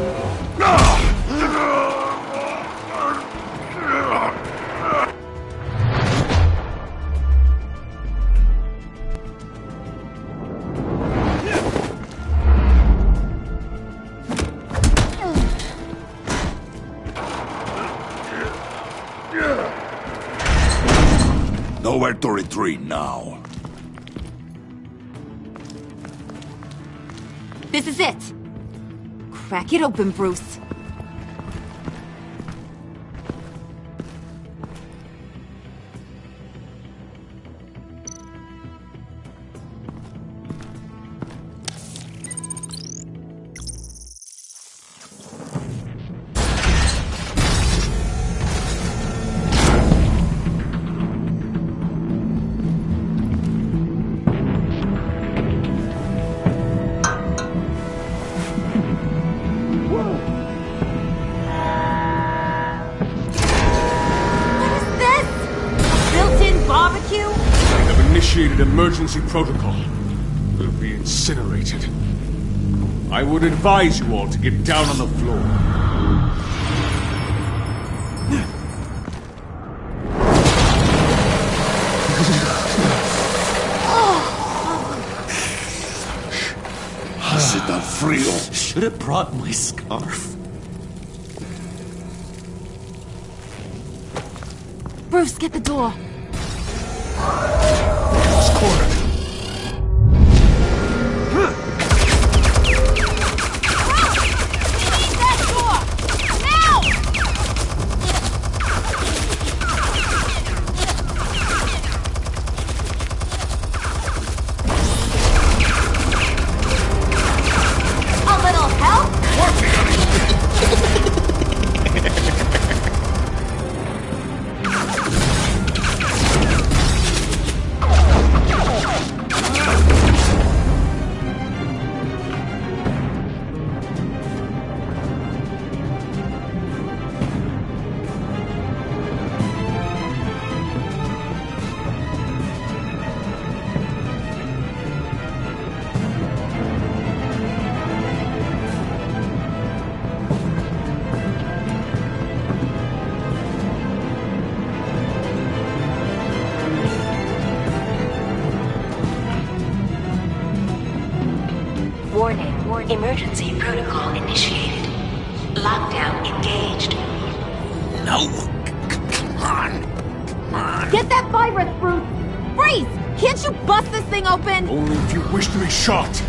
G: Nowhere to retreat now.
H: This is it. Crack it open, Bruce.
J: Initiated emergency protocol. Will be incinerated. I would advise you all to get down on the floor.
G: Has it frio?
F: Should have brought my scarf.
H: Bruce, get the door.
J: It's cornered.
M: Emergency protocol initiated. Lockdown engaged.
R: No! Come on! Come on!
H: Get that virus, Bruce! Freeze! Can't you bust this thing open?
D: Only if you wish to be shot.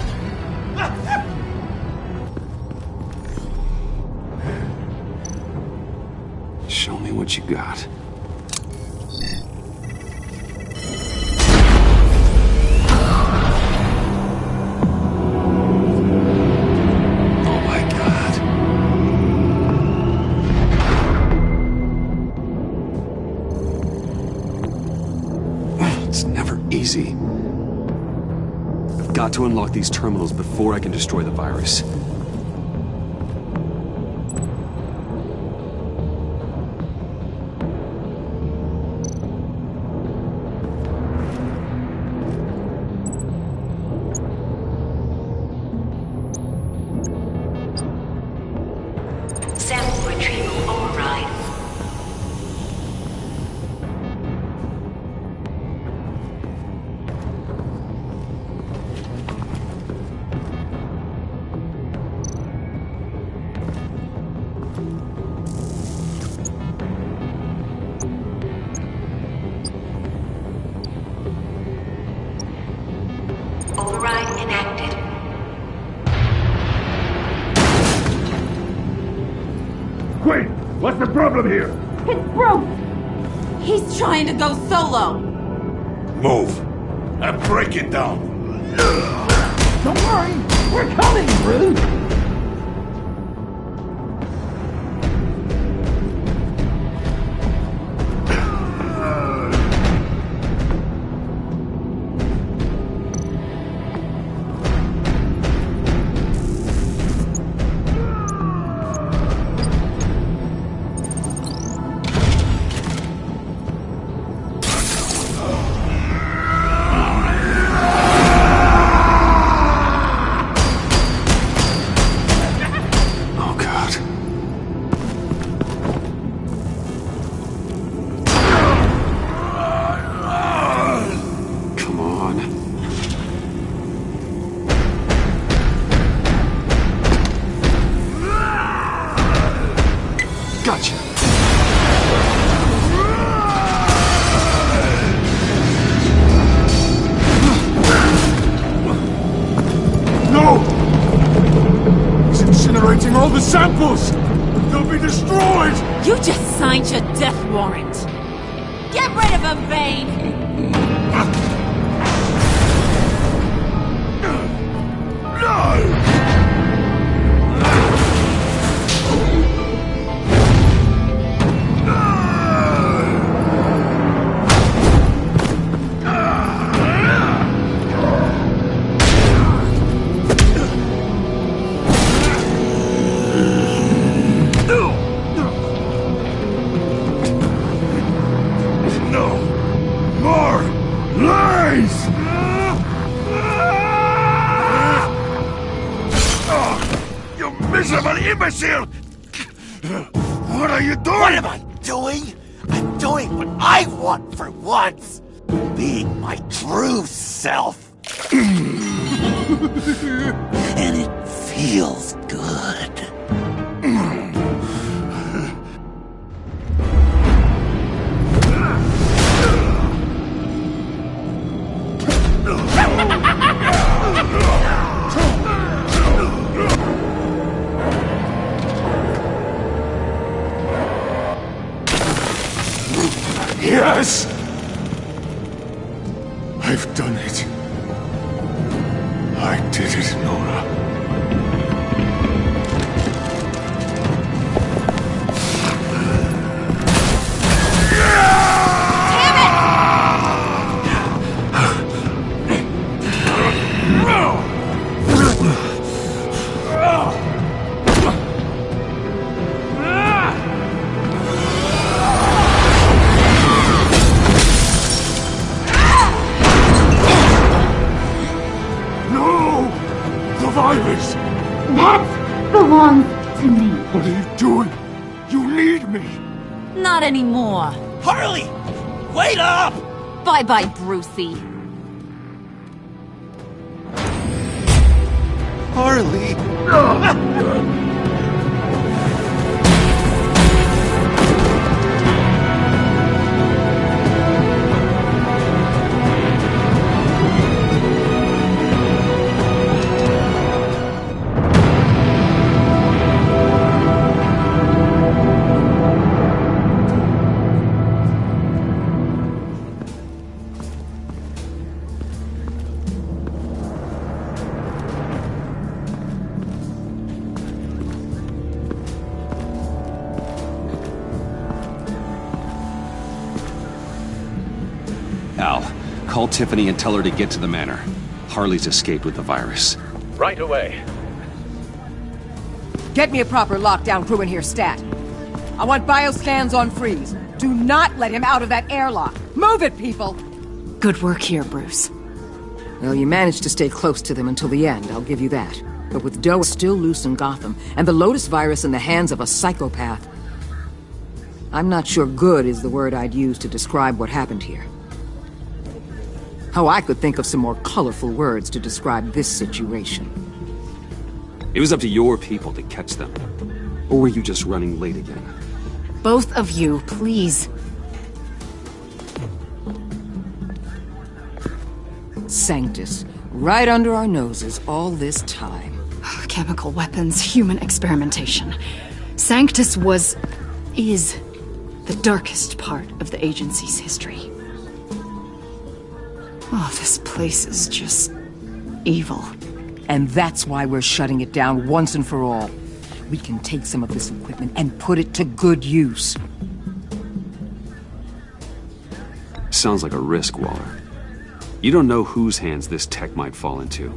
I: Show me what you got. Oh my God. It's never easy. I've got to unlock these terminals before I can destroy the virus.
M: Sample retrieval override. Override enacted.
G: Wait! What's the problem here?
H: It's Bruce! He's trying to go solo!
G: Move. And break it down.
O: Don't worry, we're coming, Bruce!
I: Oh God. Come on. Gotcha.
D: No! He's incinerating all the samples! They'll be destroyed!
H: You just signed your death warrant! Get rid of him, Bane!
G: No! More! Lies! You miserable imbecile! What are you doing?
R: What am I doing? I'm doing what I want for once! Being my true self! And it feels good.
D: Yes! I've done it. I did it, Nora. Virus!
H: That belongs to me.
D: What are you doing? You need me!
H: Not anymore.
R: Harley! Wait up!
H: Bye-bye, Brucey.
J: Harley!
I: Al, call Tiffany and tell her to get to the manor. Harley's escaped with the virus.
R: Right away.
A: Get me a proper lockdown crew in here, stat. I want bioscans on Freeze. Do not let him out of that airlock. Move it, people!
L: Good work here, Bruce.
A: Well, you managed to stay close to them until the end, I'll give you that. But with Doe still loose in Gotham, and the Lotus virus in the hands of a psychopath, I'm not sure good is the word I'd use to describe what happened here. Oh, I could think of some more colorful words to describe this situation.
I: It was up to your people to catch them. Or were you just running late again?
L: Both of you, please.
A: Sanctus, right under our noses all this time.
L: Chemical weapons, human experimentation. Sanctus is the darkest part of the agency's history. Oh, this place is just evil.
A: And that's why we're shutting it down once and for all. We can take some of this equipment and put it to good use.
I: Sounds like a risk, Waller. You don't know whose hands this tech might fall into.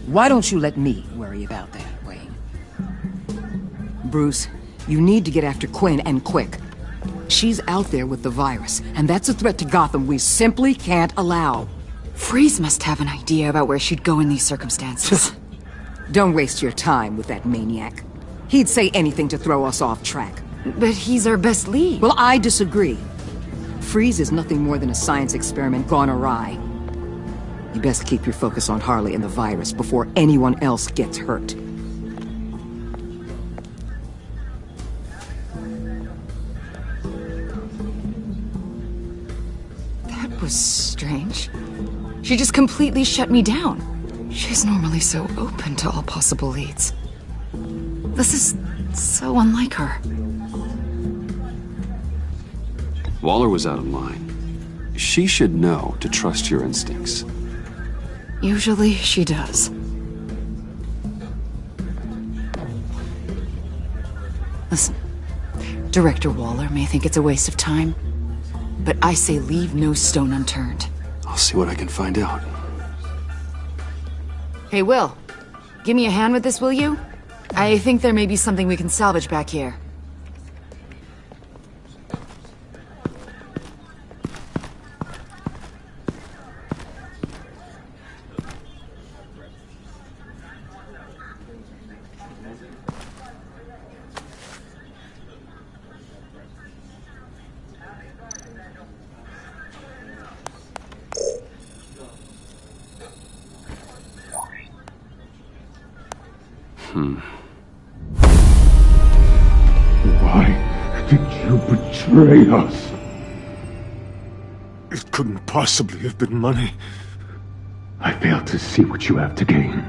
A: Why don't you let me worry about that, Wayne? Bruce, you need to get after Quinn, and quick. She's out there with the virus, and that's a threat to Gotham we simply can't allow.
L: Freeze must have an idea about where she'd go in these circumstances.
A: Don't waste your time with that maniac. He'd say anything to throw us off track.
L: But he's our best lead.
A: Well, I disagree. Freeze is nothing more than a science experiment gone awry. You best keep your focus on Harley and the virus before anyone else gets hurt.
L: That was strange. She just completely shut me down. She's normally so open to all possible leads. This is so unlike her.
I: Waller was out of line. She should know to trust your instincts.
L: Usually she does. Listen, Director Waller may think it's a waste of time, but I say leave no stone unturned.
I: I'll see what I can find out.
L: Hey, Will. Give me a hand with this, will you? I think there may be something we can salvage back here.
O: Why did you betray us? It couldn't possibly have been money. I fail to see what you have to gain.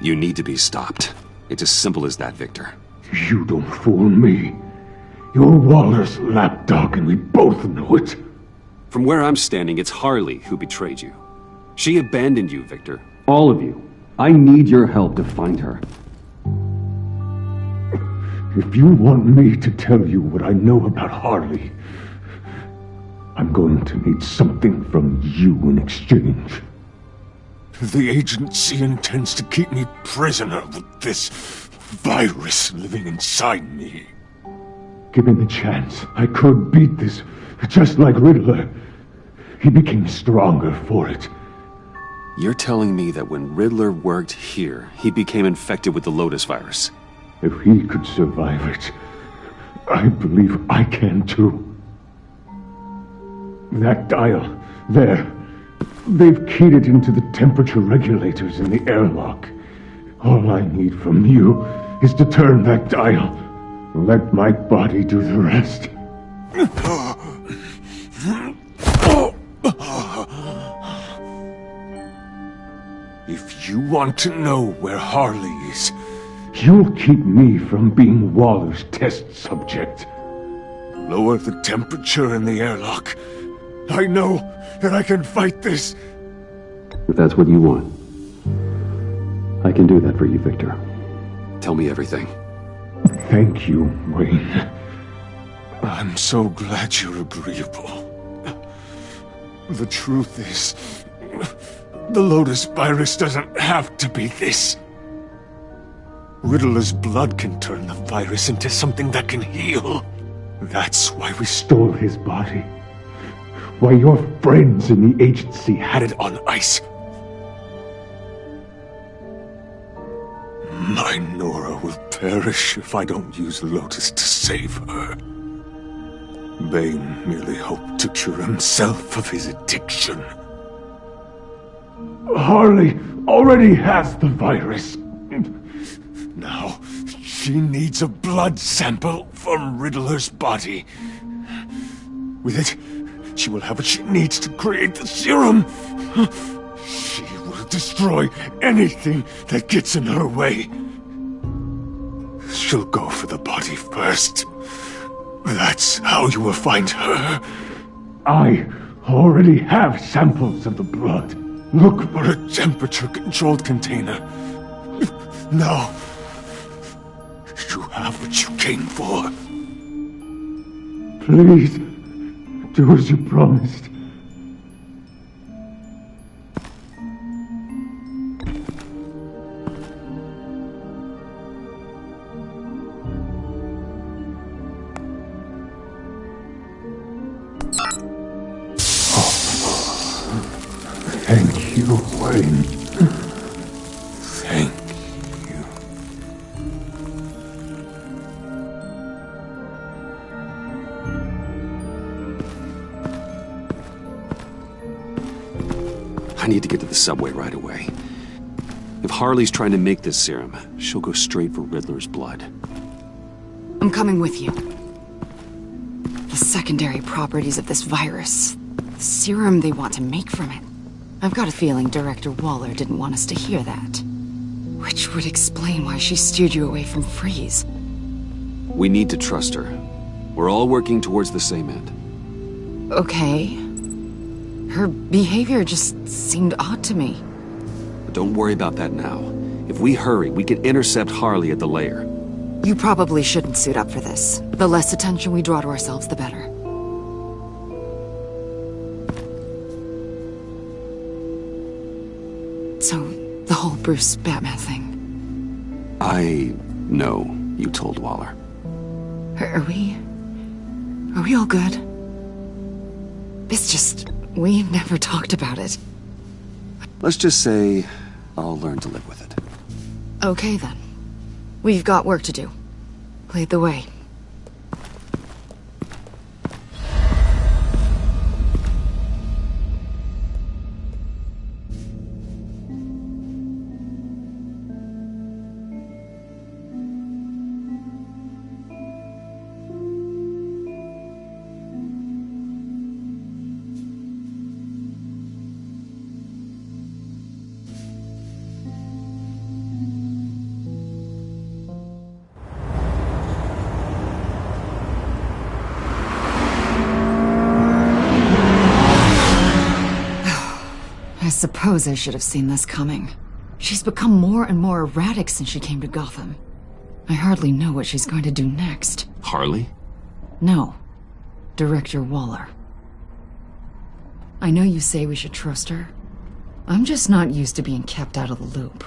I: You need to be stopped. It's as simple as that, Victor.
O: You don't fool me. You're Waller's lapdog, and we both know it.
I: From where I'm standing, it's Harley who betrayed you. She abandoned you, Victor. All of you. I need your help to find her.
O: If you want me to tell you what I know about Harley, I'm going to need something from you in exchange. The agency intends to keep me prisoner with this virus living inside me. Given the chance, I could beat this, just like Riddler. He became stronger for it.
I: You're telling me that when Riddler worked here, he became infected with the Lotus virus?
O: If he could survive it, I believe I can too. That dial, there. They've keyed it into the temperature regulators in the airlock. All I need from you is to turn that dial. Let my body do the rest. If you want to know where Harley is, you'll keep me from being Waller's test subject. Lower the temperature in the airlock. I know that I can fight this.
I: If that's what you want, I can do that for you, Victor. Tell me everything.
O: Thank you, Wayne. I'm so glad you're agreeable. The truth is, the Lotus virus doesn't have to be this. Riddler's blood can turn the virus into something that can heal. That's why we stole his body. Why your friends in the agency had it on ice. My Nora will perish if I don't use Lotus to save her. Bane merely hoped to cure himself of his addiction. Harley already has the virus. Now, she needs a blood sample from Riddler's body. With it, she will have what she needs to create the serum. She will destroy anything that gets in her way. She'll go for the body first. That's how you will find her. I already have samples of the blood. Look for a temperature-controlled container. Now, you have what you came for. Please, do as you promised. Thank you, Wayne. Thank you.
I: I need to get to the subway right away. If Harley's trying to make this serum, she'll go straight for Riddler's blood.
L: I'm coming with you. The secondary properties of this virus. The serum they want to make from it. I've got a feeling Director Waller didn't want us to hear that. Which would explain why she steered you away from Freeze.
I: We need to trust her. We're all working towards the same end.
L: Okay. Her behavior just seemed odd to me.
I: But don't worry about that now. If we hurry, we can intercept Harley at the lair.
L: You probably shouldn't suit up for this. The less attention we draw to ourselves, the better. So, the whole Bruce Batman thing.
I: I know you told Waller.
L: Are we all good? It's just, we never talked about it.
I: Let's just say I'll learn to live with it.
L: Okay then. We've got work to do. Lead the way. I suppose I should have seen this coming. She's become more and more erratic since she came to Gotham. I hardly know what she's going to do next.
I: Harley?
L: No. Director Waller. I know you say we should trust her. I'm just not used to being kept out of the loop.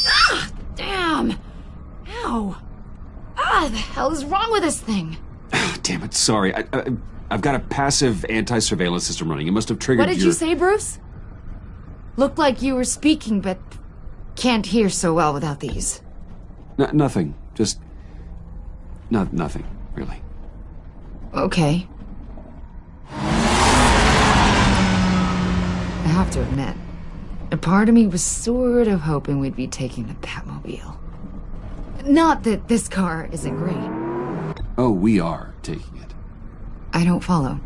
L: Ah! Damn! Ow! Ah, the hell is wrong with this thing?
I: Damn it, sorry. I've got a passive anti-surveillance system running. It must have triggered
L: What did you say, Bruce? Looked like you were speaking, but can't hear so well without these.
I: Nothing. Just... nothing, really.
L: Okay. I have to admit, A part of me was sort of hoping we'd be taking the Batmobile. Not that this car isn't great.
I: Oh, we are taking it.
L: I don't follow.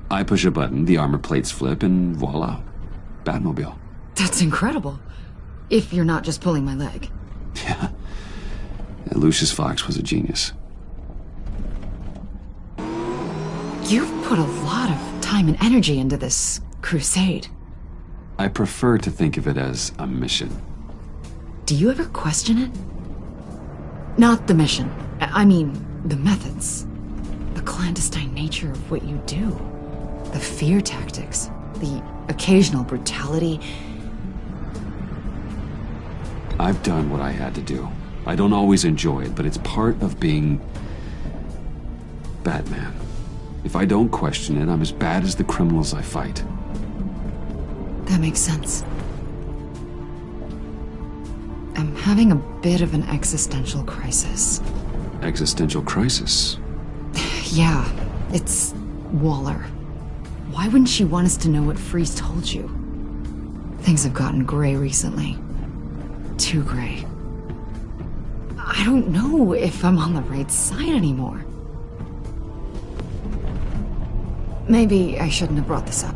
I: I push a button, the armor plates flip, and voila. Batmobile.
L: That's incredible. If you're not just pulling my leg.
I: Yeah. Lucius Fox was a genius.
L: You've put a lot of time and energy into this crusade.
I: I prefer to think of it as a mission.
L: Do you ever question it? Not the mission. I mean, the methods. The clandestine nature of what you do. The fear tactics. The occasional brutality.
I: I've done what I had to do. I don't always enjoy it, but it's part of being Batman. If I don't question it, I'm as bad as the criminals I fight.
L: That makes sense. I'm having a bit of an existential crisis.
I: Existential crisis?
L: Yeah, it's Waller. Why wouldn't she want us to know what Freeze told you? Things have gotten gray recently. Too gray. I don't know if I'm on the right side anymore. Maybe I shouldn't have brought this up.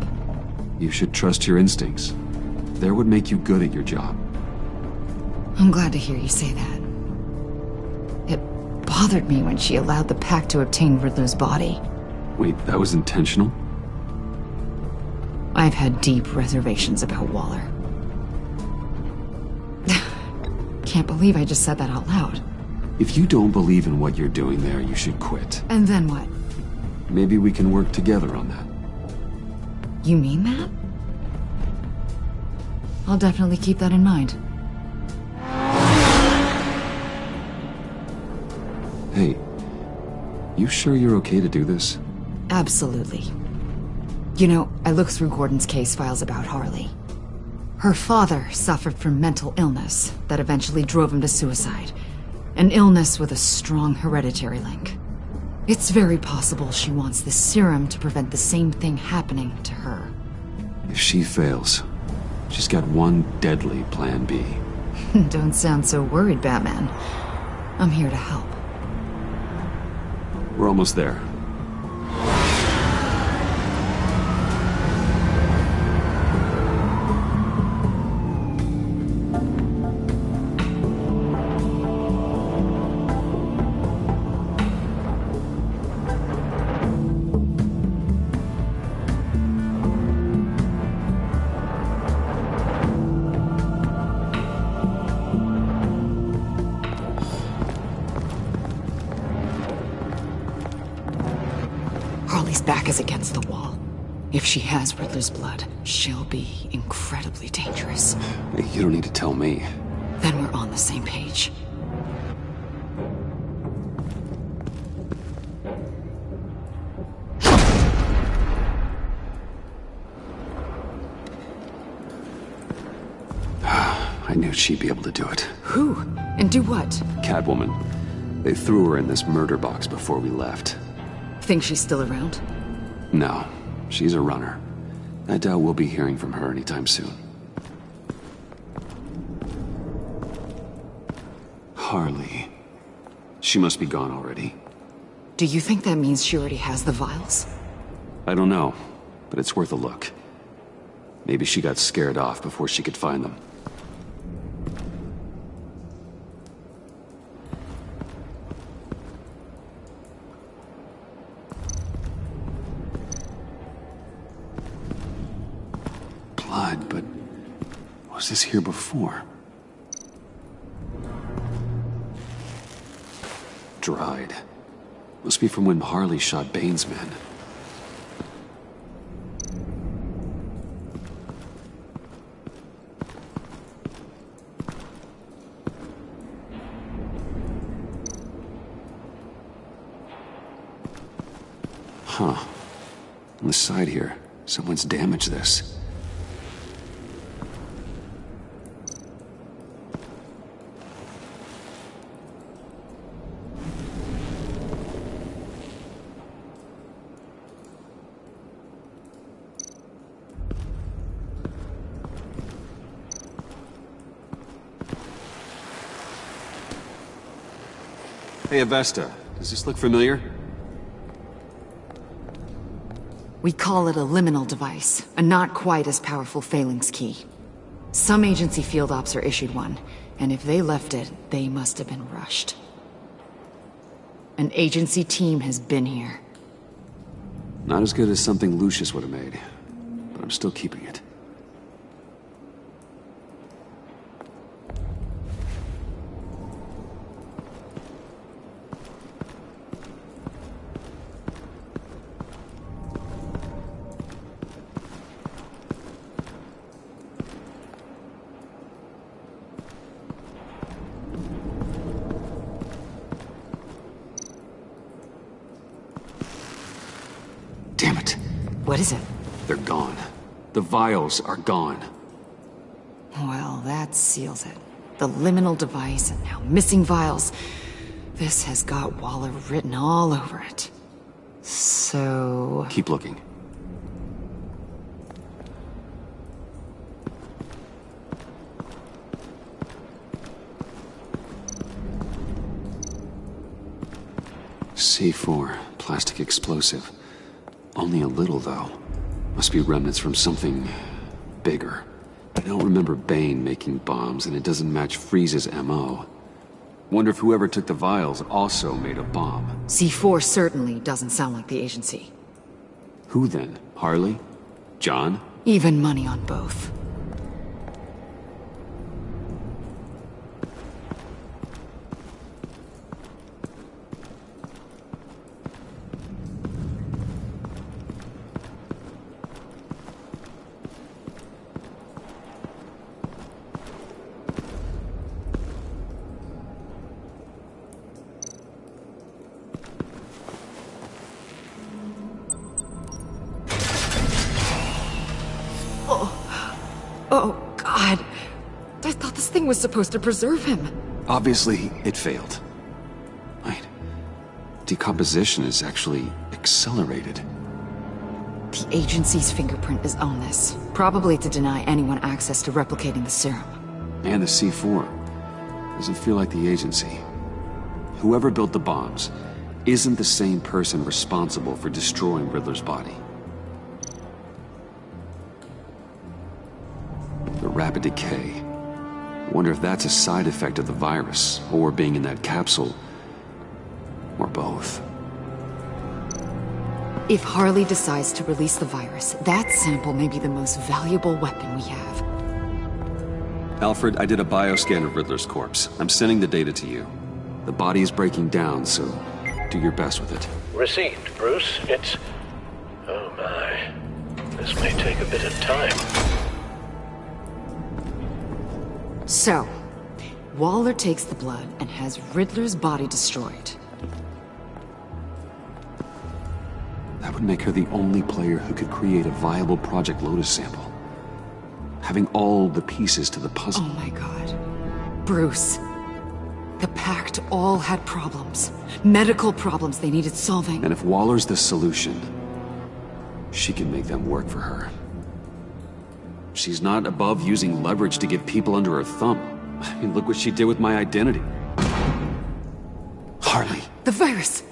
I: You should trust your instincts. They're what make you good at your job.
L: I'm glad to hear you say that. It bothered me when she allowed the Pact to obtain Riddler's body.
I: Wait, that was intentional?
L: I've had deep reservations about Waller. Can't believe I just said that out loud.
I: If you don't believe in what you're doing there, you should quit.
L: And then what?
I: Maybe we can work together on that.
L: You mean that? I'll definitely keep that in mind.
I: Hey, you sure you're okay to do this?
L: Absolutely. You know, I looked through Gordon's case files about Harley. Her father suffered from mental illness that eventually drove him to suicide. An illness with a strong hereditary link. It's very possible she wants this serum to prevent the same thing happening to her.
I: If she fails, she's got one deadly plan B.
L: Don't sound so worried, Batman. I'm here to help.
I: We're almost there.
L: Harley's back is against the wall. If she has Riddler's blood, she'll be incredibly dangerous.
I: You don't need to tell me.
L: Then we're on the same page.
I: I knew she'd be able to do it.
L: Who? And do what?
I: Catwoman. They threw her in this murder box before we left.
L: Think she's still around?
I: No, she's a runner. I doubt we'll be hearing from her anytime soon. Harley. She must be gone already.
L: Do you think that means she already has the vials?
I: I don't know, but it's worth a look. Maybe she got scared off before she could find them. Blood, but was this here before? Dried. Must be from when Harley shot Bane's men. Huh. On the side here, someone's damaged this. Hey, Avesta. Does this look familiar?
L: We call it a liminal device, a not quite as powerful phalanx key. Some agency field ops are issued one, and if they left it, they must have been rushed. An agency team has been here.
I: Not as good as something Lucius would have made, but I'm still keeping it.
L: What is it?
I: They're gone. The vials are gone.
L: Well, that seals it. The liminal device and now missing vials. This has got Waller written all over it. So...
I: Keep looking. C4, plastic explosive. Only a little, though. Must be remnants from something... bigger. I don't remember Bane making bombs, and it doesn't match Freeze's M.O. Wonder if whoever took the vials also made a bomb.
L: C4 certainly doesn't sound like the agency.
I: Who then? Harley? John?
L: Even money on both. Oh, God. I thought this thing was supposed to preserve him.
I: Obviously, it failed. Wait. Decomposition is actually accelerated.
L: The agency's fingerprint is on this. Probably to deny anyone access to replicating the serum.
I: And the C4. Doesn't feel like the agency. Whoever built the bombs isn't the same person responsible for destroying Riddler's body. The rapid decay. Wonder if that's a side effect of the virus, or being in that capsule, or both.
L: If Harley decides to release the virus, that sample may be the most valuable weapon we have.
I: Alfred, I did a bioscan of Riddler's corpse. I'm sending the data to you. The body is breaking down, so do your best with it.
R: Received, Bruce. It's... oh my. This may take a bit of time.
L: So, Waller takes the blood and has Riddler's body destroyed.
I: That would make her the only player who could create a viable Project Lotus sample. Having all the pieces to the puzzle.
L: Oh my God. Bruce. The Pact all had problems. Medical problems they needed solving.
I: And if Waller's the solution, she can make them work for her. She's not above using leverage to get people under her thumb. I mean, look what she did with my identity. Harley.
L: The virus!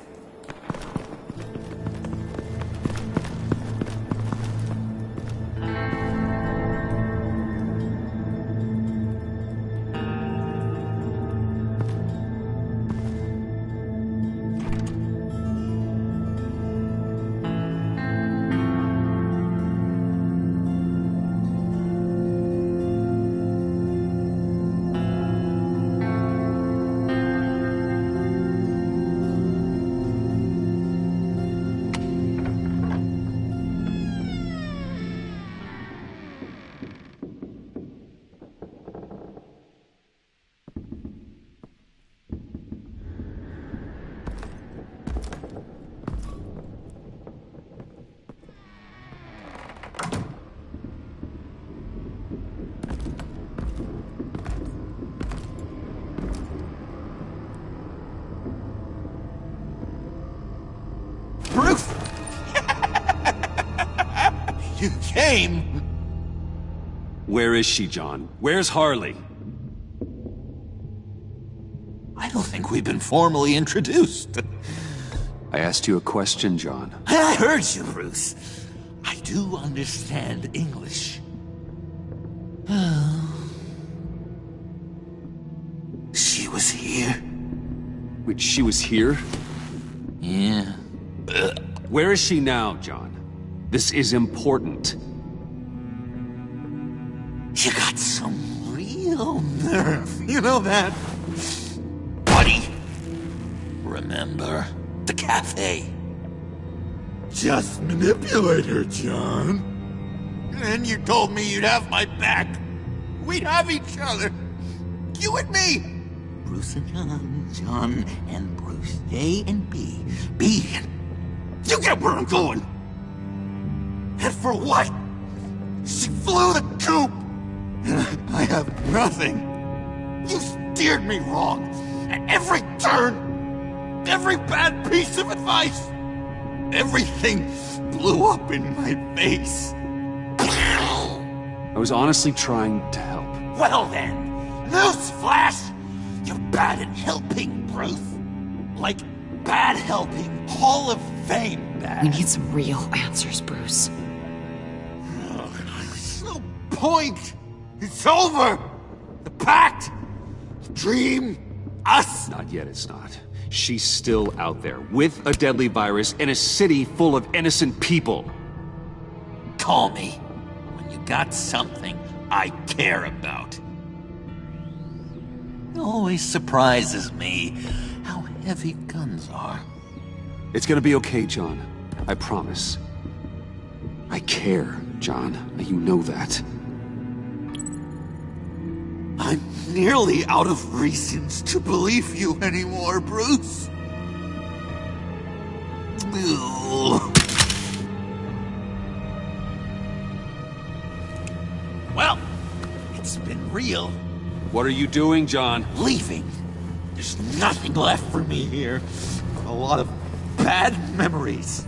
G: You came?
I: Where is she, John? Where's Harley?
G: I
F: don't think we've been formally introduced.
I: I asked you a question, John.
F: I heard you, Bruce. I do understand English. She was here.
I: Wait, she was here?
F: Yeah.
I: Where is she now, John? This is important.
F: You got some real nerve, you know that? Buddy! Remember the cafe?
G: Just manipulate her, John.
F: And you told me you'd have my back. We'd have each other. You and me. Bruce and John, John and Bruce. A and B. B and... You get where I'm going. And for what? She flew the coop. And I have nothing. You steered me wrong. At every turn. Every bad piece of advice. Everything blew up in my face.
I: I was honestly trying to help.
F: Well then, newsflash! You're bad at helping, Bruce. Like, bad helping. Hall of Fame bad.
L: We need some real answers, Bruce.
F: There's no point. It's over. The pact. The dream. Us.
I: Not yet, it's not. She's still out there, with a deadly virus in a city full of innocent people.
F: Call me when you got something I care about. It always surprises me how heavy guns are.
I: It's gonna be okay, John. I promise. I care, John. You know that.
F: I'm nearly out of reasons to believe you anymore, Bruce. Well, it's been real.
I: What are you doing, John?
F: Leaving. There's nothing left for me here. A lot of bad memories.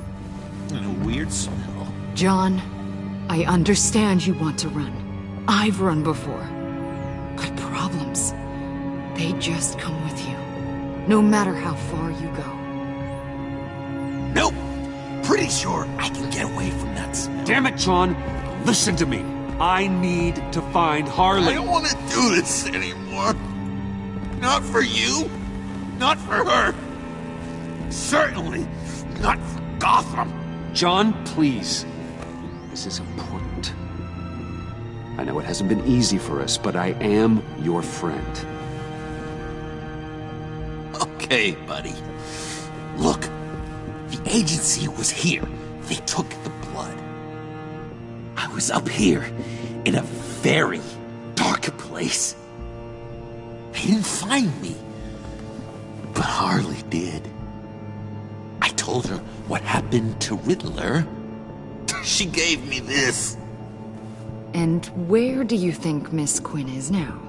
F: And a weird smell.
L: John, I understand you want to run. I've run before. But problems, they just come with you. No matter how far you go.
F: Nope. Pretty sure I can get away from that smell.
I: Damn it, John. Listen to me. I need to find Harley.
F: I don't want to do this anymore. Not for you. Not for her. Certainly not for Gotham.
I: John, please. This is important. I know it hasn't been easy for us, but I am your friend.
F: Okay, buddy. Look, the agency was here. They took the blood. I was up here in a very dark place. They didn't find me, but Harley did. I told her what happened to Riddler. She gave me this.
L: And where do you think Miss Quinn is now?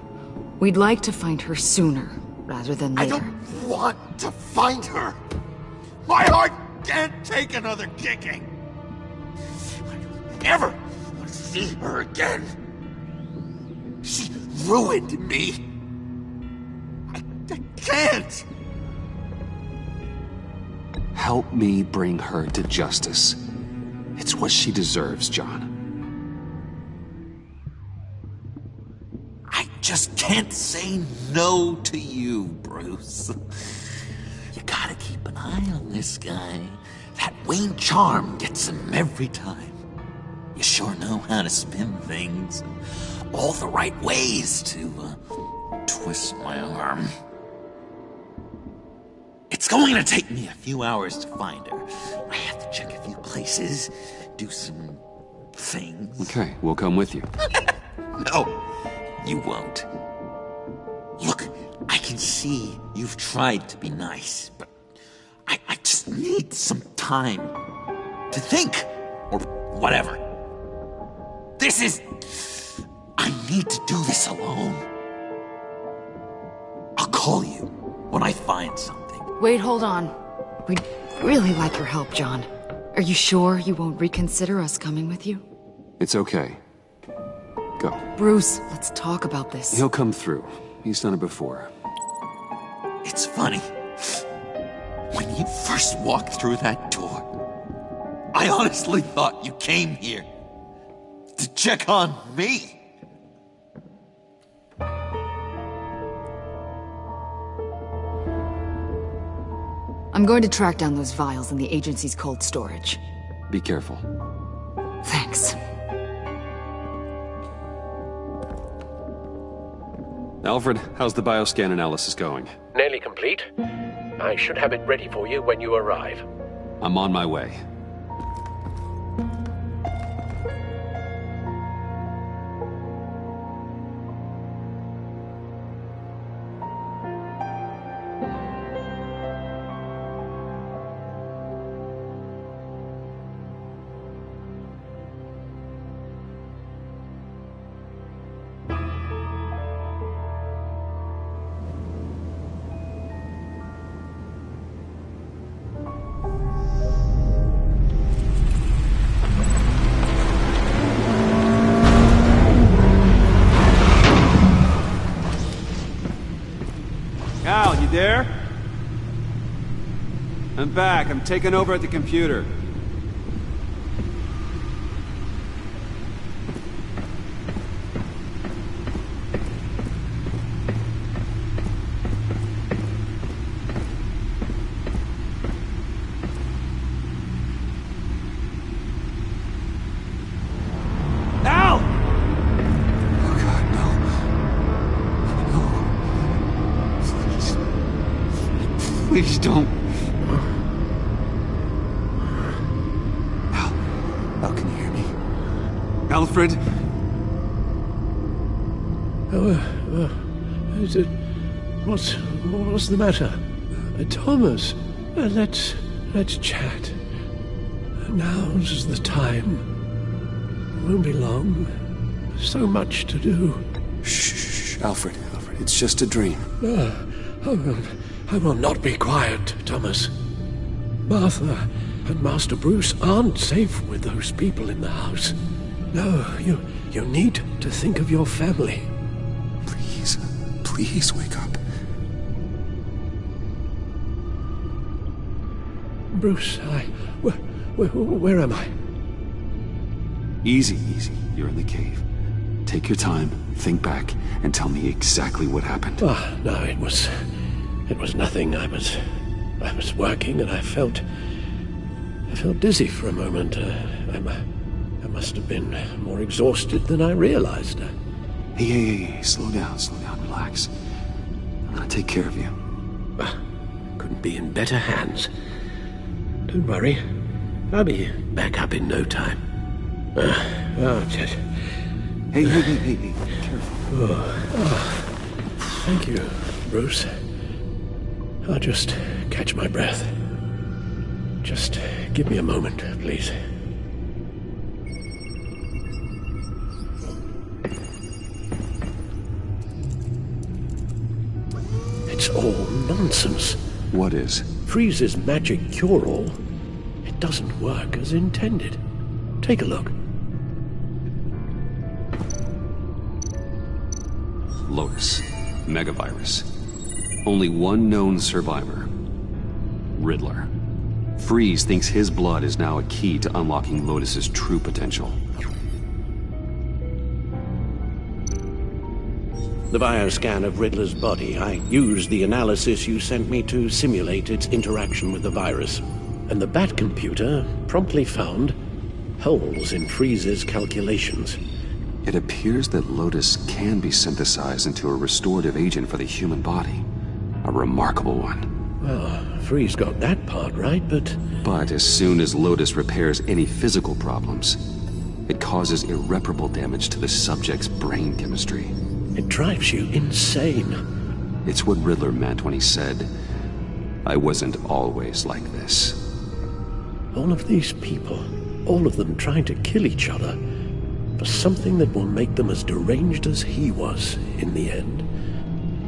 L: We'd like to find her sooner, rather than later.
F: I don't want to find her. My heart can't take another kicking. I don't ever want to see her again. She ruined me. I can't.
I: Help me bring her to justice. It's what she deserves, John.
F: I just can't say no to you, Bruce. You gotta keep an eye on this guy. That Wayne charm gets him every time. You sure know how to spin things. All the right ways to twist my arm. It's going to take me a few hours to find her. I have to check a few places, do some things.
I: Okay, we'll come with you.
F: No, you won't. Look, I can see you've tried to be nice, but I just need some time to think, or whatever. I need to do this alone. I'll call you when I find something.
L: Wait, hold on. We'd really like your help, John. Are you sure you won't reconsider us coming with you?
I: It's okay. Go.
L: Bruce, let's talk about this.
I: He'll come through. He's done it before.
F: It's funny. When you first walked through that door, I honestly thought you came here to check on me.
L: I'm going to track down those vials in the agency's cold storage.
I: Be careful.
L: Thanks.
I: Alfred, how's the bioscan analysis going?
T: Nearly complete. I should have it ready for you when you arrive.
I: I'm on my way.
E: Al, you there? I'm back. I'm taking over at the computer. Please don't. Al, can you hear me? Alfred?
T: Is it... What's the matter? Thomas, let's chat. Now's the time. Won't be long. So much to do.
I: Shh, Alfred, it's just a dream.
T: I will not be quiet, Thomas. Martha and Master Bruce aren't safe with those people in the house. No, you need to think of your family.
I: Please wake up.
T: Bruce, where am I?
I: Easy. You're in the cave. Take your time, think back, and tell me exactly what happened.
T: No, it was nothing. I was working and I felt dizzy for a moment. I must have been more exhausted than I realized.
I: Hey, slow down, relax. I'm gonna take care of you.
T: Couldn't be in better hands. Don't worry. I'll be back up in no time.
I: Hey, careful.
T: Thank you, Bruce. I'll just catch my breath. Just give me a moment, please. It's all nonsense.
I: What is?
T: Freeze's magic cure-all. It doesn't work as intended. Take a look.
I: Lotus. Megavirus. Only one known survivor. Riddler. Freeze thinks his blood is now a key to unlocking Lotus's true potential.
V: The bioscan of Riddler's body, I used the analysis you sent me to simulate its interaction with the virus.
T: And the Bat computer promptly found holes in Freeze's calculations.
I: It appears that Lotus can be synthesized into a restorative agent for the human body. A remarkable one.
T: Well, Freeze got that part right, but...
I: But as soon as Lotus repairs any physical problems, it causes irreparable damage to the subject's brain chemistry.
T: It drives you insane.
I: It's what Riddler meant when he said, "I wasn't always like this."
T: All of these people, all of them trying to kill each other, for something that will make them as deranged as he was in the end.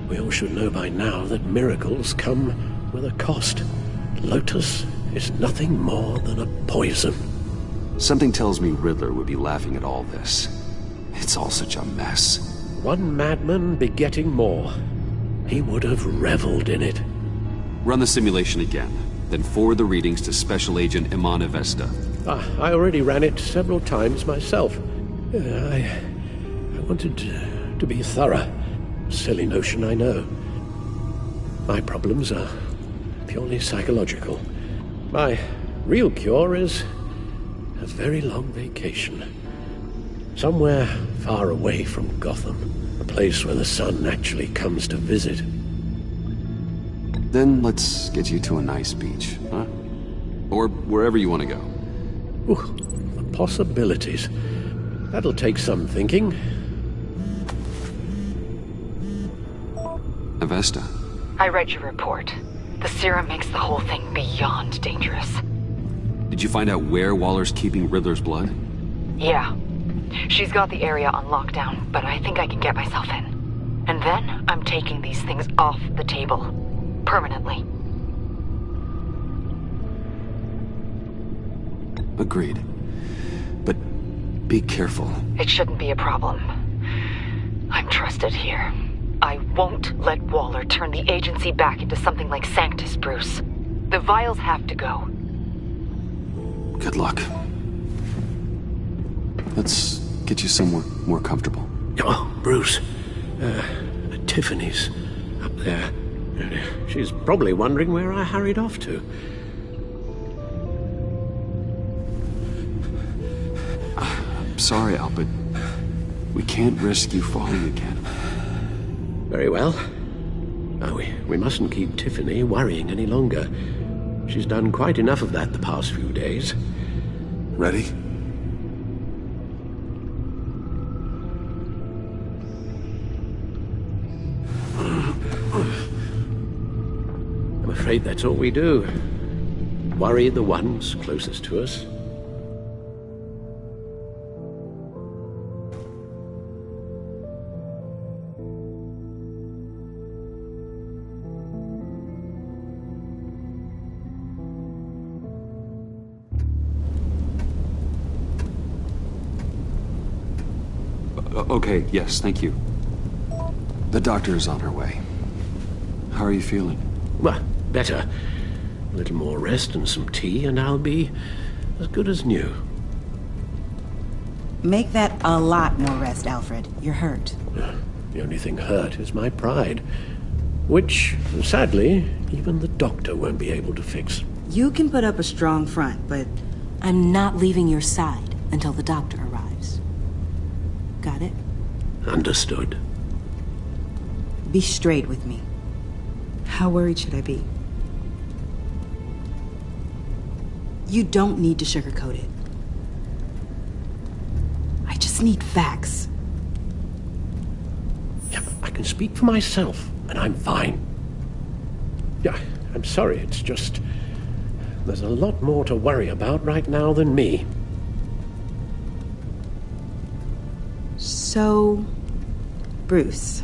T: We all should know by now that miracles come with a cost. Lotus is nothing more than a poison.
I: Something tells me Riddler would be laughing at all this. It's all such a mess.
T: One madman begetting more. He would have reveled in it.
I: Run the simulation again, then forward the readings to Special Agent Iman Avesta.
V: I already ran it several times myself. I wanted to be thorough. Silly notion, I know. My problems are purely psychological. My real cure is a very long vacation. Somewhere far away from Gotham. A place where the sun actually comes to visit.
I: Then let's get you to a nice beach, huh? Or wherever you want to go.
V: Ooh, the possibilities. That'll take some thinking.
I: Avesta.
L: I read your report. The serum makes the whole thing beyond dangerous.
I: Did you find out where Waller's keeping Riddler's blood?
L: Yeah. She's got the area on lockdown, but I think I can get myself in. And then I'm taking these things off the table. Permanently.
I: Agreed. But be careful.
L: It shouldn't be a problem. I'm trusted here. I won't let Waller turn the agency back into something like Sanctus, Bruce. The vials have to go.
I: Good luck. Let's get you somewhere more comfortable.
V: Oh, Bruce. Tiffany's up there. She's probably wondering where I hurried off to.
I: I'm sorry, Al, but we can't risk you falling again.
V: Very well. No, we mustn't keep Tiffany worrying any longer. She's done quite enough of that the past few days.
I: Ready?
V: I'm afraid that's all we do. Worry the ones closest to us.
I: Okay, yes, thank you. The doctor is on her way. How are you feeling?
V: Well, better. A little more rest and some tea, and I'll be as good as new.
U: Make that a lot more rest, Alfred. You're hurt.
V: The only thing hurt is my pride, which, sadly, even the doctor won't be able to fix.
U: You can put up a strong front, but I'm not leaving your side until the doctor arrives. Got it?
V: Understood.
U: Be straight with me. How worried should I be? You don't need to sugarcoat it. I just need facts.
V: Yeah, I can speak for myself, and I'm fine. Yeah, I'm sorry, it's just... there's a lot more to worry about right now than me.
U: So, Bruce,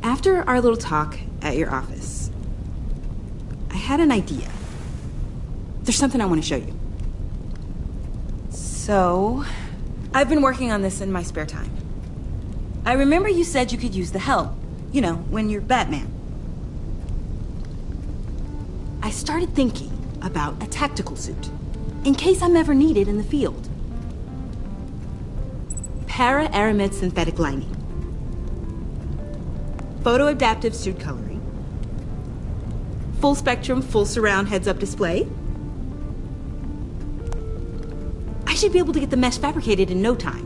U: after our little talk at your office, I had an idea. There's something I want to show you. So, I've been working on this in my spare time. I remember you said you could use the help, you know, when you're Batman. I started thinking about a tactical suit, in case I'm ever needed in the field. Para-aramid synthetic lining. Photo-adaptive suit coloring. Full spectrum, full surround heads-up display. I should be able to get the mesh fabricated in no time.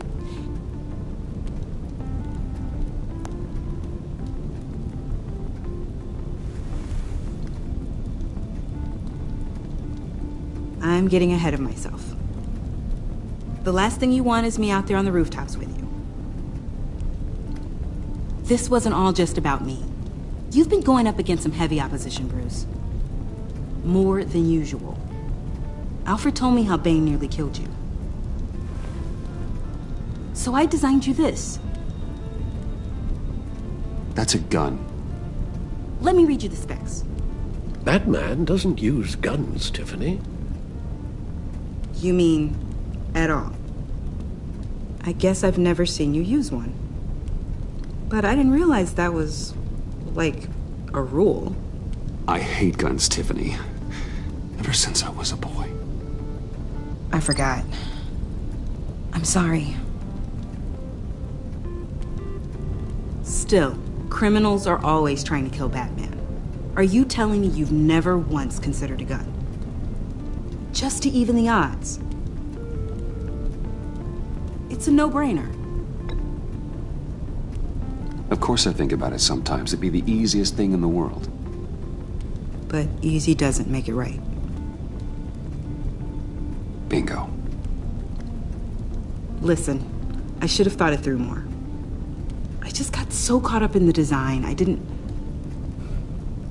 U: I'm getting ahead of myself. The last thing you want is me out there on the rooftops with you. This wasn't all just about me. You've been going up against some heavy opposition, Bruce. More than usual. Alfred told me how Bane nearly killed you. So I designed you this.
I: That's a gun.
U: Let me read you the specs.
V: Batman doesn't use guns, Tiffany.
U: You mean at all? I guess I've never seen you use one. But I didn't realize that was, like, a rule.
I: I hate guns, Tiffany. Ever since I was a boy.
U: I forgot. I'm sorry. Still, criminals are always trying to kill Batman. Are you telling me you've never once considered a gun? Just to even the odds. It's a no-brainer.
I: Of course I think about it sometimes. It'd be the easiest thing in the world.
U: But easy doesn't make it right.
I: Bingo.
U: Listen, I should have thought it through more. I just got so caught up in the design,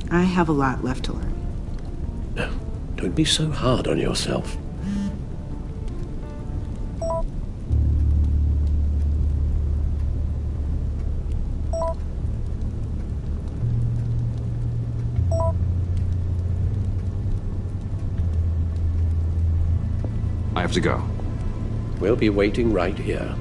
U: I have a lot left to learn.
V: No, don't be so hard on yourself.
I: I have to go.
V: We'll be waiting right here.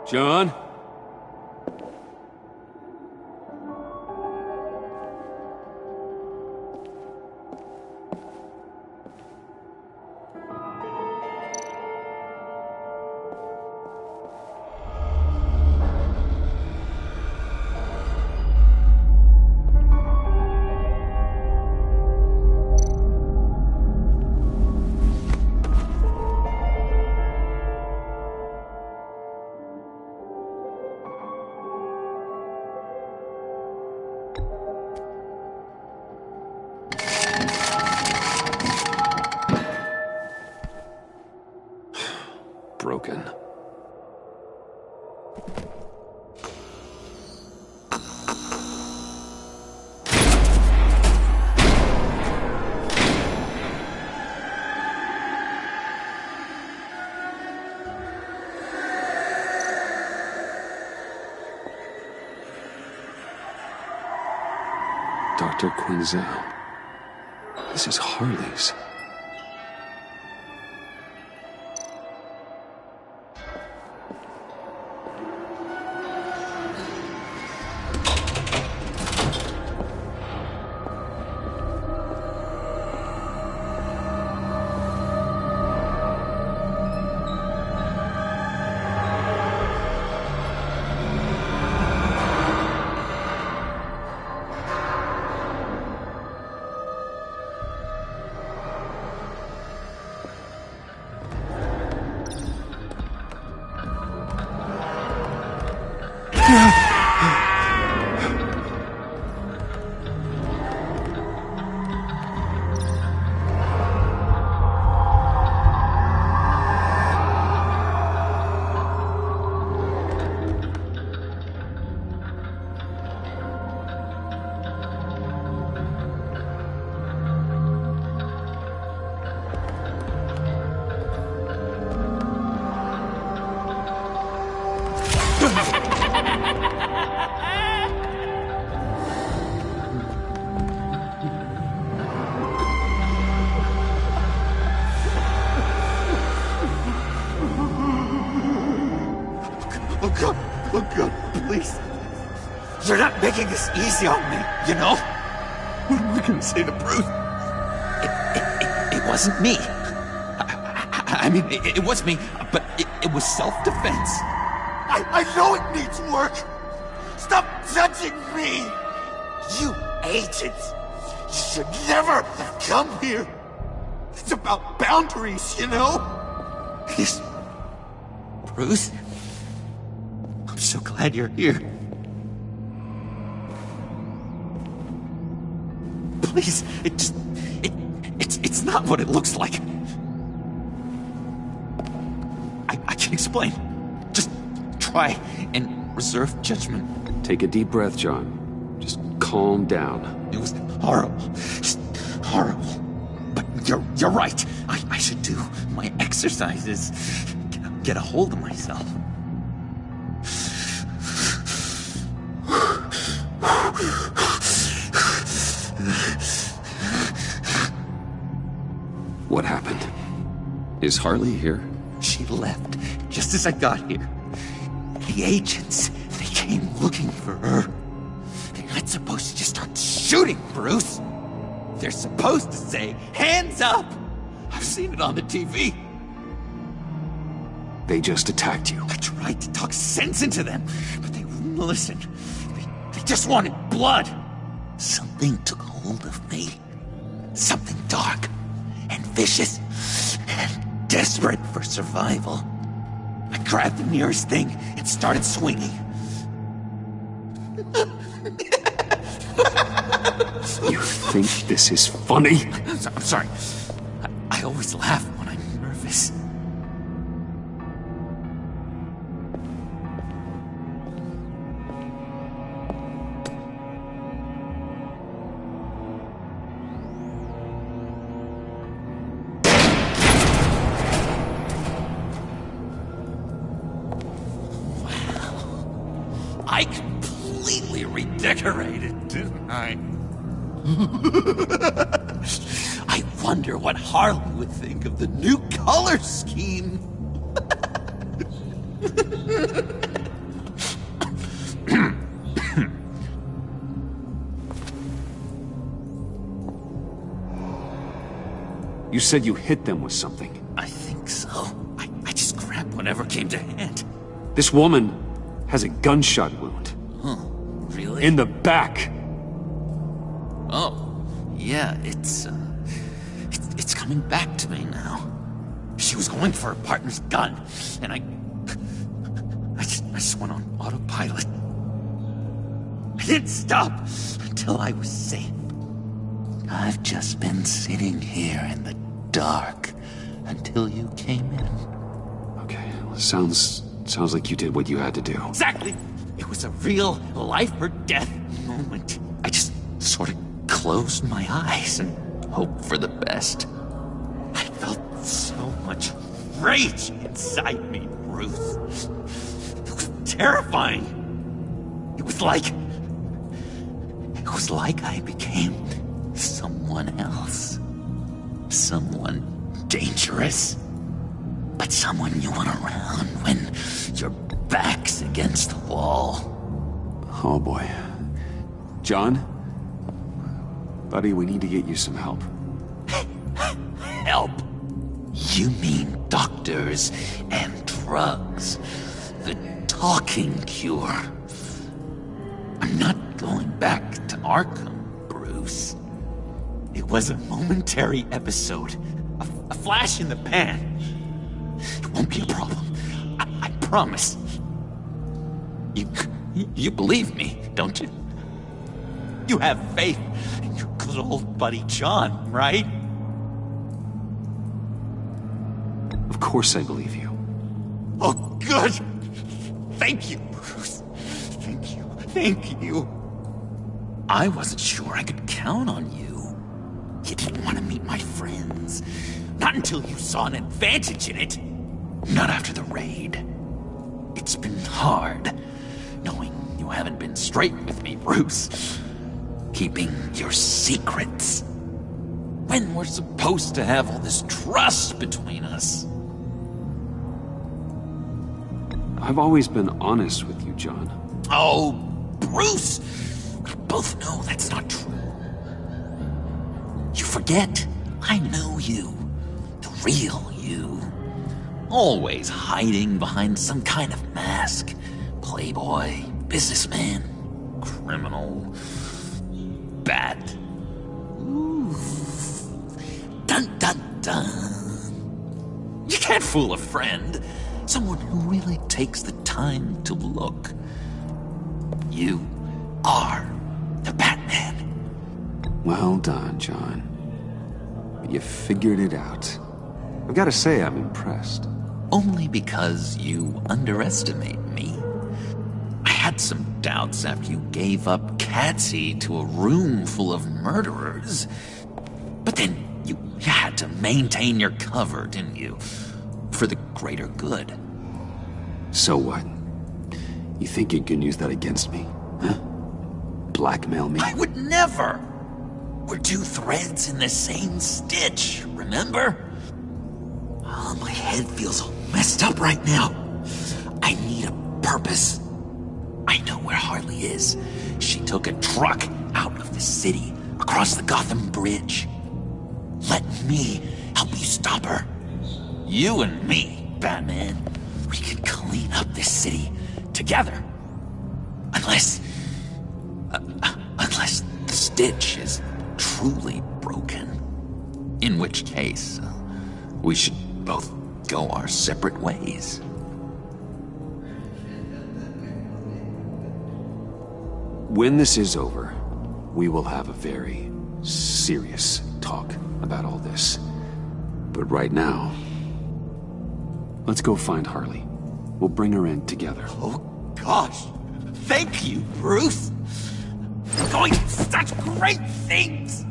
E: John?
I: Broken. Dr. Quinzel. This is Harley's.
R: Oh God, please. You're not making this easy on me, you know? What am I gonna say to Bruce? It wasn't me. I mean, it was me, but it was self-defense. I know it needs work. Stop judging me. You agents. You should never have come here. It's about boundaries, you know? Bruce? I'm so glad you're here.
F: Please, it's not what it looks like. I can explain. Just try and reserve judgment.
I: Take a deep breath, John. Just calm down.
F: It was horrible. Just horrible. But you're right. I should do my exercises. Get a hold of myself.
I: What happened? Is Harley here?
F: She left just as I got here. The agents, they came looking for her. They're not supposed to just start shooting, Bruce. They're supposed to say, hands up! I've seen it on the TV.
I: They just attacked you.
F: I tried to talk sense into them, but they wouldn't listen. They just wanted blood. Something took hold of me. Something dark and vicious and desperate for survival. I grabbed the nearest thing and started swinging.
I: You think this is funny?
F: I'm sorry. I always laugh when I'm nervous. I completely redecorated, didn't I? I wonder what Harley would think of the new color scheme.
I: You said you hit them with something.
F: I think so. I just grabbed whatever came to hand.
I: This woman has a gunshot wound.
F: Huh, really?
I: In the back.
F: Oh, yeah, it's coming back to me now. She was going for her partner's gun, and I just went on autopilot. I didn't stop until I was safe. I've just been sitting here in the dark until you came in.
I: Okay, well, sounds like you did what you had to do.
F: Exactly! It was a real life or death moment. I just sort of closed my eyes and hoped for the best. I felt so much rage inside me, Ruth. It was terrifying. It was like I became someone else. Someone dangerous. But someone you want around when your back's against the wall.
I: Oh boy. John? Buddy, we need to get you some help.
F: Help? You mean doctors and drugs? The talking cure? I'm not going back to Arkham, Bruce. It was a momentary episode. A flash in the pan. It won't be a problem. I promise. You believe me, don't you? You have faith in your good old buddy John, right?
I: Of course I believe you.
F: Oh, good! Thank you, Bruce. Thank you. Thank you. I wasn't sure I could count on you. You didn't want to meet my friends. Not until you saw an advantage in it. Not after the raid. It's been hard, knowing you haven't been straight with me, Bruce. Keeping your secrets. When we're supposed to have all this trust between us.
I: I've always been honest with you, John.
F: Oh, Bruce! We both know that's not true. You forget. I know you. The real you. Always hiding behind some kind of mask. Playboy, businessman, criminal, bad. Ooh. Dun dun dun. You can't fool a friend. Someone who really takes the time to look. You are the Batman.
I: Well done, John. You figured it out. I've got to say, I'm impressed.
F: Only because you underestimate me. I had some doubts after you gave up Catsy to a room full of murderers. But then you had to maintain your cover, didn't you? For the greater good.
I: So what? You think you can use that against me? Huh? Blackmail me?
F: I would never! We're two threads in the same stitch, remember? Oh, my head feels all messed up right now. I need a purpose. I know where Harley is. She took a truck out of the city, across the Gotham Bridge. Let me help you stop her. You and me, Batman. We could clean up this city together. Unless the Stitch is truly broken. In which case, we should both go our separate ways.
I: When this is over, we will have a very serious talk about all this. But right now, let's go find Harley. We'll bring her in together.
F: Oh, gosh. Thank you, Bruce. You're going to such great things.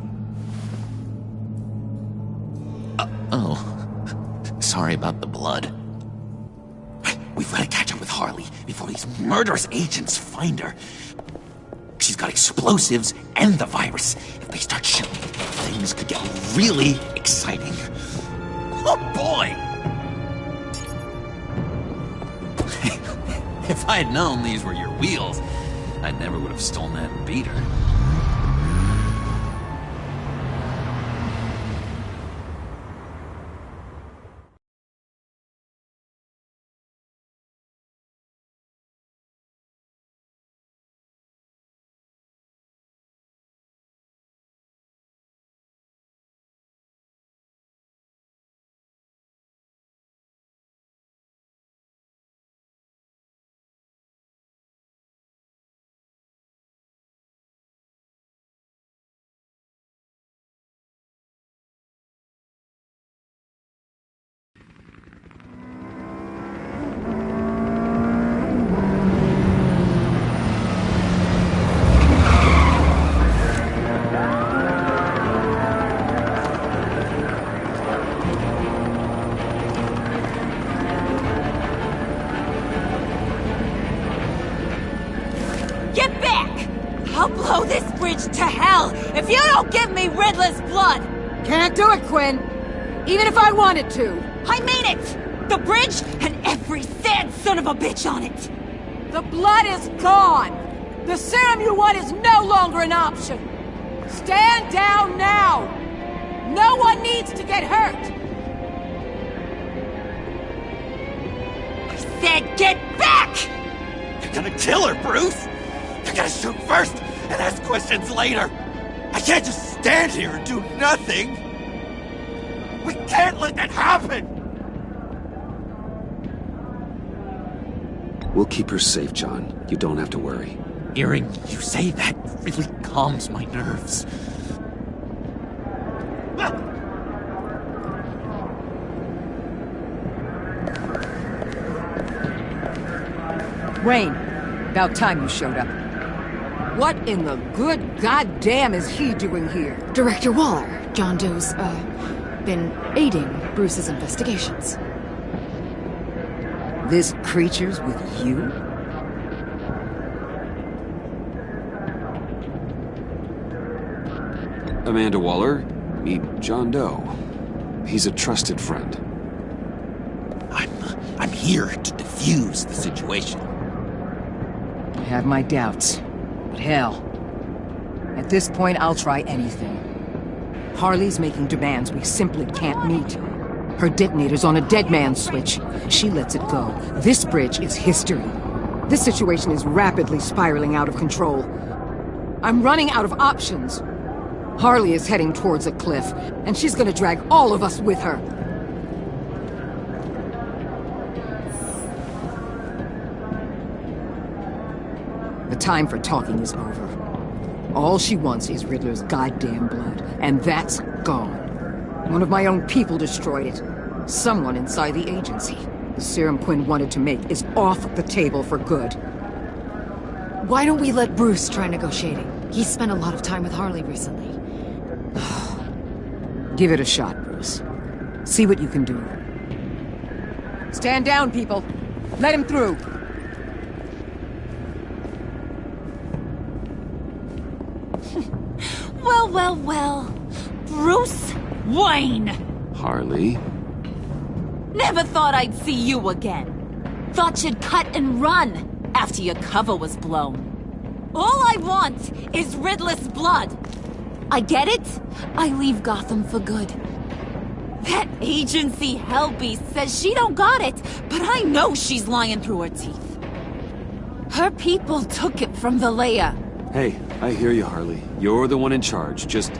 F: Sorry about the blood. We've got to catch up with Harley before these murderous agents find her. She's got explosives and the virus. If they start shooting, things could get really exciting. Oh, boy! If I had known these were your wheels, I never would have stolen that beater.
C: To hell if you don't give me Riddler's blood!
A: Can't do it, Quinn. Even if I wanted to.
C: I mean it! The bridge and every sad son of a bitch on it!
A: The blood is gone! The serum you want is no longer an option! Stand down now! No one needs to get hurt!
C: I said get back!
F: You're gonna kill her, Bruce! You're gonna shoot first and ask questions later! I can't just stand here and do nothing! We can't let that happen!
I: We'll keep her safe, John. You don't have to worry.
F: Hearing you say that really calms my nerves.
A: Wayne, about time you showed up. What in the good goddamn is he doing here?
L: Director Waller. John Doe's, been aiding Bruce's investigations.
A: This creature's with you?
I: Amanda Waller, meet John Doe. He's a trusted friend.
F: I'm here to defuse the situation.
A: I have my doubts. But hell, at this point I'll try anything. Harley's making demands we simply can't meet. Her detonator's on a dead man's switch. She lets it go. This bridge is history. This situation is rapidly spiraling out of control. I'm running out of options. Harley is heading towards a cliff, and she's gonna drag all of us with her. The time for talking is over. All she wants is Riddler's goddamn blood, and that's gone. One of my own people destroyed it. Someone inside the agency. The serum Quinn wanted to make is off the table for good.
L: Why don't we let Bruce try negotiating? He's spent a lot of time with Harley recently.
A: Give it a shot, Bruce. See what you can do. Stand down, people. Let him through.
H: Well, well, well. Bruce Wayne!
I: Harley?
H: Never thought I'd see you again. Thought you'd cut and run after your cover was blown. All I want is Riddler's blood. I get it. I leave Gotham for good. That agency hellbeast says she don't got it, but I know she's lying through her teeth. Her people took it from the lair.
I: Hey, I hear you, Harley. You're the one in charge. Just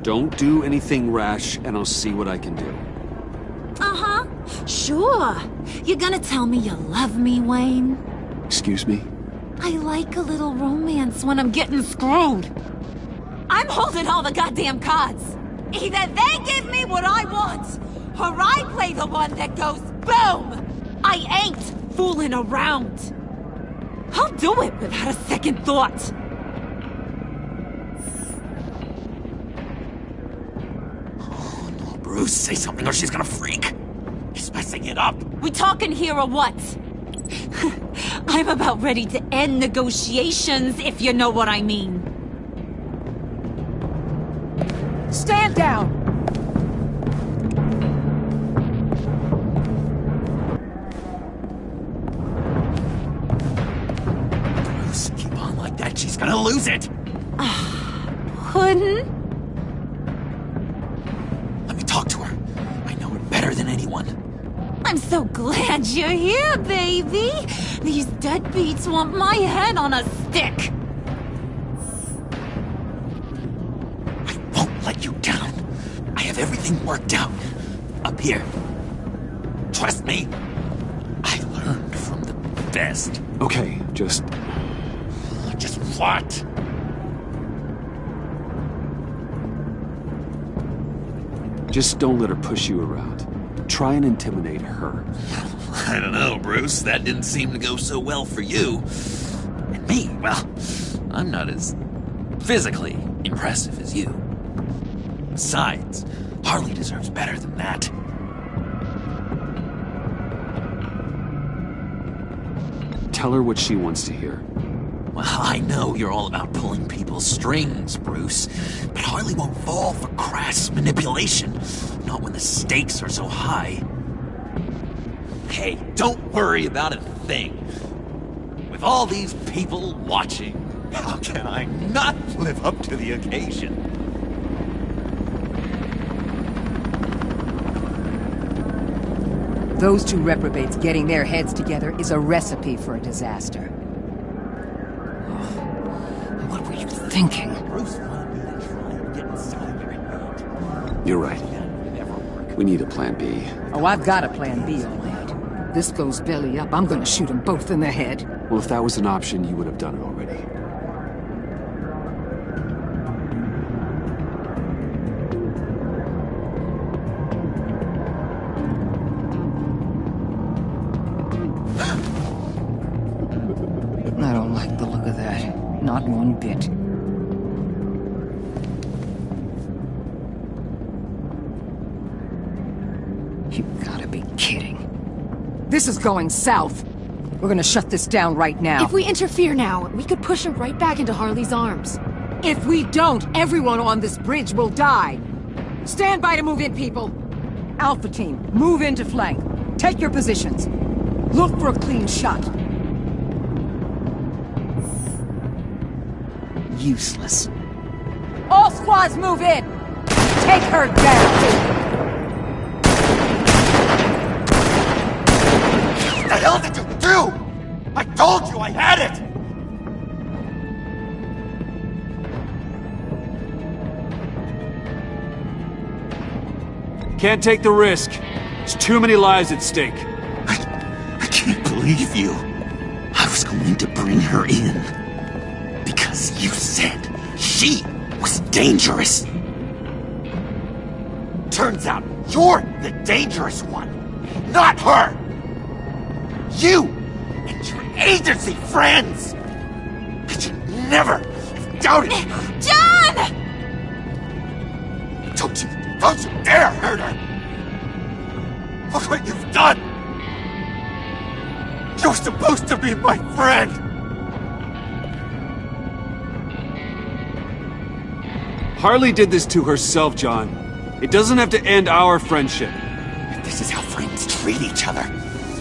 I: don't do anything rash, and I'll see what I can do.
H: Uh-huh. Sure. You're gonna tell me you love me, Wayne?
I: Excuse me?
H: I like a little romance when I'm getting screwed. I'm holding all the goddamn cards. Either they give me what I want, or I play the one that goes boom! I ain't fooling around. I'll do it without a second thought.
F: Oh, no, Bruce, say something or she's gonna freak. He's messing it up.
H: We talking here or what? I'm about ready to end negotiations, if you know what I mean.
A: Stand down!
F: Bruce, keep on like that. She's gonna lose it.
H: Puddin'?
F: Let me talk to her. I know her better than anyone.
H: I'm so glad you're here, baby. These deadbeats want my head on a stick.
F: Let you down. I have everything worked out. Up here. Trust me. I learned from the best.
I: Okay, just
F: what?
I: Just don't let her push you around. Try and intimidate her.
F: I don't know, Bruce. That didn't seem to go so well for you. And me, well, I'm not as physically impressive as you. Besides, Harley deserves better than that.
I: Tell her what she wants to hear.
F: Well, I know you're all about pulling people's strings, Bruce, but Harley won't fall for crass manipulation. Not when the stakes are so high. Hey, don't worry about a thing. With all these people watching, how can I not live up to the occasion?
A: Those two reprobates getting their heads together is a recipe for a disaster. What were you thinking?
F: Bruce wanted me to try and get inside your head.
I: You're right. We need a plan B.
A: Oh, I've got a plan B, all right. This goes belly up, I'm gonna shoot them both in the head.
I: Well, if that was an option, you would have done it already.
A: I don't like the look of that. Not one bit. You gotta be kidding. This is going south. We're gonna shut this down right now.
L: If we interfere now, we could push him right back into Harley's arms.
A: If we don't, everyone on this bridge will die. Stand by to move in, people. Alpha team, move in to flank. Take your positions. Look for a clean shot.
F: Useless.
A: All squads move in! Take her down!
F: What the hell did you do? I told you I had it!
E: Can't take the risk. There's too many lives at stake.
F: I can't believe you. I was going to bring her in. Because Because you said she was dangerous. Turns out you're the dangerous one, not her. You and your agency friends. I should never have doubted you.
C: John!
F: Don't you dare hurt her. Look what you've done. You're supposed to be my friend.
E: Harley did this to herself, John. It doesn't have to end our friendship.
F: If this is how friends treat each other,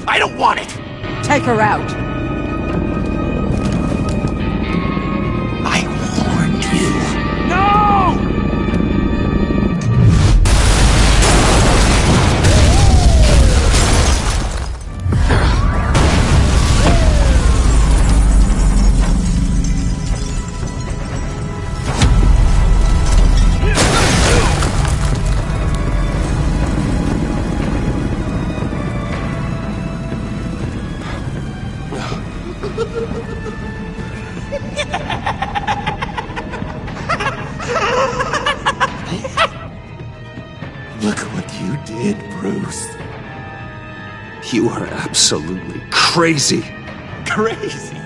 F: I don't want it!
A: Take her out.
F: I warned you.
E: No!
F: Look what you did, Bruce.
I: You are absolutely crazy.
F: Crazy.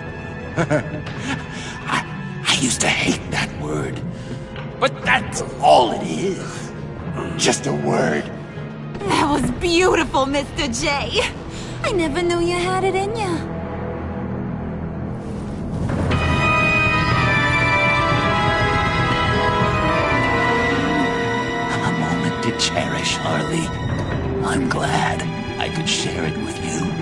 F: I used to hate that word. But that's all it is. Just a word.
C: That was beautiful, Mr. J. I never knew you had it in you.
F: A moment to cherish, Harley. I'm glad I could share it with you.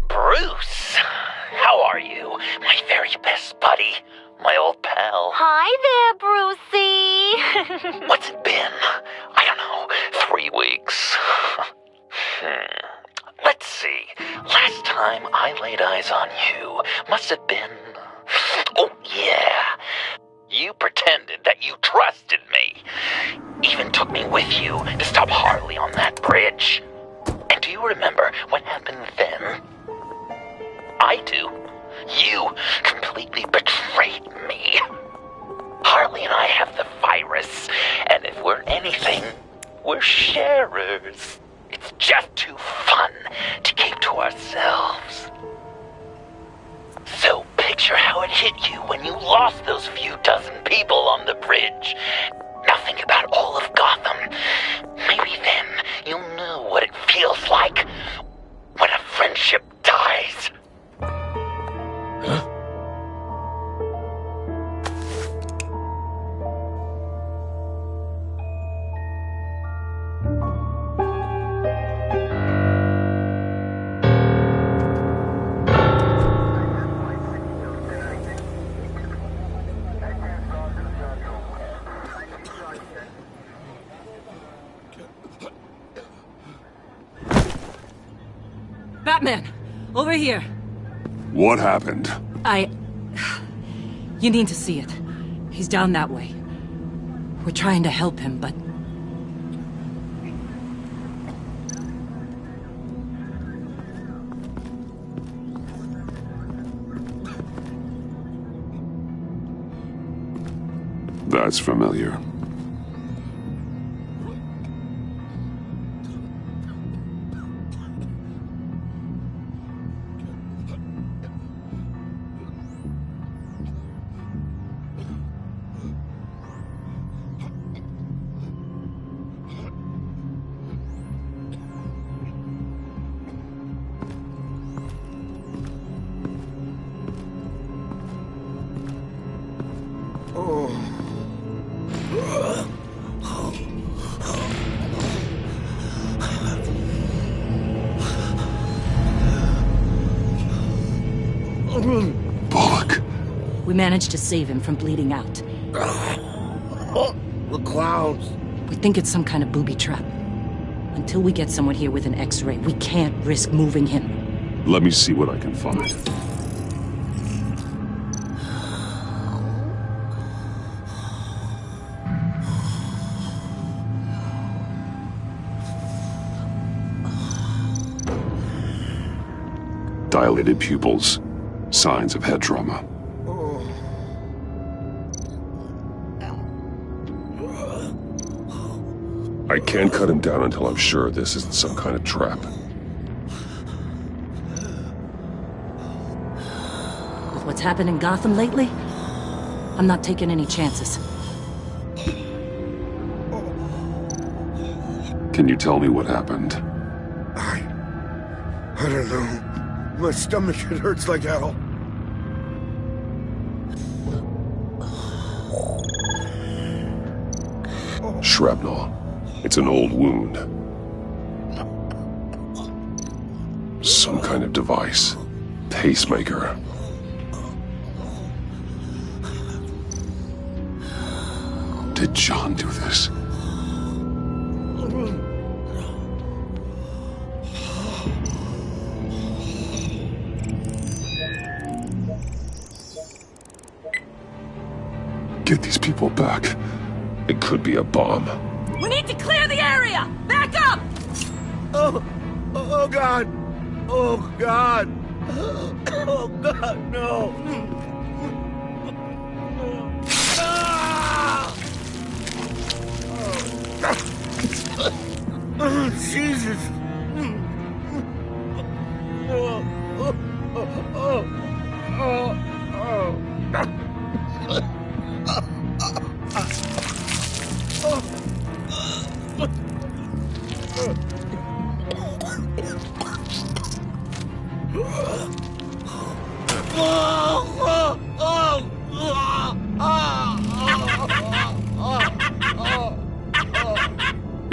R: Bruce, how are you? My very best buddy, my old pal.
H: Hi there, Brucey.
R: What's it been? I don't know, 3 weeks. Let's see. Last time I laid eyes on you must have been... Oh, yeah. You pretended that you trusted me. Even took me with you to stop Harley on that bridge. And do you remember what happened then? I do. You completely betrayed me. Harley and I have the virus, and if we're anything, we're sharers. It's just too fun to keep to ourselves. So hit you when you lost those few dozen people on the bridge. Now think about all of Gotham. Maybe then you'll know what it feels like when a friendship dies.
J: Huh?
C: Batman! Over here!
I: What happened?
C: You need to see it. He's down that way. We're trying to help him, but...
I: That's familiar.
C: We managed to save him from bleeding out.
Q: The clowns.
C: We think it's some kind of booby trap. Until we get someone here with an X-ray, we can't risk moving him.
I: Let me see what I can find. Dilated pupils. Signs of head trauma. I can't cut him down until I'm sure this isn't some kind of trap.
C: With what's happened in Gotham lately, I'm not taking any chances.
I: Can you tell me what happened?
Q: I don't know. My stomach, it hurts like hell.
I: Shrapnel. It's an old wound. Some kind of device. Pacemaker. Did John do this? Get these people back. It could be a bomb.
C: We need to clear the area! Back up!
Q: Oh God! Oh God! Oh God, no! Oh, Jesus!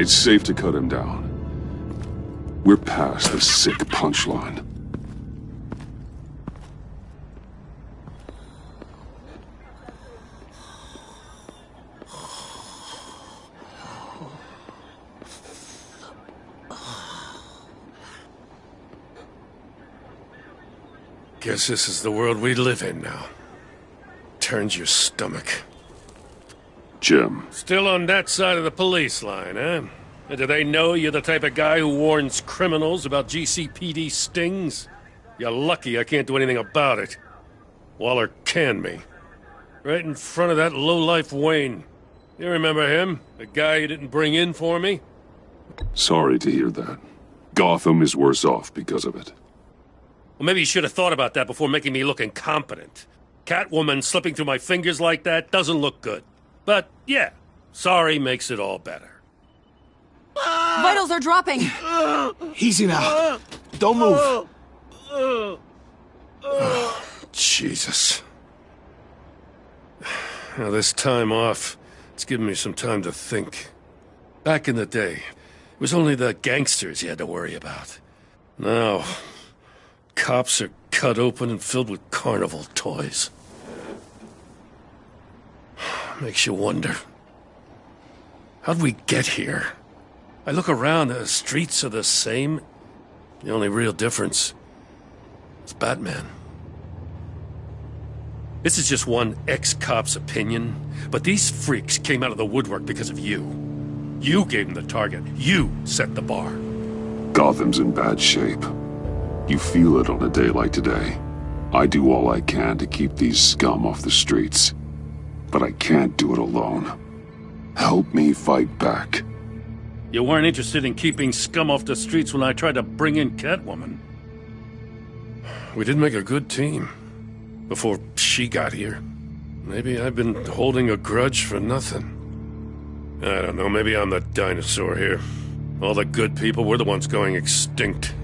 I: It's safe to cut him down. We're past the sick punchline.
D: Guess this is the world we live in now. Turns your stomach.
I: Jim.
B: Still on that side of the police line, eh? And do they know you're the type of guy who warns criminals about GCPD stings? You're lucky I can't do anything about it. Waller canned me. Right in front of that lowlife Wayne. You remember him? The guy you didn't bring in for me?
I: Sorry to hear that. Gotham is worse off because of it.
B: Well, maybe you should have thought about that before making me look incompetent. Catwoman slipping through my fingers like that doesn't look good. But, yeah, sorry makes it all better.
L: Vitals are dropping!
G: Easy now. Don't move.
D: Jesus. Now, this time off, it's given me some time to think. Back in the day, it was only the gangsters you had to worry about. Now, cops are cut open and filled with carnival toys. Makes you wonder. How'd we get here? I look around, the streets are the same. The only real difference is Batman. This is just one ex-cop's opinion, but these freaks came out of the woodwork because of you. You gave them the target. You set the bar.
I: Gotham's in bad shape. You feel it on a day like today. I do all I can to keep these scum off the streets. But I can't do it alone. Help me fight back.
B: You weren't interested in keeping scum off the streets when I tried to bring in Catwoman.
D: We did make a good team. Before she got here. Maybe I've been holding a grudge for nothing. I don't know, maybe I'm the dinosaur here. All the good people, we're the ones going extinct.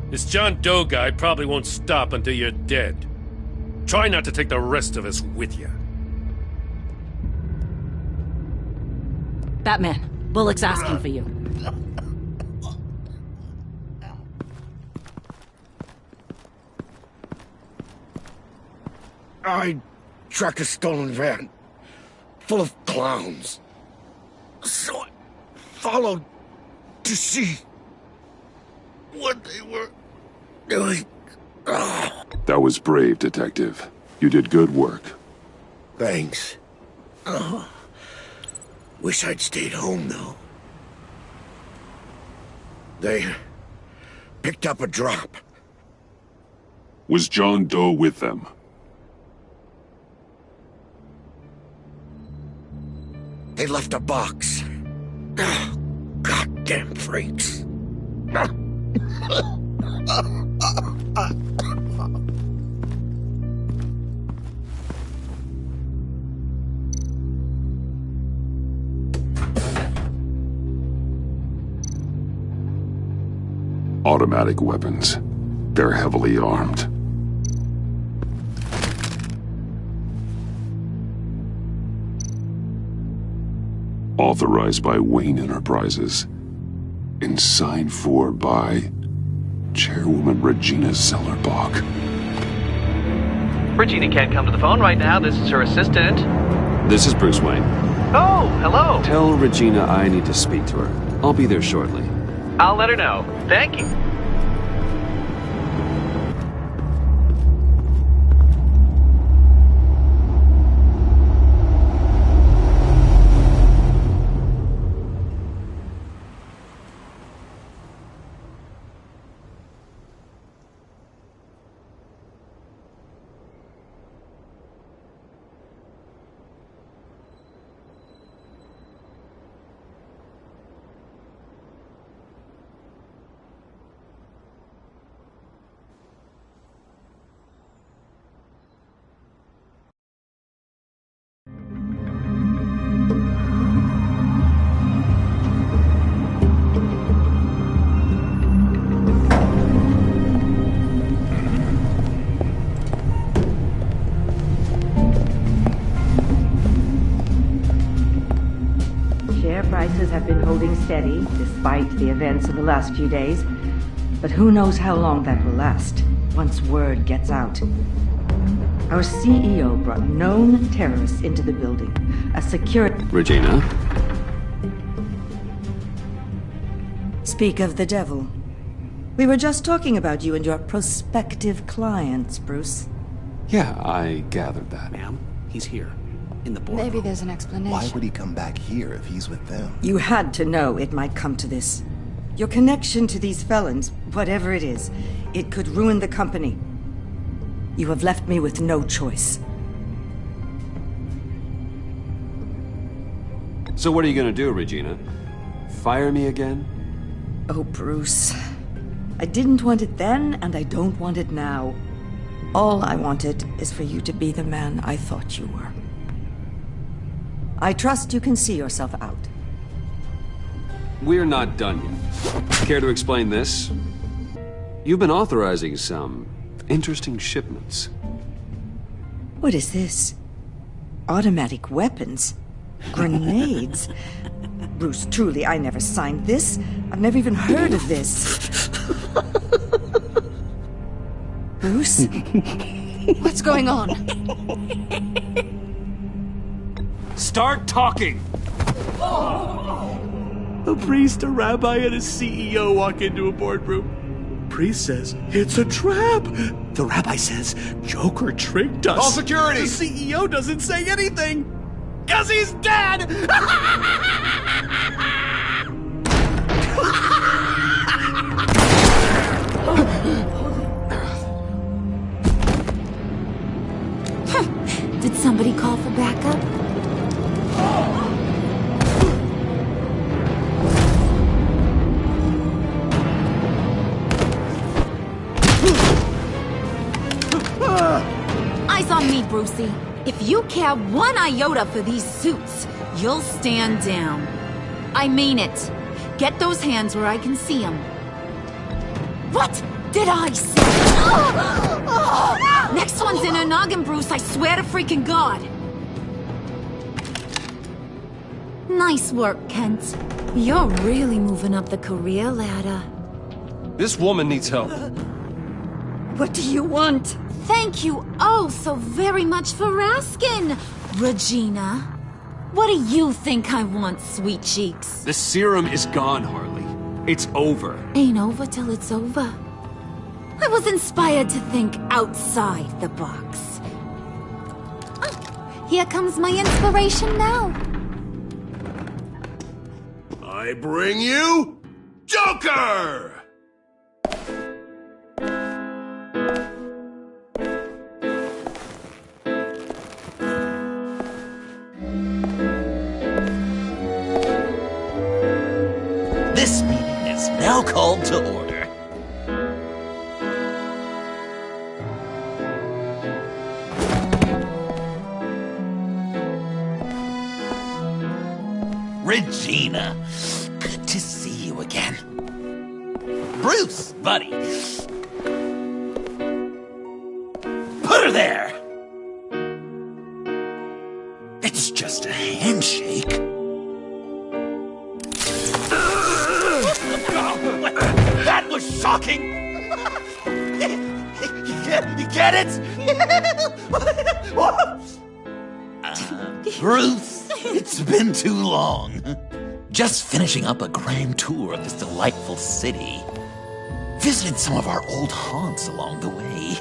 B: This John Doe guy probably won't stop until you're dead. Try not to take the rest of us with you.
C: Batman, Bullock's asking for you.
Q: I tracked a stolen van, full of clowns. So I followed to see what they were doing.
I: That was brave, Detective. You did good work.
Q: Thanks. Wish I'd stayed home, though. They picked up a drop.
I: Was John Doe with them?
Q: They left a box. Goddamn freaks.
I: Automatic weapons. They're heavily armed. Authorized by Wayne Enterprises. And signed for by Chairwoman Regina Zellerbach.
N: Regina can't come to the phone right now. This is her assistant.
E: This is Bruce Wayne.
N: Oh, hello.
E: Tell Regina I need to speak to her. I'll be there shortly.
N: I'll let her know. Thank you.
S: Prices have been holding steady despite the events of the last few days. But who knows how long that will last once word gets out. Our CEO brought known terrorists into the building. A security...
E: Regina?
U: Speak of the devil. We were just talking about you and your prospective clients, Bruce.
E: Yeah, I gathered that.
W: Ma'am, he's here. In the boardroom.
L: Maybe there's an explanation.
X: Why would he come back here if he's with them?
U: You had to know it might come to this. Your connection to these felons, whatever it is, it could ruin the company. You have left me with no choice.
E: So what are you gonna do, Regina? Fire me again?
U: Oh, Bruce. I didn't want it then, and I don't want it now.
S: All I wanted is for you to be the man I thought you were. I trust you can see yourself out.
E: We're not done yet. Care to explain this? You've been authorizing some interesting shipments.
S: What is this? Automatic weapons? Grenades? Bruce, truly, I never signed this. I've never even heard of this. Bruce? What's going on?
E: Start talking!
K: A priest, a rabbi, and a CEO walk into a boardroom. Priest says, it's a trap. The rabbi says, Joker tricked us.
M: Call security!
K: The CEO doesn't say anything, 'cause he's dead!
H: Did somebody call for backup? Eyes on me, Brucey. If you care one iota for these suits, you'll stand down. I mean it. Get those hands where I can see them. What did I say? Next one's in her noggin, Bruce, I swear to freaking God. Nice work, Kent. You're really moving up the career ladder.
M: This woman needs help.
H: What do you want? Thank you oh so very much for asking, Regina. What do you think I want, sweet cheeks?
E: The serum is gone, Harley. It's over.
H: Ain't over till it's over. I was inspired to think outside the box. Oh, here comes my inspiration now.
M: I bring you Joker!
F: This meeting is now called to order. Regina, good to see you again. Bruce, buddy. Put her there. It's just a handshake. That was shocking! You get it? Bruce, it's been too long. Just finishing up a grand tour of this delightful city. Visited some of our old haunts along the way.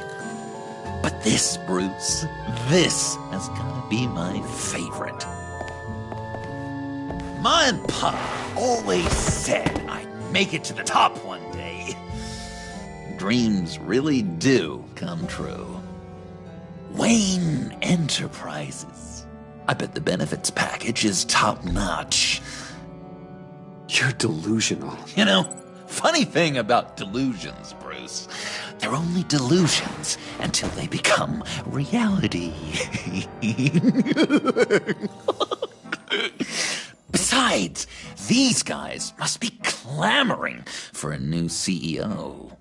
F: But this, Bruce, this has gotta be my favorite. Ma and Pa always said I'd make it to the top one day. Dreams really do come true. Wayne Enterprises. I bet the benefits package is top-notch.
E: You're delusional.
F: You know, funny thing about delusions, Bruce. They're only delusions until they become reality. Besides, these guys must be clamoring for a new CEO.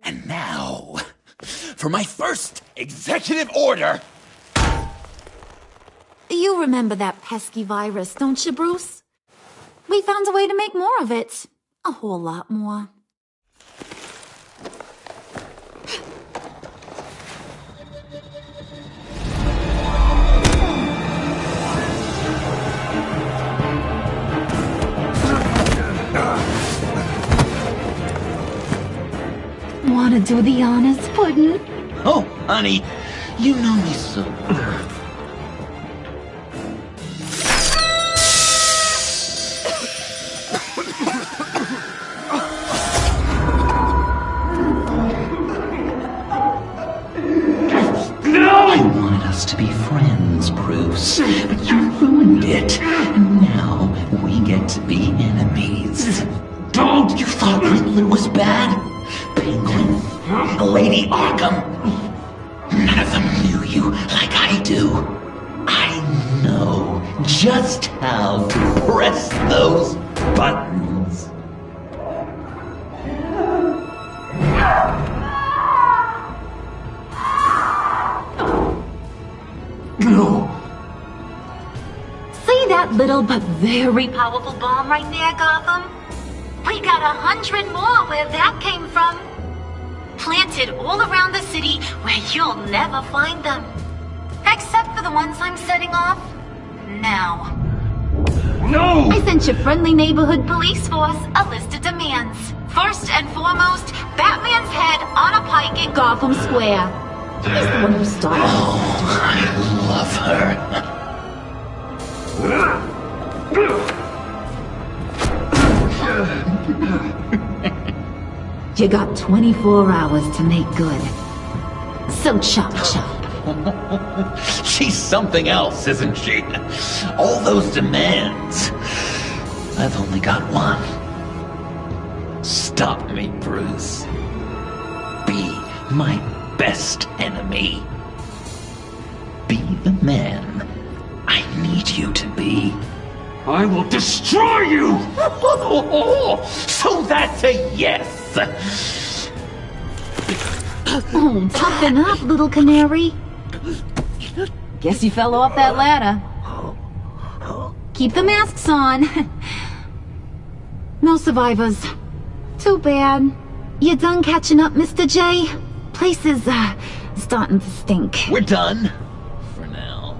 F: And now, for my first executive order.
H: You remember that pesky virus, don't you, Bruce? We found a way to make more of it. A whole lot more. Want to do the honors, Puddin'?
F: Oh, honey, you know me so well. I wanted us to be friends, Bruce, but you ruined it. And now we get to be enemies. You thought Riddler was bad? Penguin, Lady Arkham. None of them knew you like I do. I know just how to press those buttons.
H: See that little but very powerful bomb right there, Gotham? We got 100 more where that came from. Planted all around the city where you'll never find them. Except for the ones I'm setting off now.
M: No!
H: I sent your friendly neighborhood police force a list of demands. First and foremost, Batman's head on a pike in Gotham Square. He's the one who started.
F: Oh, I love her.
H: You got 24 hours to make good. So chop chop.
F: She's something else, isn't she? All those demands. I've only got one. Stop me, Bruce. Be my best enemy. Be the man I need you to be.
M: I will destroy you!
F: So that's a yes.
H: Oh, toughen up, little canary. Guess you fell off that ladder. Keep the masks on. No survivors. Too bad. You done catching up, Mr. J? Place is, starting to stink.
F: We're done. For now.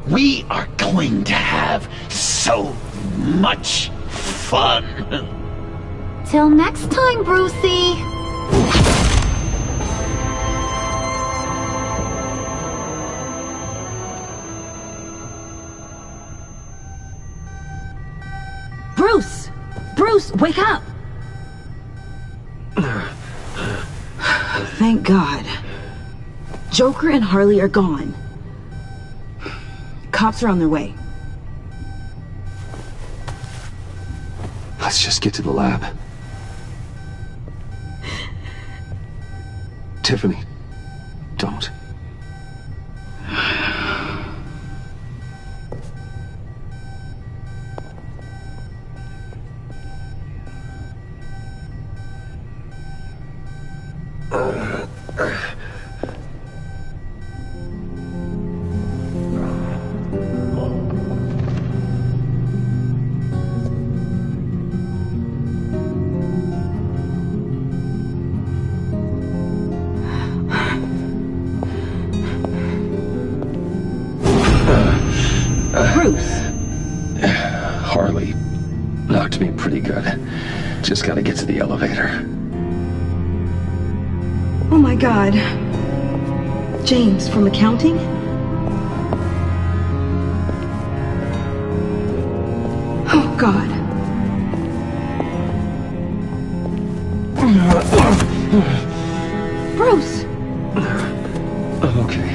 F: We are going to have so much fun.
H: Till next time, Brucey.
C: Bruce! Bruce, wake up!
U: Thank God. Joker and Harley are gone. Cops are on their way.
I: Let's just get to the lab. Tiffany, don't. Harley knocked me pretty good. Just gotta get to the elevator.
U: Oh my God. James from accounting? Oh God. Bruce!
I: I'm okay.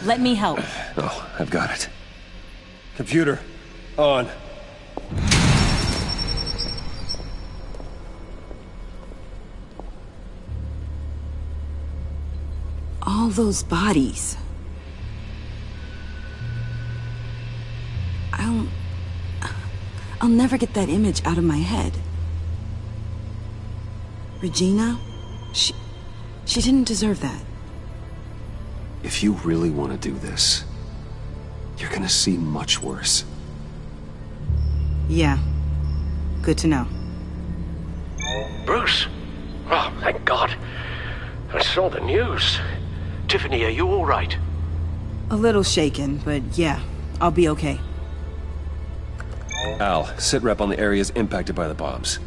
C: Let me help.
I: Oh, I've got it.
M: Computer, on.
U: All those bodies. I'll never get that image out of my head. Regina? She didn't deserve that.
I: If you really want to do this, you're gonna see much worse.
U: Yeah. Good to know.
R: Bruce! Oh, thank God. I saw the news. Tiffany, are you all right?
U: A little shaken, but yeah, I'll be okay.
I: Al, sit rep on the areas impacted by the bombs.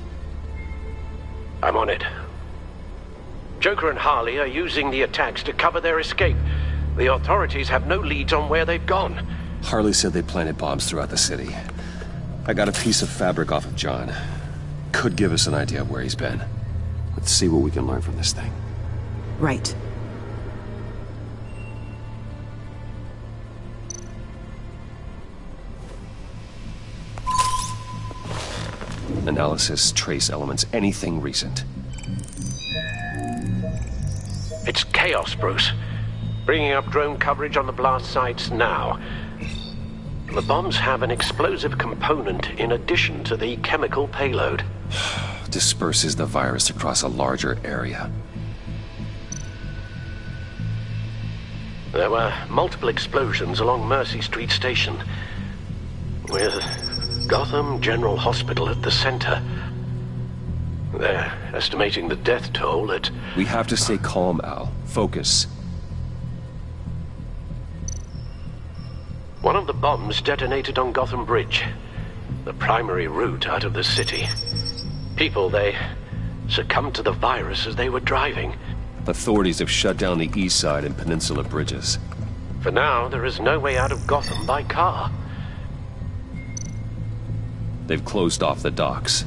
R: I'm on it. Joker and Harley are using the attacks to cover their escape. The authorities have no leads on where they've gone.
I: Harley said they planted bombs throughout the city. I got a piece of fabric off of John. Could give us an idea of where he's been. Let's see what we can learn from this thing.
U: Right.
I: Analysis, trace elements, anything recent.
R: It's chaos, Bruce. Bringing up drone coverage on the blast sites now. The bombs have an explosive component in addition to the chemical payload.
I: Disperses the virus across a larger area.
R: There were multiple explosions along Mercy Street Station, with Gotham General Hospital at the center. They're estimating the death toll at...
I: We have to stay calm, Al. Focus.
R: One of the bombs detonated on Gotham Bridge, the primary route out of the city. People, they succumbed to the virus as they were driving.
I: Authorities have shut down the east side and peninsula bridges.
R: For now, there is no way out of Gotham by car.
I: They've closed off the docks.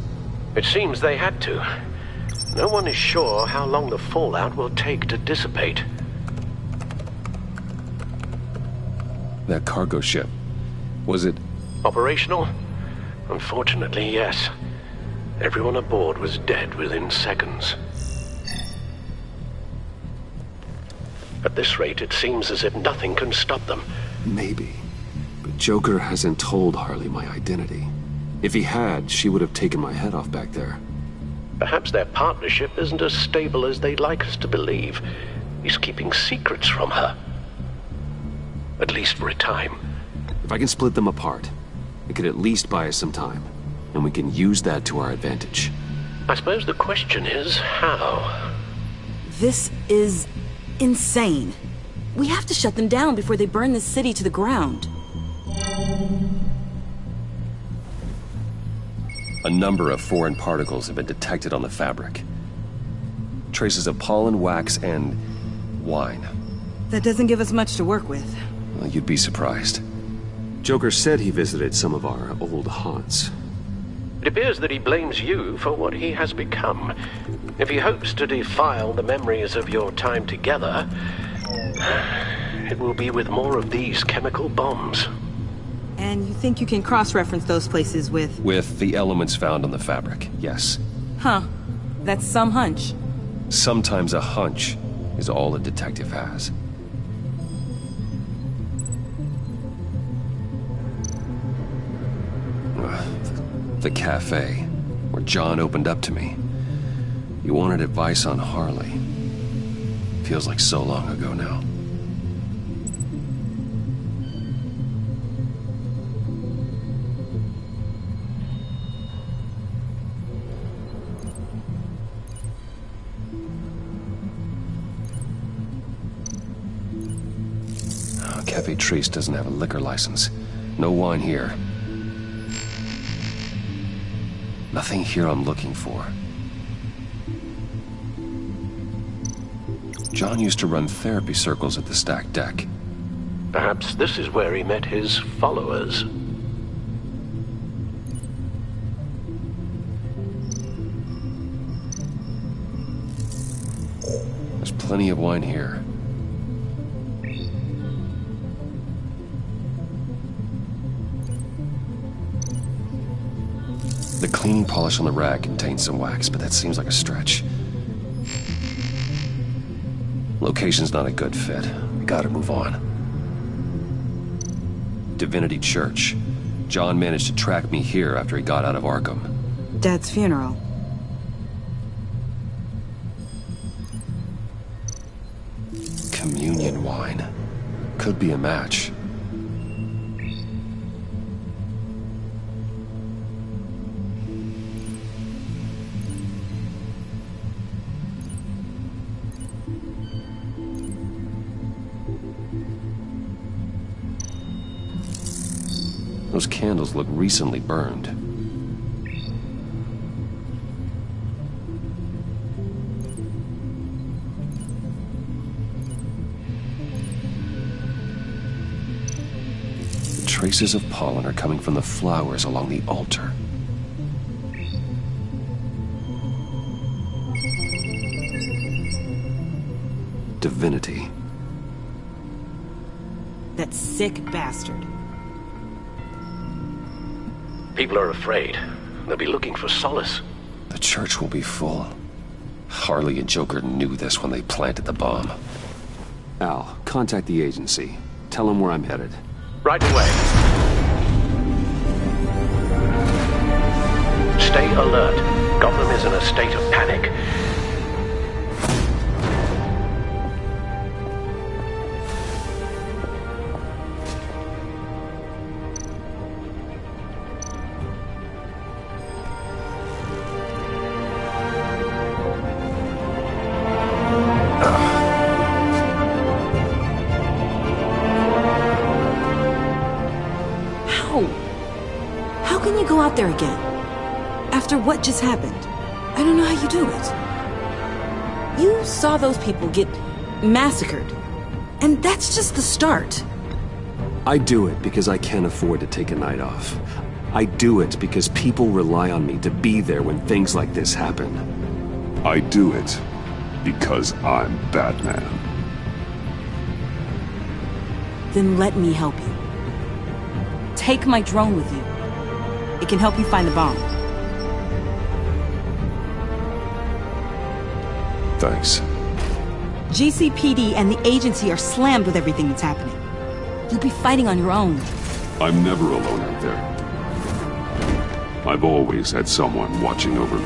R: It seems they had to. No one is sure how long the fallout will take to dissipate.
I: That cargo ship, was it...
R: Operational? Unfortunately, yes. Everyone aboard was dead within seconds. At this rate, it seems as if nothing can stop them.
I: Maybe. But Joker hasn't told Harley my identity. If he had, she would have taken my head off back there.
R: Perhaps their partnership isn't as stable as they'd like us to believe. He's keeping secrets from her. At least for a time.
I: If I can split them apart, it could at least buy us some time. And we can use that to our advantage.
R: I suppose the question is, how?
U: This is insane. We have to shut them down before they burn this city to the ground.
I: A number of foreign particles have been detected on the fabric. Traces of pollen, wax, and wine.
U: That doesn't give us much to work with.
I: Well, you'd be surprised. Joker said he visited some of our old haunts.
R: It appears that he blames you for what he has become. If he hopes to defile the memories of your time together, it will be with more of these chemical bombs.
U: And you think you can cross-reference those places with...
I: With the elements found on the fabric, yes.
U: Huh. That's some hunch.
I: Sometimes a hunch is all a detective has. The cafe, where John opened up to me. He wanted advice on Harley. Feels like so long ago now. Cafe Trace doesn't have a liquor license. No wine here. Nothing here I'm looking for. John used to run therapy circles at the stacked deck.
R: Perhaps this is where he met his followers.
I: There's plenty of wine here. The cleaning polish on the rag contains some wax, but that seems like a stretch. Location's not a good fit. We gotta move on. Divinity Church. John managed to track me here after he got out of Arkham.
U: Dad's funeral.
I: Communion wine. Could be a match. Those candles look recently burned. The traces of pollen are coming from the flowers along the altar. Divinity.
U: That sick bastard.
R: People are afraid. They'll be looking for solace.
I: The church will be full. Harley and Joker knew this when they planted the bomb. Al, contact the agency. Tell them where I'm headed.
R: Right away. Stay alert. Gotham is in a state of panic.
U: How can you go out there again? After what just happened? I don't know how you do it. You saw those people get massacred. And that's just the start.
I: I do it because I can't afford to take a night off. I do it because people rely on me to be there when things like this happen.
O: I do it because I'm Batman.
U: Then let me help you. Take my drone with you. It can help you find the bomb.
O: Thanks.
U: GCPD and the agency are slammed with everything that's happening. You'll be fighting on your own.
O: I'm never alone out there. I've always had someone watching over me.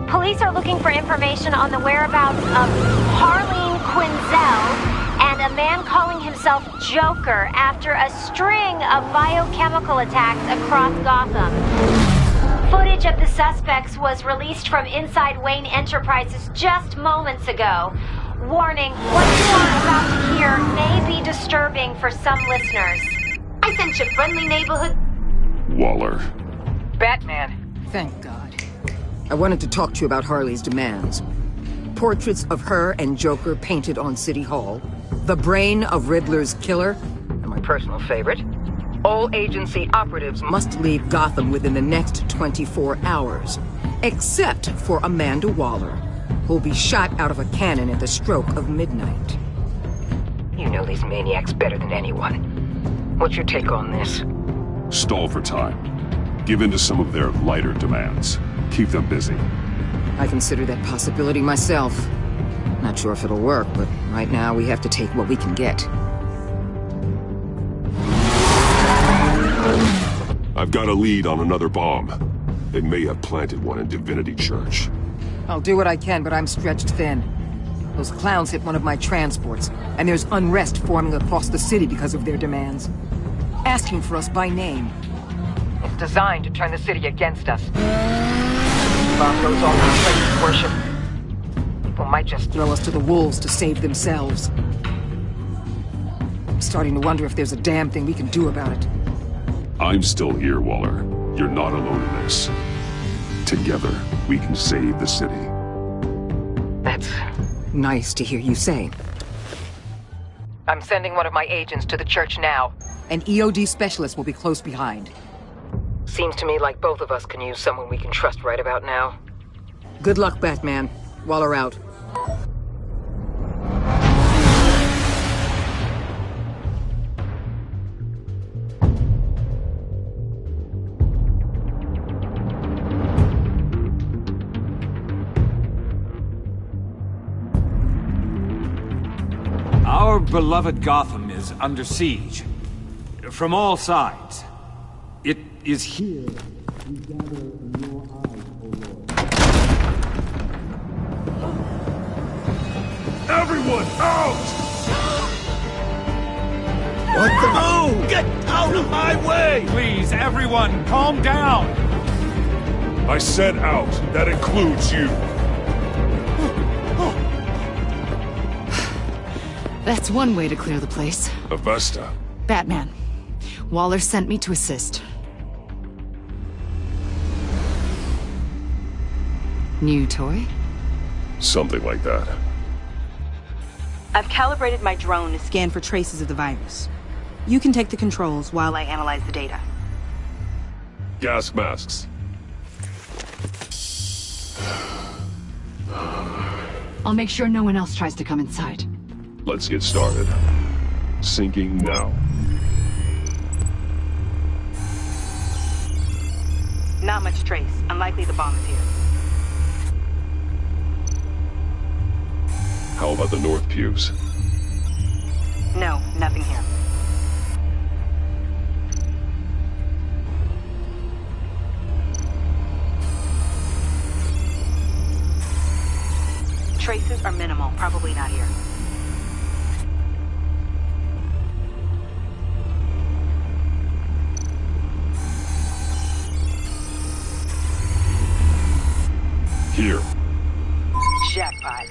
P: Police are looking for information on the whereabouts of Harleen Quinzel and a man calling himself Joker after a string of biochemical attacks across Gotham. Footage of the suspects was released from inside Wayne Enterprises just moments ago. Warning, what you are about to hear may be disturbing for some listeners. I sent you friendly neighborhood...
O: Waller.
A: Batman. Thank God. I wanted to talk to you about Harley's demands. Portraits of her and Joker painted on City Hall. The brain of Riddler's killer. And my personal favorite. All agency operatives must leave Gotham within the next 24 hours. Except for Amanda Waller, who'll be shot out of a cannon at the stroke of midnight. You know these maniacs better than anyone. What's your take on this?
O: Stall for time. Give in to some of their lighter demands. Keep them busy.
A: I consider that possibility myself. Not sure if it'll work, but right now we have to take what we can get.
O: I've got a lead on another bomb. They may have planted one in Divinity Church.
A: I'll do what I can, but I'm stretched thin. Those clowns hit one of my transports, and there's unrest forming across the city because of their demands. Asking for us by name. It's designed to turn the city against us. Bomb goes off in place of worship. People might just throw us to the wolves to save themselves. I'm starting to wonder if there's a damn thing we can do about it.
O: I'm still here, Waller. You're not alone in this. Together, we can save the city.
A: That's nice to hear you say. I'm sending one of my agents to the church now. An EOD specialist will be close behind.
C: Seems to me like both of us can use someone we can trust right about now.
A: Good luck, Batman. Waller out.
G: Our beloved Gotham is under siege. From all sides. It is here we gather in your eyes, O Lord.
M: Everyone, out!
G: What the?
M: Oh! Get out of my way!
G: Please, everyone, calm down!
O: I said out. That includes you.
L: That's one way to clear the place.
O: Avesta.
L: Batman. Waller sent me to assist. New toy?
O: Something like that.
U: I've calibrated my drone to scan for traces of the virus. You can take the controls while I analyze the data.
O: Gas masks.
L: I'll make sure no one else tries to come inside.
O: Let's get started. Syncing now.
U: Not much trace. Unlikely the bomb is here.
O: How about the north pews?
U: No, nothing here. Traces are minimal. Probably not here.
O: Here.
U: Jackpot.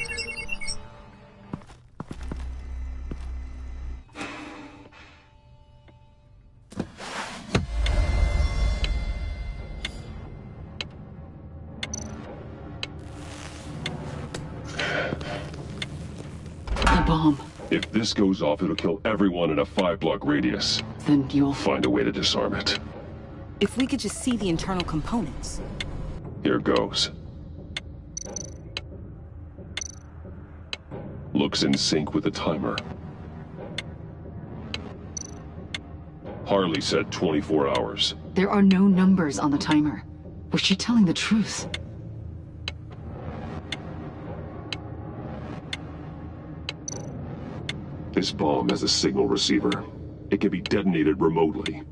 L: The bomb.
O: If this goes off, it'll kill everyone in a 5-block radius.
L: Then you'll
O: find a way to disarm it.
U: If we could just see the internal components.
O: Here goes. Looks in sync with the timer. Harley said 24 hours.
L: There are no numbers on the timer. Was she telling the truth?
O: This bomb has a signal receiver. It can be detonated remotely.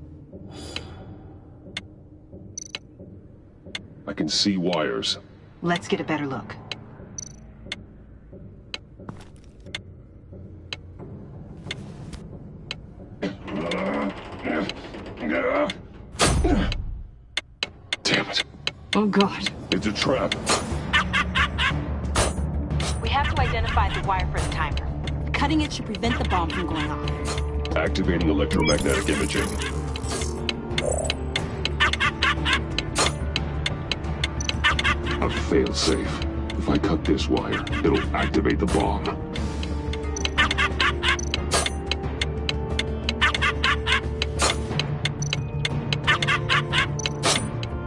O: I can see wires.
U: Let's get a better look.
O: Damn it.
L: Oh, God.
O: It's a trap.
U: We have to identify the wire for the timer. Cutting it should prevent the bomb from going off.
O: Activating electromagnetic imaging. A fail-safe. If I cut this wire, it'll activate the bomb.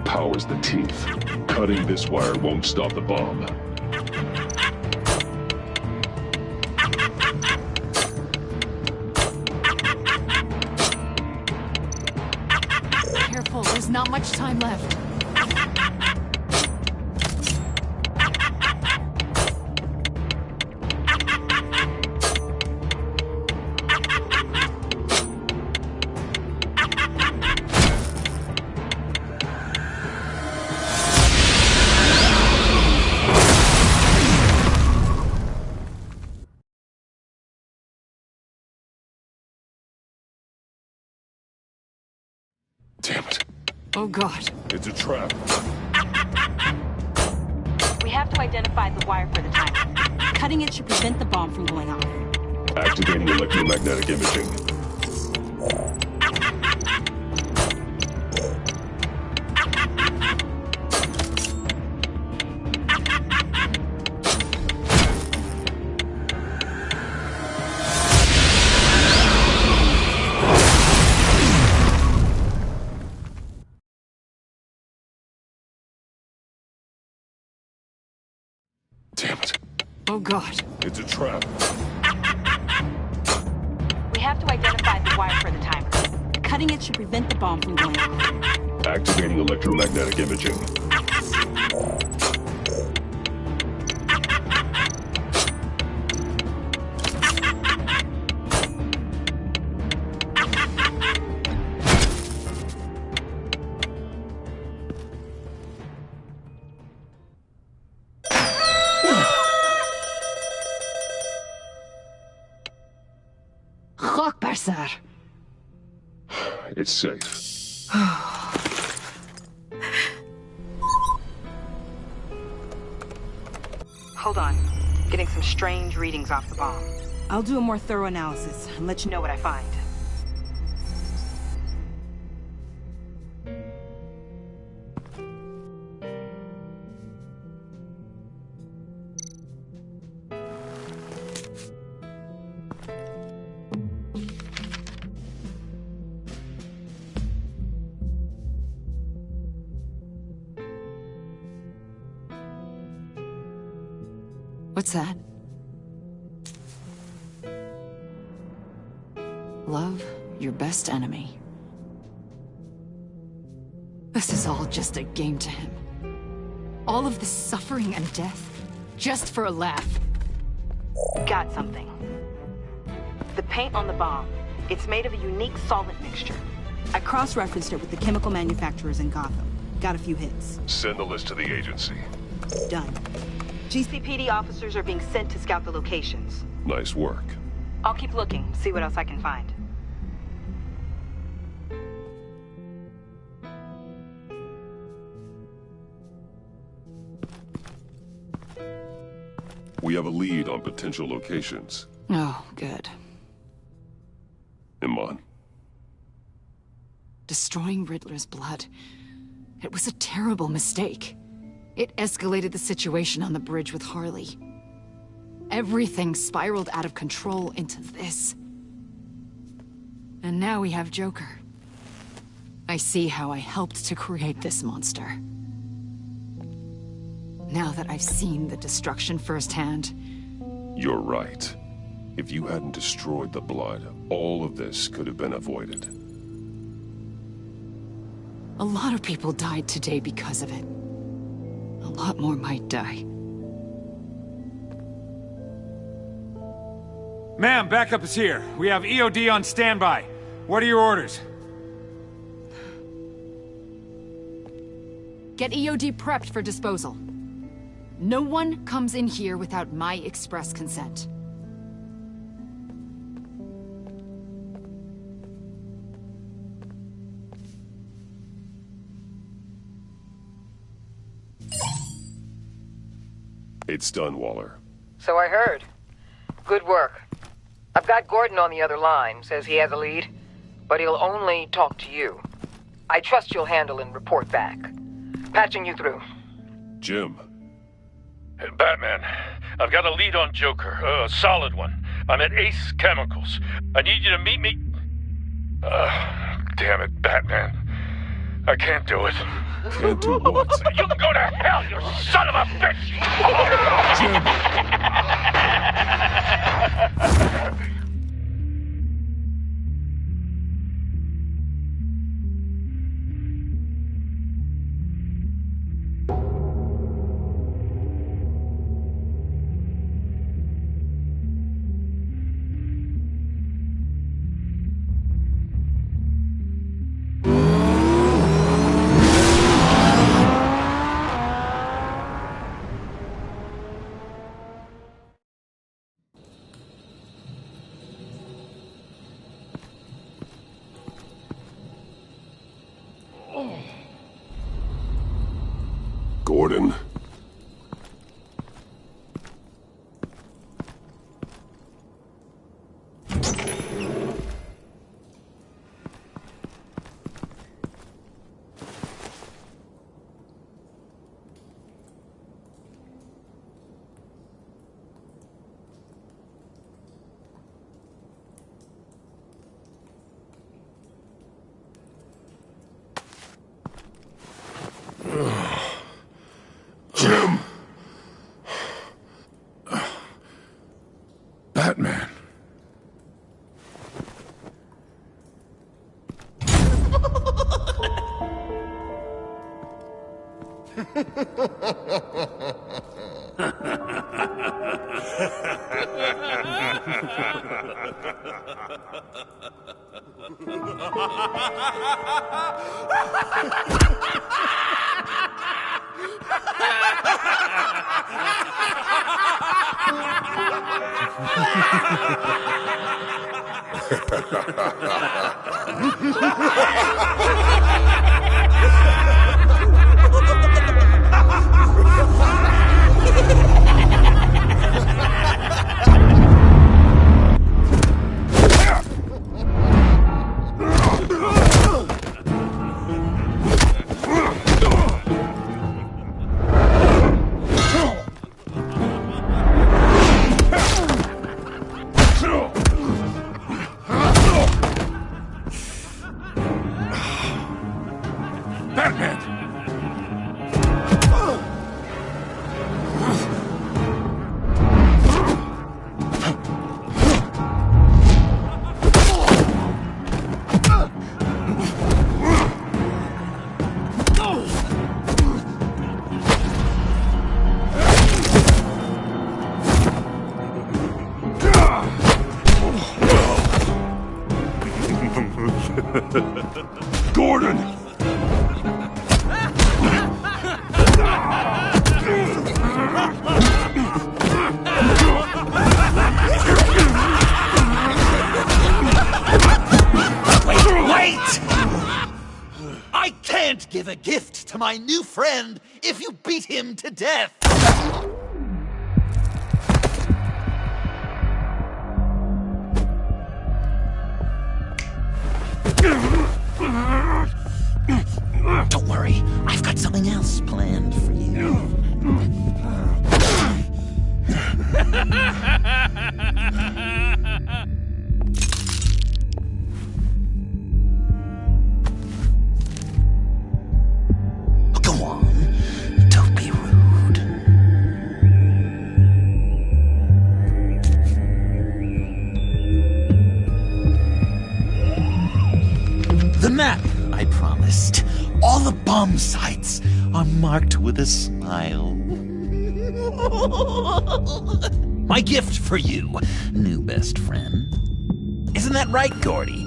O: Powers the teeth. Cutting this wire won't stop the bomb.
L: Careful, there's not much time left.
O: Damn it.
L: Oh, God.
O: It's a trap.
U: We have to identify the wire for the timer. Cutting it should prevent the bomb from going off.
O: Activating electromagnetic imaging.
L: Oh, God.
O: It's a trap.
D: We have to identify the wire for the timer. Cutting it should prevent the bomb from going off.
O: Activating electromagnetic imaging.
L: Sir.
O: It's safe.
S: Hold on. Getting some strange readings off the bomb.
U: I'll do a more thorough analysis and let you know what I find.
L: What's that? Love your best enemy. This is all just a game to him. All of this suffering and death, just for a laugh.
S: Got something. The paint on the bomb, it's made of a unique solvent mixture.
U: I cross-referenced it with the chemical manufacturers in Gotham. Got a few hits.
O: Send the list to the agency.
U: Done.
S: GCPD officers are being sent to scout the locations.
O: Nice work.
S: I'll keep looking, see what else I can find.
O: We have a lead on potential locations.
L: Oh, good.
O: Iman.
L: Destroying Riddler's blood. It was a terrible mistake. It escalated the situation on the bridge with Harley. Everything spiraled out of control into this. And now we have Joker. I see how I helped to create this monster. Now that I've seen the destruction firsthand...
O: You're right. If you hadn't destroyed the blood, all of this could have been avoided.
L: A lot of people died today because of it. A lot more might die.
G: Ma'am, backup is here. We have EOD on standby. What are your orders?
L: Get EOD prepped for disposal. No one comes in here without my express consent.
O: It's done, Waller.
J: So I heard. Good work. I've got Gordon on the other line, says he has a lead, but he'll only talk to you. I trust you'll handle and report back. Patching you through.
O: Jim.
B: Hey, Batman, I've got a lead on Joker, a solid one. I'm at Ace Chemicals. I need you to meet me... damn it, Batman. I can't do it.
O: Can't do what?
B: You can go to hell, you son of a bitch!
O: Gordon. Gordon!
F: Wait! I can't give a gift to my new friend if you beat him to death! Don't worry, I've got something else planned for you. Go on, don't be rude. The map I promised. All the bomb sites are marked with a smile. My gift for you, new best friend. Isn't that right, Gordy?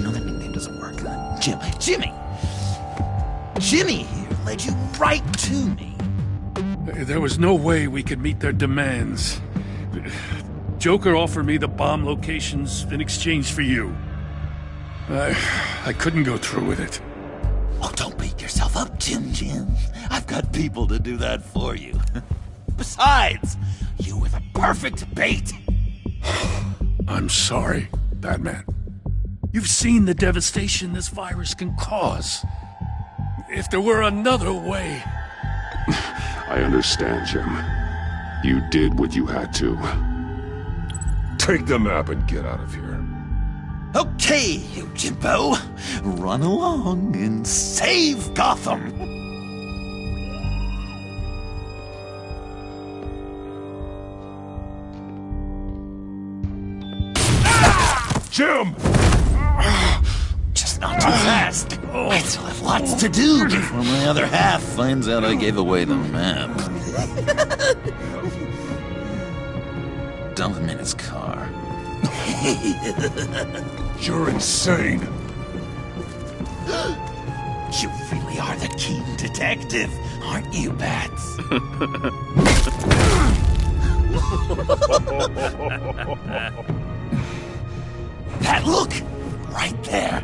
F: No, that nickname doesn't work. Jimmy! Jimmy here led you right to me.
B: There was no way we could meet their demands. Joker offered me the bomb locations in exchange for you. I couldn't go through with it.
F: Oh, don't beat yourself up, Jim. I've got people to do that for you. Besides, you were the perfect bait.
B: I'm sorry, Batman. You've seen the devastation this virus can cause. If there were another way...
O: I understand, Jim. You did what you had to. Take the map and get out of here.
F: Okay, you Jimbo. Run along and save Gotham.
O: Jim!
F: Just not too fast. I still have lots to do before my other half finds out I gave away the map. Dump him in his car.
O: You're insane.
F: You really are the keen detective, aren't you, Bats? That look! Right there.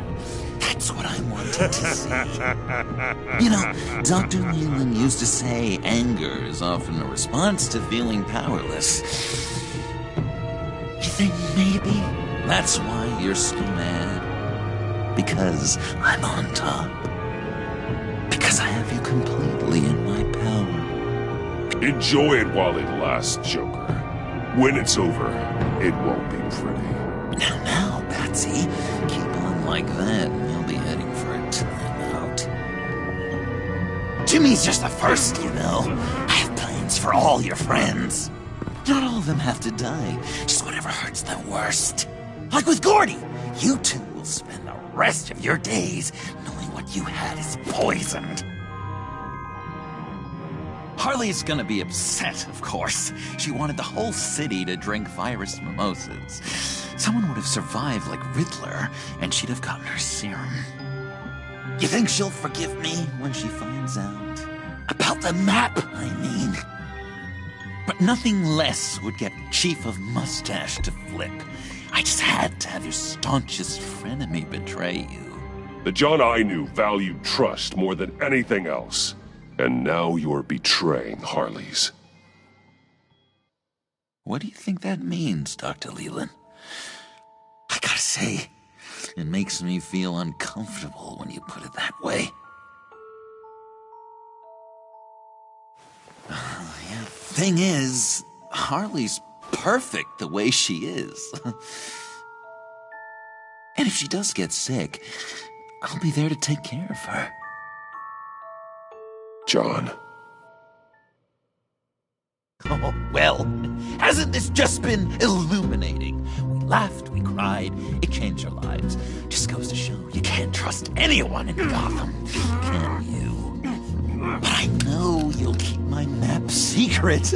F: That's what I wanted to see. You know, Dr. Leland used to say anger is often a response to feeling powerless. You think maybe that's why you're so mad? Because I'm on top. Because I have you completely in my power.
O: Enjoy it while it lasts, Joker. When it's over, it won't be pretty.
F: Now, Patsy, keep on like that and you'll be heading for a timeout. Jimmy's just the first, you know. I have plans for all your friends. Not all of them have to die, just whatever hurts them worst. Like with Gordy, you two will spend the rest of your days knowing what you had is poisoned. Harley's gonna be upset, of course. She wanted the whole city to drink virus mimosas. Someone would have survived like Riddler, and she'd have gotten her serum. You think she'll forgive me when she finds out? About the map, I mean. But nothing less would get Chief of Mustache to flip. I just had to have your staunchest frenemy betray you.
O: The John I knew valued trust more than anything else. And now you're betraying Harley's.
F: What do you think that means, Dr. Leland? I gotta say, it makes me feel uncomfortable when you put it that way. Yeah, thing is, Harley's perfect the way she is. And if she does get sick, I'll be there to take care of her.
O: John.
F: Oh, well, hasn't this just been illuminating? We laughed, we cried, it changed our lives. Just goes to show you can't trust anyone in Gotham, can you? But I know you'll keep my map secret.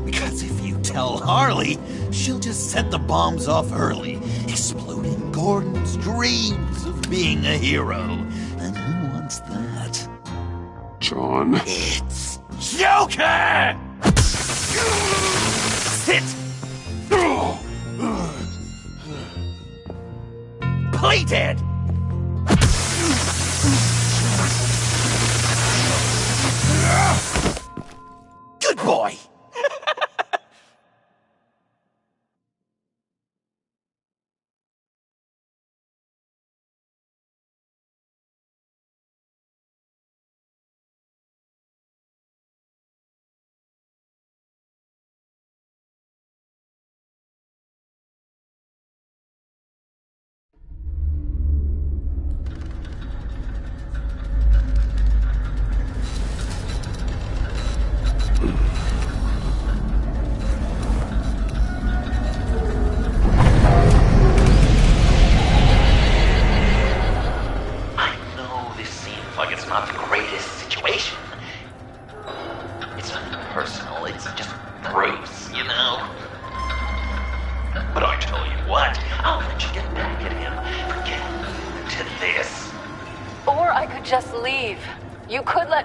F: Because if you tell Harley, she'll just set the bombs off early, exploding Gordon's dreams of being a hero. And who wants that?
O: John.
F: It's Joker! Sit! Play dead! Good boy!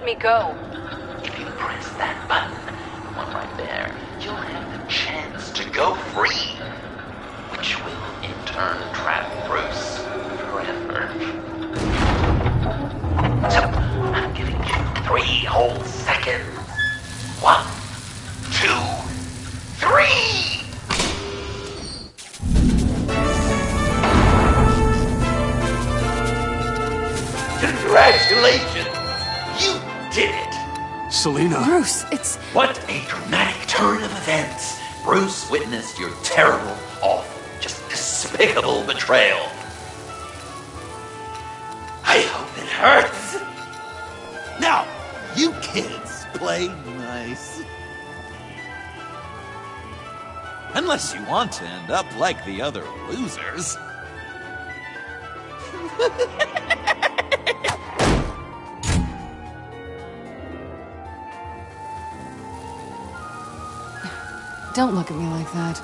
J: Me go.
R: If you press that button, one right there, you'll have the chance to go free, which will in turn trap Bruce forever. So, I'm giving you 3 whole seconds. 1, 2, 3! Congratulations! You did it!
K: Selina.
L: Bruce, it's...
R: What a dramatic turn of events. Bruce witnessed your terrible, awful, just despicable betrayal. I hope it hurts.
F: Now, you kids play nice. Unless you want to end up like the other losers.
L: Don't look at me like that.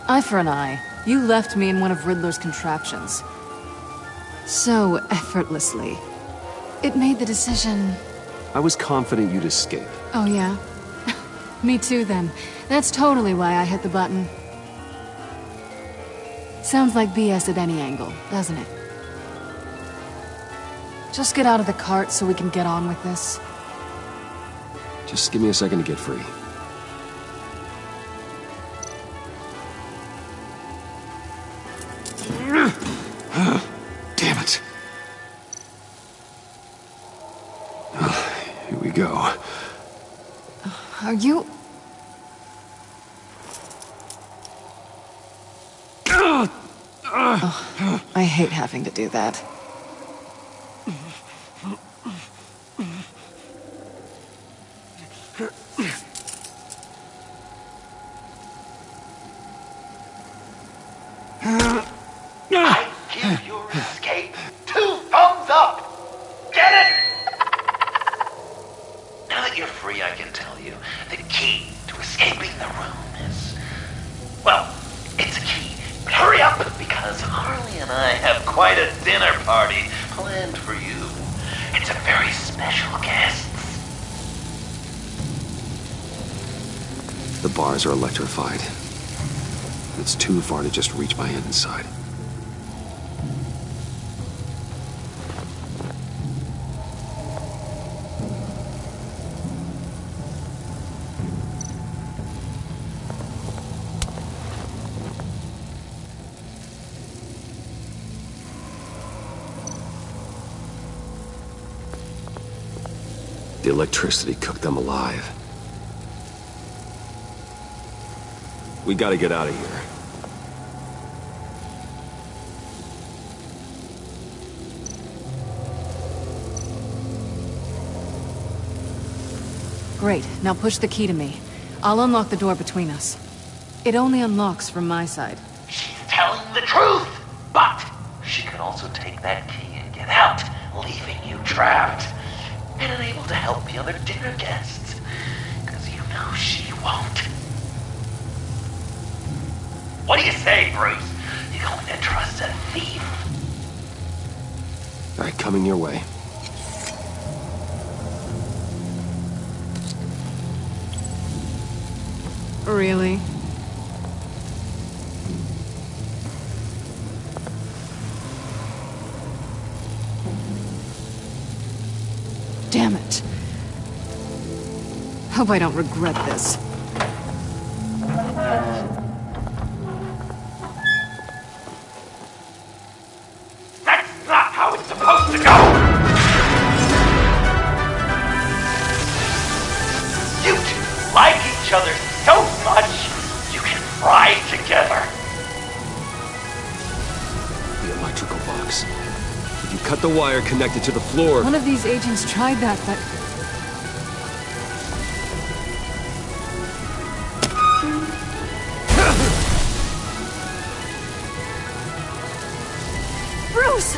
L: Eye for an eye. You left me in one of Riddler's contraptions. So effortlessly. It made the decision...
E: I was confident you'd escape.
L: Oh, yeah? Me too, then. That's totally why I hit the button. Sounds like BS at any angle, doesn't it? Just get out of the cart so we can get on with this.
E: Just give me a second to get free. Damn it. Here we go.
L: Are you... Oh, I hate having to do that.
R: I give your escape 2 thumbs up! Get it? Now that you're free, I can tell you, have quite a dinner party planned for you. It's a very special guest.
I: The bars are electrified. It's too far to just reach my hand inside. The electricity cooked them alive. We gotta get out of here.
L: Great. Now push the key to me. I'll unlock the door between us. It only unlocks from my side.
R: She's telling the truth, but she can also take that key and get out, leaving you trapped and unable to help the other dinner guests. Because you know she won't. What do you say, Bruce? You going to trust a thief?
I: All right, coming your way.
L: Really? Damn it. Hope I don't regret this.
R: That's not how it's supposed to go! You two like each other so much, you can fry together.
I: The electrical box. If you cut the wire connected to the floor...
L: One of these agents tried that, but... Bruce!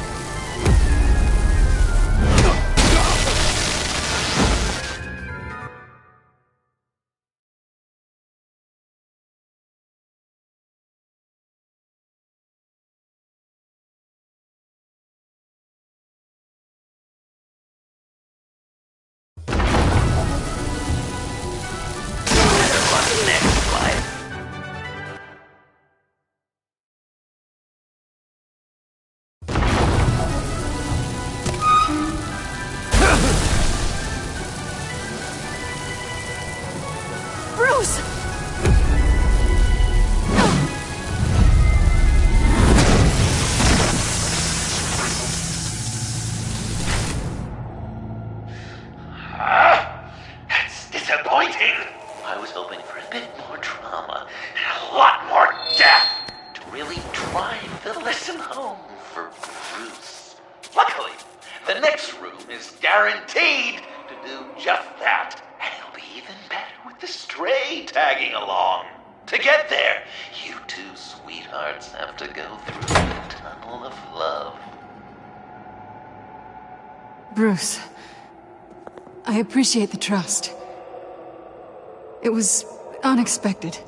L: Bruce!
R: That's disappointing. I was hoping for a bit more drama and a lot more death to really drive the lesson home for Bruce. Luckily, the next room is guaranteed to do just that. And it'll be even better with the stray tagging along. To get there, you two sweethearts have to go through the tunnel of love.
L: Bruce, I appreciate the trust. It was unexpected.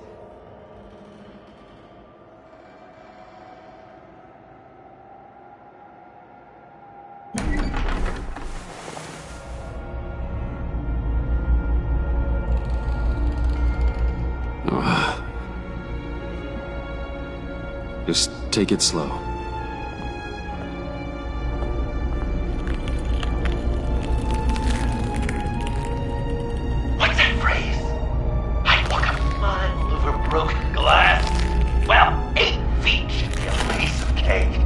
I: Just take it slow.
R: What's that phrase? I'd walk a mile over broken glass. Well, 8 feet should be a piece of cake.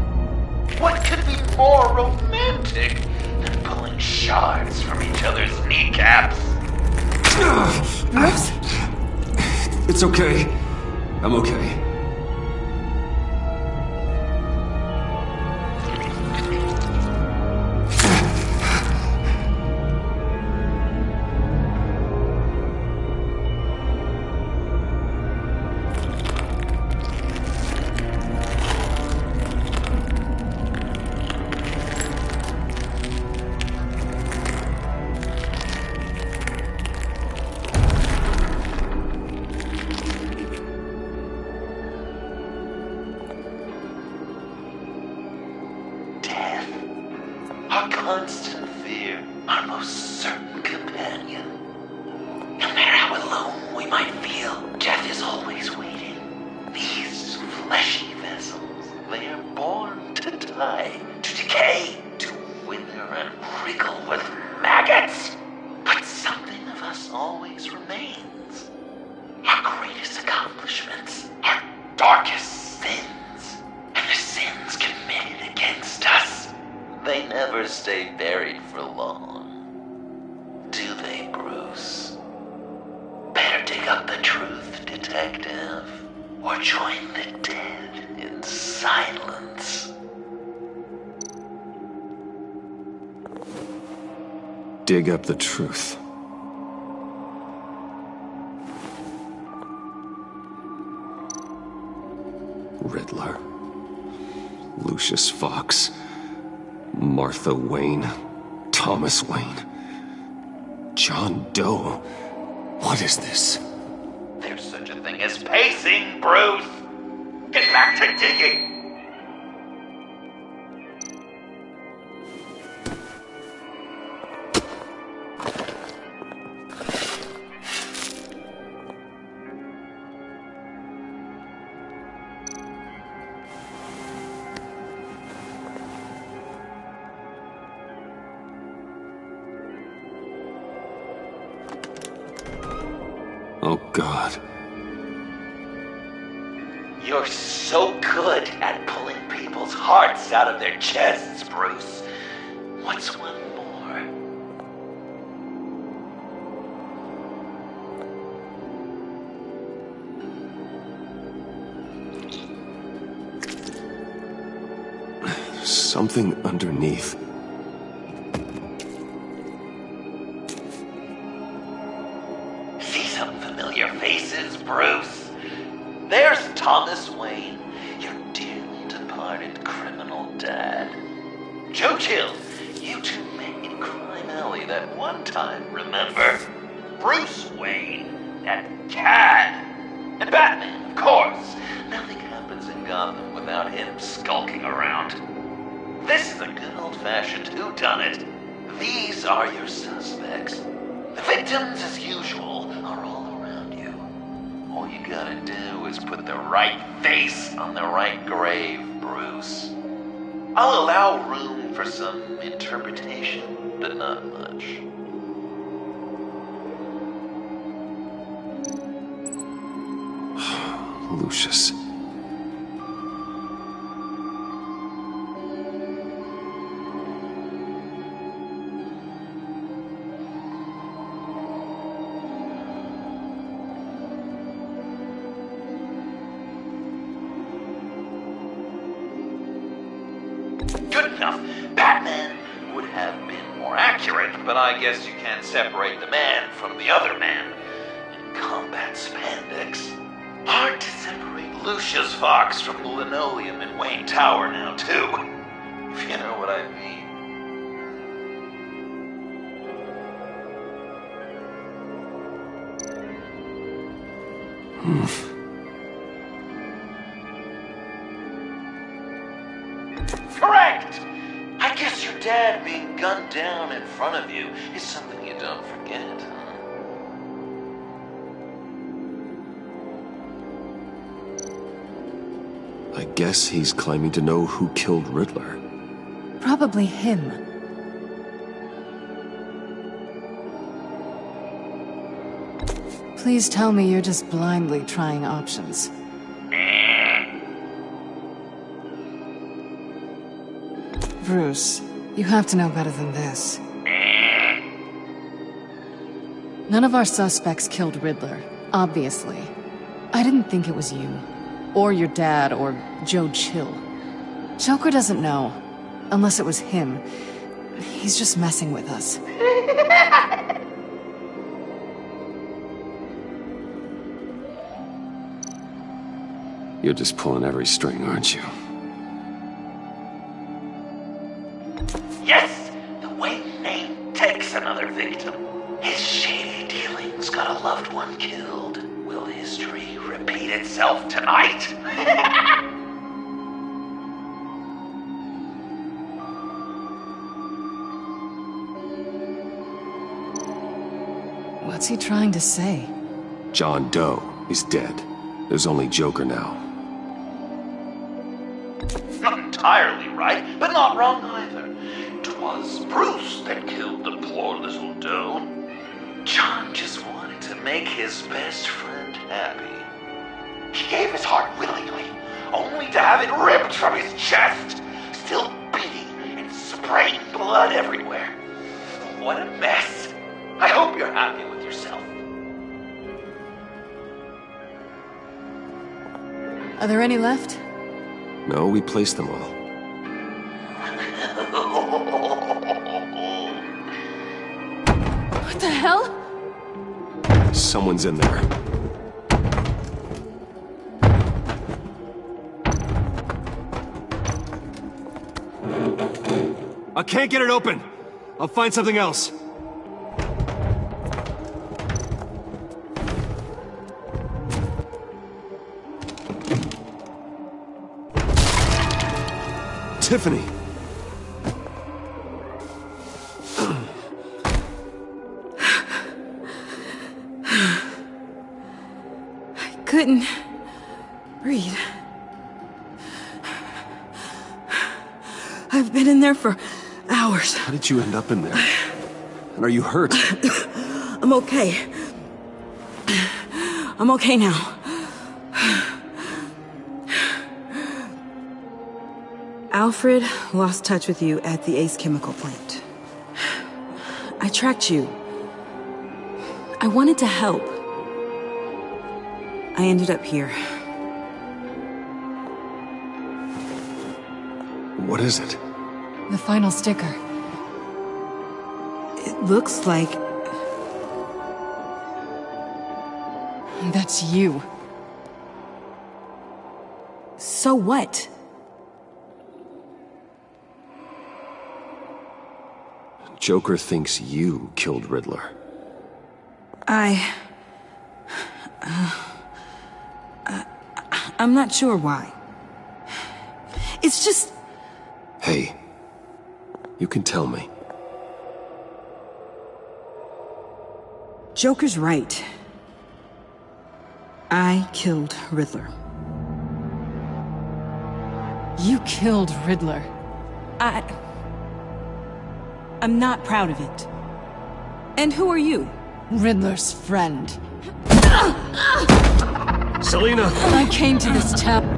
R: What could be more romantic than pulling shards from each other's kneecaps?
L: Bruce?
I: It's okay. I'm okay.
R: our constant fear, our most certain companion. No matter how alone we might feel, death is always waiting. These fleshy vessels, they are born to die, to decay, to wither and wriggle with maggots. But something of us always remains. Our greatest accomplishments, our darkest sins, and the sins committed against us. They never stay buried for long. Do they, Bruce? Better dig up the truth, detective, or join the dead in silence.
I: Dig up the truth. Riddler. Lucius Fox. Martha Wayne. Thomas Wayne. John Doe. What is this?
R: There's such a thing as pacing, Bruce! Get back to digging!
I: Oh, God.
R: You're so good at pulling people's hearts out of their chests, Bruce. What's one more?
I: Something underneath.
R: See some familiar faces, Bruce? There's Thomas Wayne, your dearly departed criminal dad. Joe Chill, you two met in Crime Alley that one time, remember? Bruce Wayne, that cad. And Batman, of course. Nothing happens in Gotham without him skulking around. This is a good old-fashioned whodunit. These are your suspects. The victims, as usual, are all around you. All you gotta do is put the right face on the right grave, Bruce. I'll allow room for some interpretation, but not much.
I: Lucius.
R: Good enough. Batman would have been more accurate, but I guess you can't separate the man from the other man. In combat spandex. Hard to separate Lucius Fox from the linoleum in Wayne Tower now, too. If you know what I mean. Correct! I guess your dad being gunned down in front of you is something you don't forget, huh?
I: I guess he's claiming to know who killed Riddler.
L: Probably him. Please tell me you're just blindly trying options. Bruce, you have to know better than this. None of our suspects killed Riddler, obviously. I didn't think it was you, or your dad, or Joe Chill. Joker doesn't know, unless it was him. He's just messing with us.
I: You're just pulling every string, aren't you?
R: Yes! The Wayne name takes another victim. His shady dealings got a loved one killed. Will history repeat itself tonight?
L: What's he trying to say?
I: John Doe is dead. There's only Joker now.
R: Not entirely right, but not wrong either. 'Twas Bruce that killed the poor little Doe. John just wanted to make his best friend happy. He gave his heart willingly, only to have it ripped from his chest, still beating and spraying blood everywhere. What a mess. I hope you're happy with yourself.
L: Are there any left?
I: No, we placed them all.
L: What the hell?
I: Someone's in there. I can't get it open. I'll find something else. Tiffany.
L: I couldn't breathe. I've been in there for hours.
I: How did you end up in there? And are you hurt?
L: I'm okay. I'm okay now.
U: Alfred lost touch with you at the Ace Chemical plant. I tracked you. I wanted to help. I ended up here.
I: What is it?
L: The final sticker.
U: It looks like...
L: That's you.
U: So what?
I: Joker thinks you killed Riddler.
U: I'm not sure why. It's just...
I: Hey, you can tell me.
U: Joker's right. I killed Riddler.
L: You killed Riddler.
U: I'm not proud of it. And who are you?
L: Riddler's friend.
I: Selina!
L: I came to this town